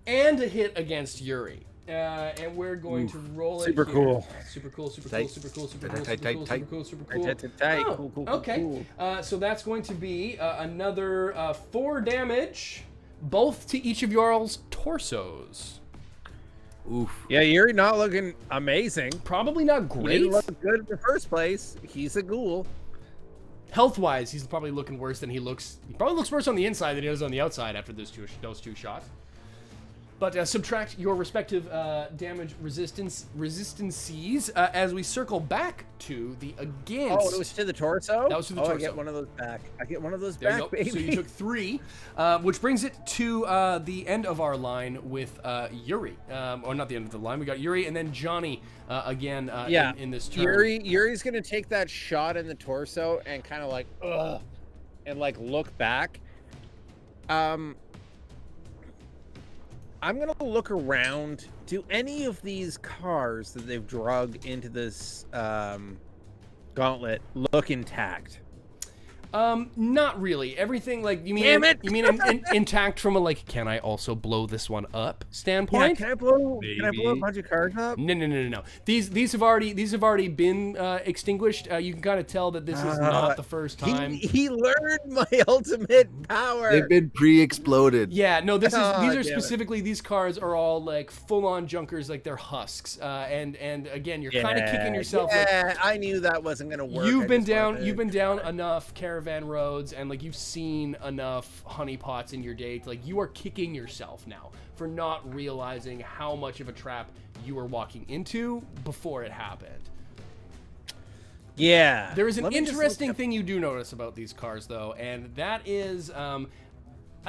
and a hit against Yuri. And we're going to roll it. Super cool. Super cool. Okay. So that's going to be another 4 damage, both to each of y'all's torsos. Oof. Yeah, you're not looking amazing. Probably not He great. didn't look good in the first place. He's a ghoul. Health-wise, he's probably looking worse than he looks. He probably looks worse on the inside than he does on the outside after those two shots. But subtract your respective damage resistances as we circle back to the against. Oh, it was to the torso? That was to the torso. I get one of those back. There you go. Baby. So you took 3, which brings it to the end of our line with Yuri. Or not the end of the line. We got Yuri and then Johnny again in this turn. Yuri's going to take that shot in the torso and kind of like, ugh, and like look back. I'm going to look around. Do any of these cars that they've drugged into this gauntlet look intact? Not really. Everything like you mean Damn it! You mean intact from a like can I also blow this one up standpoint? Yeah, can I blow a bunch of cars up? No. These have already been extinguished. You can kind of tell that this is not the first time. He learned my ultimate power. They've been pre-exploded. Yeah, no, these are specifically, these cars are all like full-on junkers, like they're husks. And again, you're kind of kicking yourself. Yeah, I knew that wasn't gonna work. You've been down enough caravan roads, and like you've seen enough honeypots in your day. Like you are kicking yourself now for not realizing how much of a trap you were walking into before it happened. Yeah. There is an interesting thing you do notice about these cars, though, and that is, I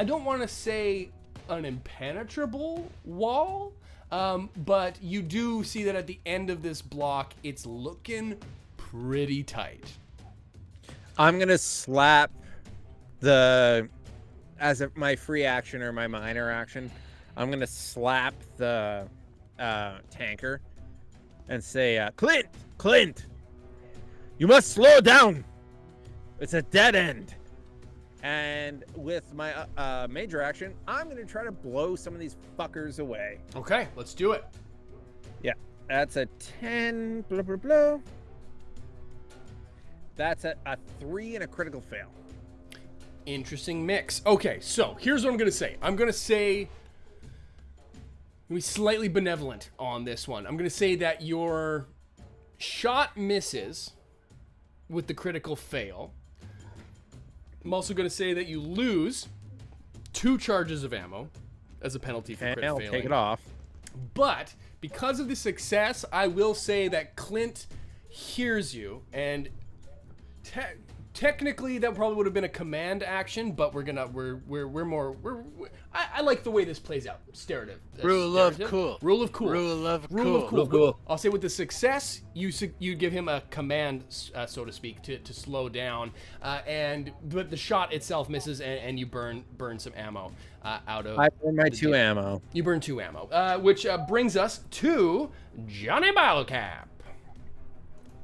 don't want to say an impenetrable wall, But you do see that at the end of this block, it's looking pretty tight. I'm gonna slap as my free action or my minor action. I'm gonna slap the tanker and say, Clint, you must slow down. It's a dead end. And with my major action, I'm gonna try to blow some of these fuckers away. Okay, let's do it. Yeah, that's a 10. Blah, blah, blah. That's a 3 and a critical fail. Interesting mix. Okay, so here's what I'm gonna say. I'm gonna be slightly benevolent on this one. I'm gonna say that your shot misses with the critical fail. I'm also gonna say that you lose 2 charges of ammo as a penalty for crit I'll failing. take it off. But because of the success, I will say that Clint hears you, and technically that probably would have been a command action, but I like the way this plays out. Rule of cool. Rule of cool. Rule of Rule of cool. cool. I'll say with the success, you give him a command, so to speak, to slow down, but the shot itself misses, and you burn some ammo out of. I burn my 2 ammo. You burn 2 ammo, which brings us to Johnny Bottlecap.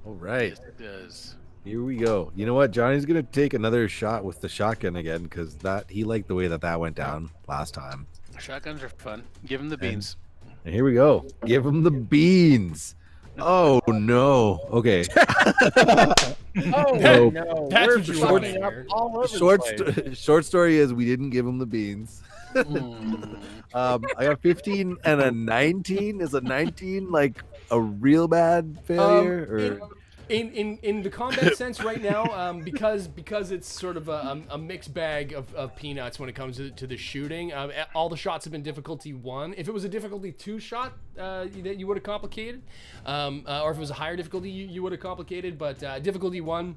All right. It does. Here we go. You know what? Johnny's gonna take another shot with the shotgun again because he liked the way that went down last time. Shotguns are fun. Give him the beans. And here we go. Give him the beans. Oh no. Okay. Oh no! That's We're what you fucking want to up hear. all over the place. Short story is we didn't give him the beans. I got 15 and a 19. Is a 19 like a real bad failure? In the combat sense right now, because it's sort of a mixed bag of peanuts when it comes to the shooting. All the shots have been difficulty 1. If it was a difficulty 2 shot, that you would have complicated, or if it was a higher difficulty, you would have complicated. But difficulty 1,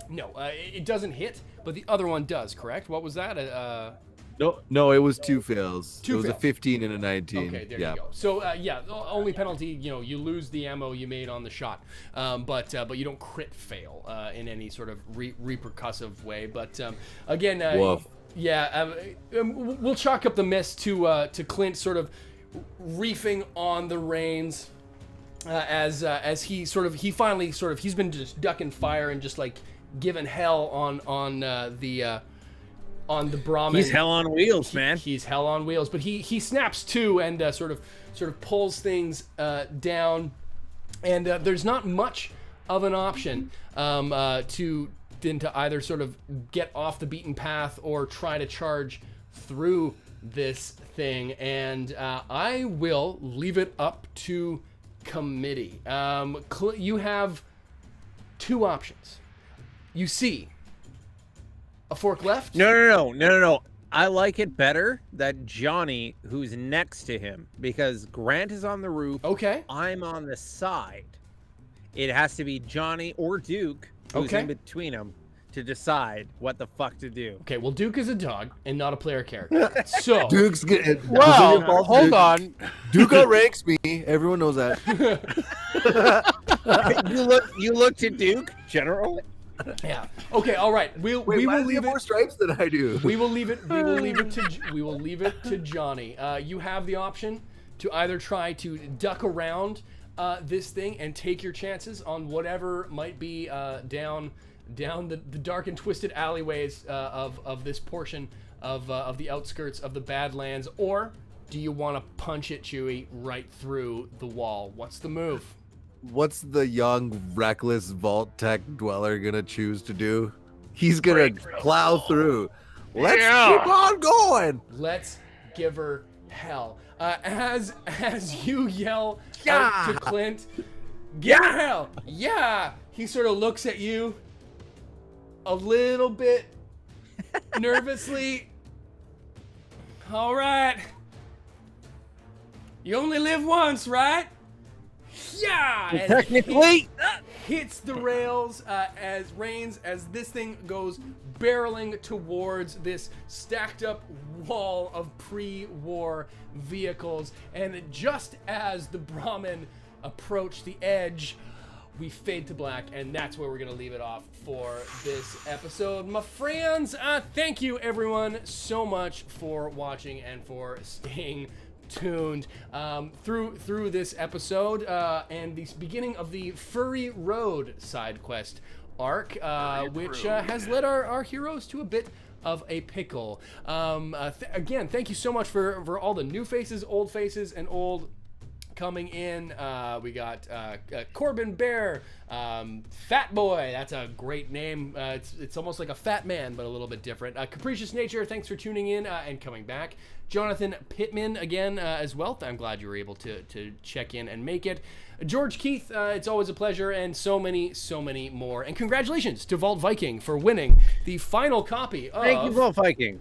no, it doesn't hit, but the other one does. Correct? What was that? No, it was 2 fails. Two it was fails. a 15 and a 19. Okay, there you go. So the only penalty, you lose the ammo you made on the shot, but you don't crit fail in any sort of repercussive way. But again, Woof. we'll chalk up the miss to Clint sort of reefing on the reins as he finally he's been just ducking fire and just like giving hell on the Brahmin. He's hell on wheels, man. He's hell on wheels, but he snaps to and sort of pulls things down, and there's not much of an option to either sort of get off the beaten path or try to charge through this thing, and I will leave it up to committee. You have 2 options. You see a fork left? No. I like it better that Johnny, who's next to him, because Grant is on the roof. Okay. I'm on the side. It has to be Johnny or Duke, who's in between them, to decide what the fuck to do. Okay, well, Duke is a dog and not a player character. So Duke's good. Well, hold on. Duke outranks me. Everyone knows that. You look to Duke, General. Yeah. Okay. All right. We will leave more it. stripes than I do. We will leave it to Johnny. You have the option to either try to duck around this thing and take your chances on whatever might be down the dark and twisted alleyways of this portion of the outskirts of the Badlands, or do you want to punch it, Chewie, right through the wall? What's the move? What's the young, reckless Vault Tech dweller gonna choose to do? He's gonna plow through. Let's keep on going. Let's give her hell. As you yell out to Clint, give her hell. Yeah. He sort of looks at you a little bit nervously. All right. You only live once, right? Yeah. Technically, hits the rails as this thing goes barreling towards this stacked up wall of pre-war vehicles. And just as the Brahmin approach the edge, we fade to black, and that's where we're going to leave it off for this episode. My friends, thank you everyone so much for watching and for staying tuned through this episode and the beginning of the Furry Road side quest arc, which has led our heroes to a bit of a pickle. Again, thank you so much for all the new faces, and old coming in. We got Corbin Bear, Fat Boy, that's a great name. It's almost like a fat man, but a little bit different. Capricious Nature, thanks for tuning in and coming back. Jonathan Pittman again as well. I'm glad you were able to check in and make it. George Keith, it's always a pleasure, and so many more. And congratulations to Vault Viking for winning the final copy of Thank you, Vault Viking.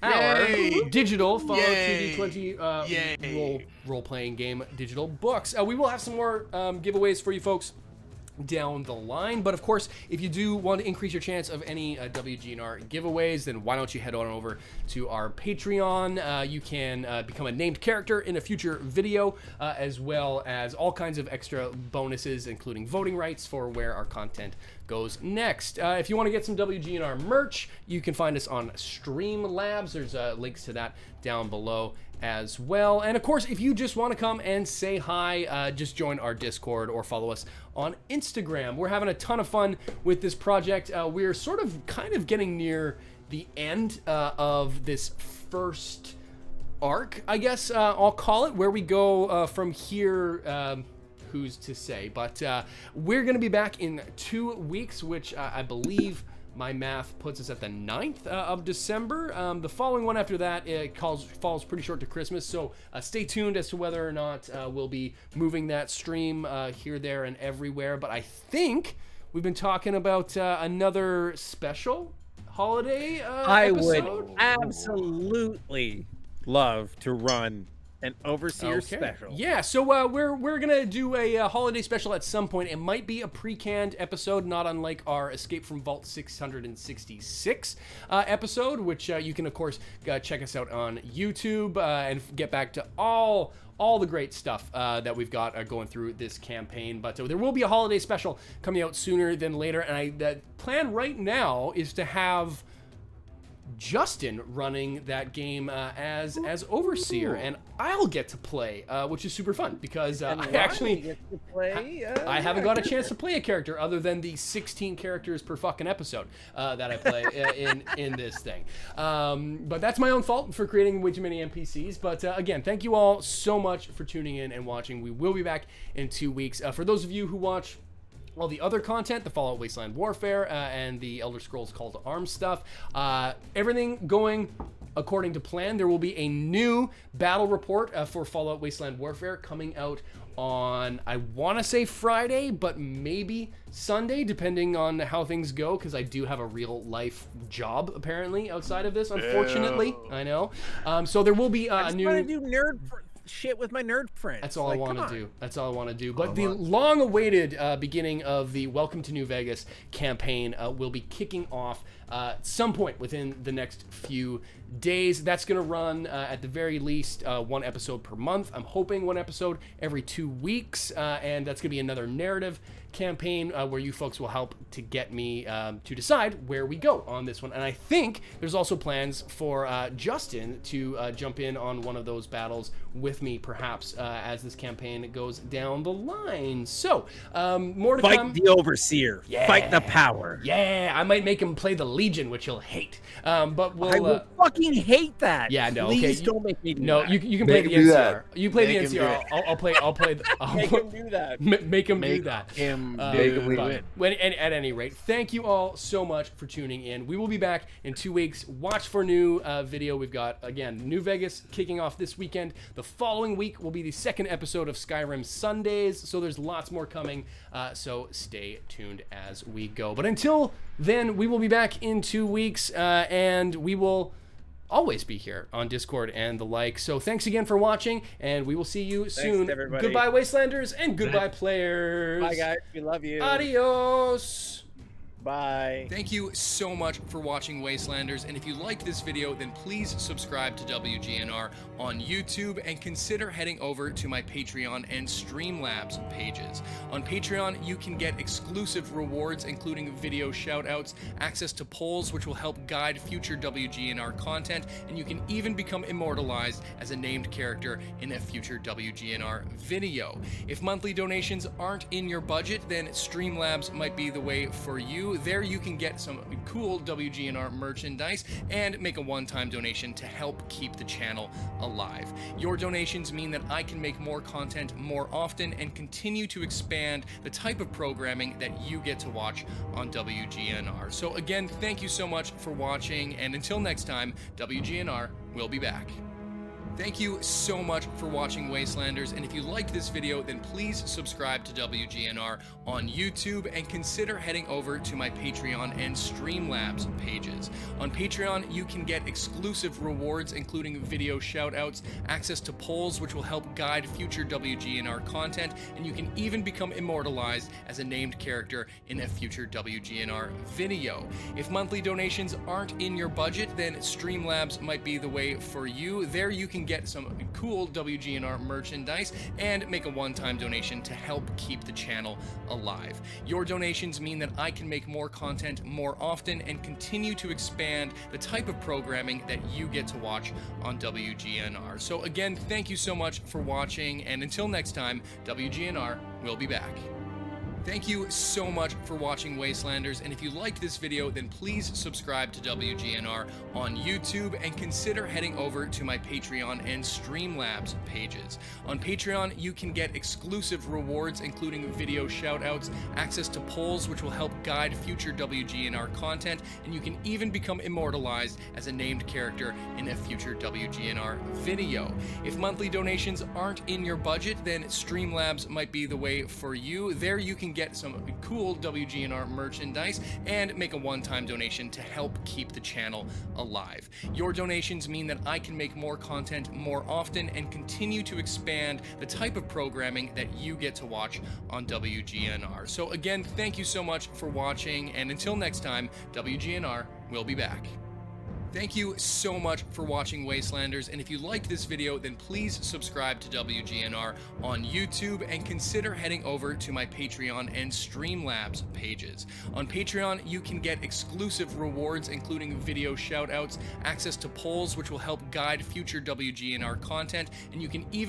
our Yay! digital Fallout Yay! 2D20 role-playing game digital books. We will have some more giveaways for you folks down the line, but of course, if you do want to increase your chance of any WGNR giveaways, then why don't you head on over to our Patreon. You can become a named character in a future video, as well as all kinds of extra bonuses, including voting rights for where our content goes next. If you want to get some WGNR merch, you can find us on Streamlabs. There's links to that down below as well. And of course, if you just want to come and say hi, just join our Discord or follow us on Instagram. We're having a ton of fun with this project. We're sort of kind of getting near the end of this first arc, I guess I'll call it, where we go from here. Who's to say? But we're going to be back in 2 weeks, which I believe my math puts us at the 9th of December. The following one after that falls pretty short to Christmas, so stay tuned as to whether or not we'll be moving that stream here, there, and everywhere. But I think we've been talking about another special holiday I episode. would absolutely love to run an Overseer special. Yeah, so we're gonna do a holiday special at some point. It might be a pre-canned episode, not unlike our Escape from Vault 666 episode, which you can of course check us out on YouTube and get back to all the great stuff that we've got going through this campaign. But there will be a holiday special coming out sooner than later, and the plan right now is to have Justin running that game as Overseer, and I'll get to play, which is super fun because I actually get to play. I haven't got a chance to play a character other than the 16 characters per fucking episode that I play in this thing. But that's my own fault for creating way too many NPCs. But again, thank you all so much for tuning in and watching. We will be back in 2 weeks. For those of you who watch all the other content, the Fallout Wasteland Warfare and the Elder Scrolls Call to Arms stuff, everything going according to plan. There will be a new battle report for Fallout Wasteland Warfare coming out on, I want to say Friday, but maybe Sunday, depending on how things go, because I do have a real life job apparently outside of this, unfortunately. I know. So there will be a new. I just want to do nerd shit with my nerd friends. That's all I want to do. That's all I want to do. But the long-awaited beginning of the Welcome to New Vegas campaign will be kicking off at some point within the next few days. That's going to run at the very least 1 episode per month. I'm hoping 1 episode every 2 weeks, and that's going to be another narrative campaign where you folks will help to get me to decide where we go on this one. And I think there's also plans for Justin to jump in on one of those battles with me, perhaps, as this campaign goes down the line. So, more to come. Fight the Overseer. Yeah. Fight the power. Yeah, I might make him play the Legion, which he'll hate. But we'll. I will fucking hate that. Yeah, no. Please okay. don't make me do No, that. you can play Make the him do NCR. that. You play Make the him do NCR. it. I'll play. Make him do that. Make him do that. Him Make him do leave But it. at any rate, thank you all so much for tuning in. We will be back in 2 weeks. Watch for new video. We've got, again, New Vegas kicking off this weekend. The following week will be the 2nd episode of Skyrim Sundays, so there's lots more coming, so stay tuned as we go. But until then, we will be back in 2 weeks, and we will always be here on Discord and the like. So thanks again for watching, and we will see you soon. everybody. Goodbye, Wastelanders, and goodbye, players. Bye, guys. We love you. Adios. Bye. Thank you so much for watching Wastelanders, and if you liked this video, then please subscribe to WGNR on YouTube and consider heading over to my Patreon and Streamlabs pages. On Patreon, you can get exclusive rewards, including video shoutouts, access to polls which will help guide future WGNR content, and you can even become immortalized as a named character in a future WGNR video. If monthly donations aren't in your budget, then Streamlabs might be the way for you. There you can get some cool WGNR merchandise and make a one-time donation to help keep the channel alive. Your donations mean that I can make more content more often and continue to expand the type of programming that you get to watch on WGNR. So again, thank you so much for watching, and until next time, WGNR will be back. Thank you so much for watching Wastelanders, and if you liked this video, then please subscribe to WGNR on YouTube and consider heading over to my Patreon and Streamlabs pages. On Patreon, you can get exclusive rewards, including video shoutouts, access to polls which will help guide future WGNR content, and you can even become immortalized as a named character in a future WGNR video. If monthly donations aren't in your budget, then Streamlabs might be the way for you. There you can get some cool WGNR merchandise and make a one-time donation to help keep the channel alive. Your donations mean that I can make more content more often and continue to expand the type of programming that you get to watch on WGNR. So again, thank you so much for watching, and until next time, WGNR will be back. Thank you so much for watching Wastelanders, and if you liked this video, then please subscribe to WGNR on YouTube and consider heading over to my Patreon and Streamlabs pages. On Patreon, you can get exclusive rewards, including video shoutouts, access to polls which will help guide future WGNR content, and you can even become immortalized as a named character in a future WGNR video. If monthly donations aren't in your budget, then Streamlabs might be the way for you. There you can get some cool WGNR merchandise and make a one-time donation to help keep the channel alive. Your donations mean that I can make more content more often and continue to expand the type of programming that you get to watch on WGNR. So again, thank you so much for watching, and until next time, WGNR will be back. Thank you so much for watching Wastelanders, and if you liked this video, then please subscribe to WGNR on YouTube and consider heading over to my Patreon and Streamlabs pages. On Patreon, you can get exclusive rewards, including video shoutouts, access to polls which will help guide future WGNR content, and you can even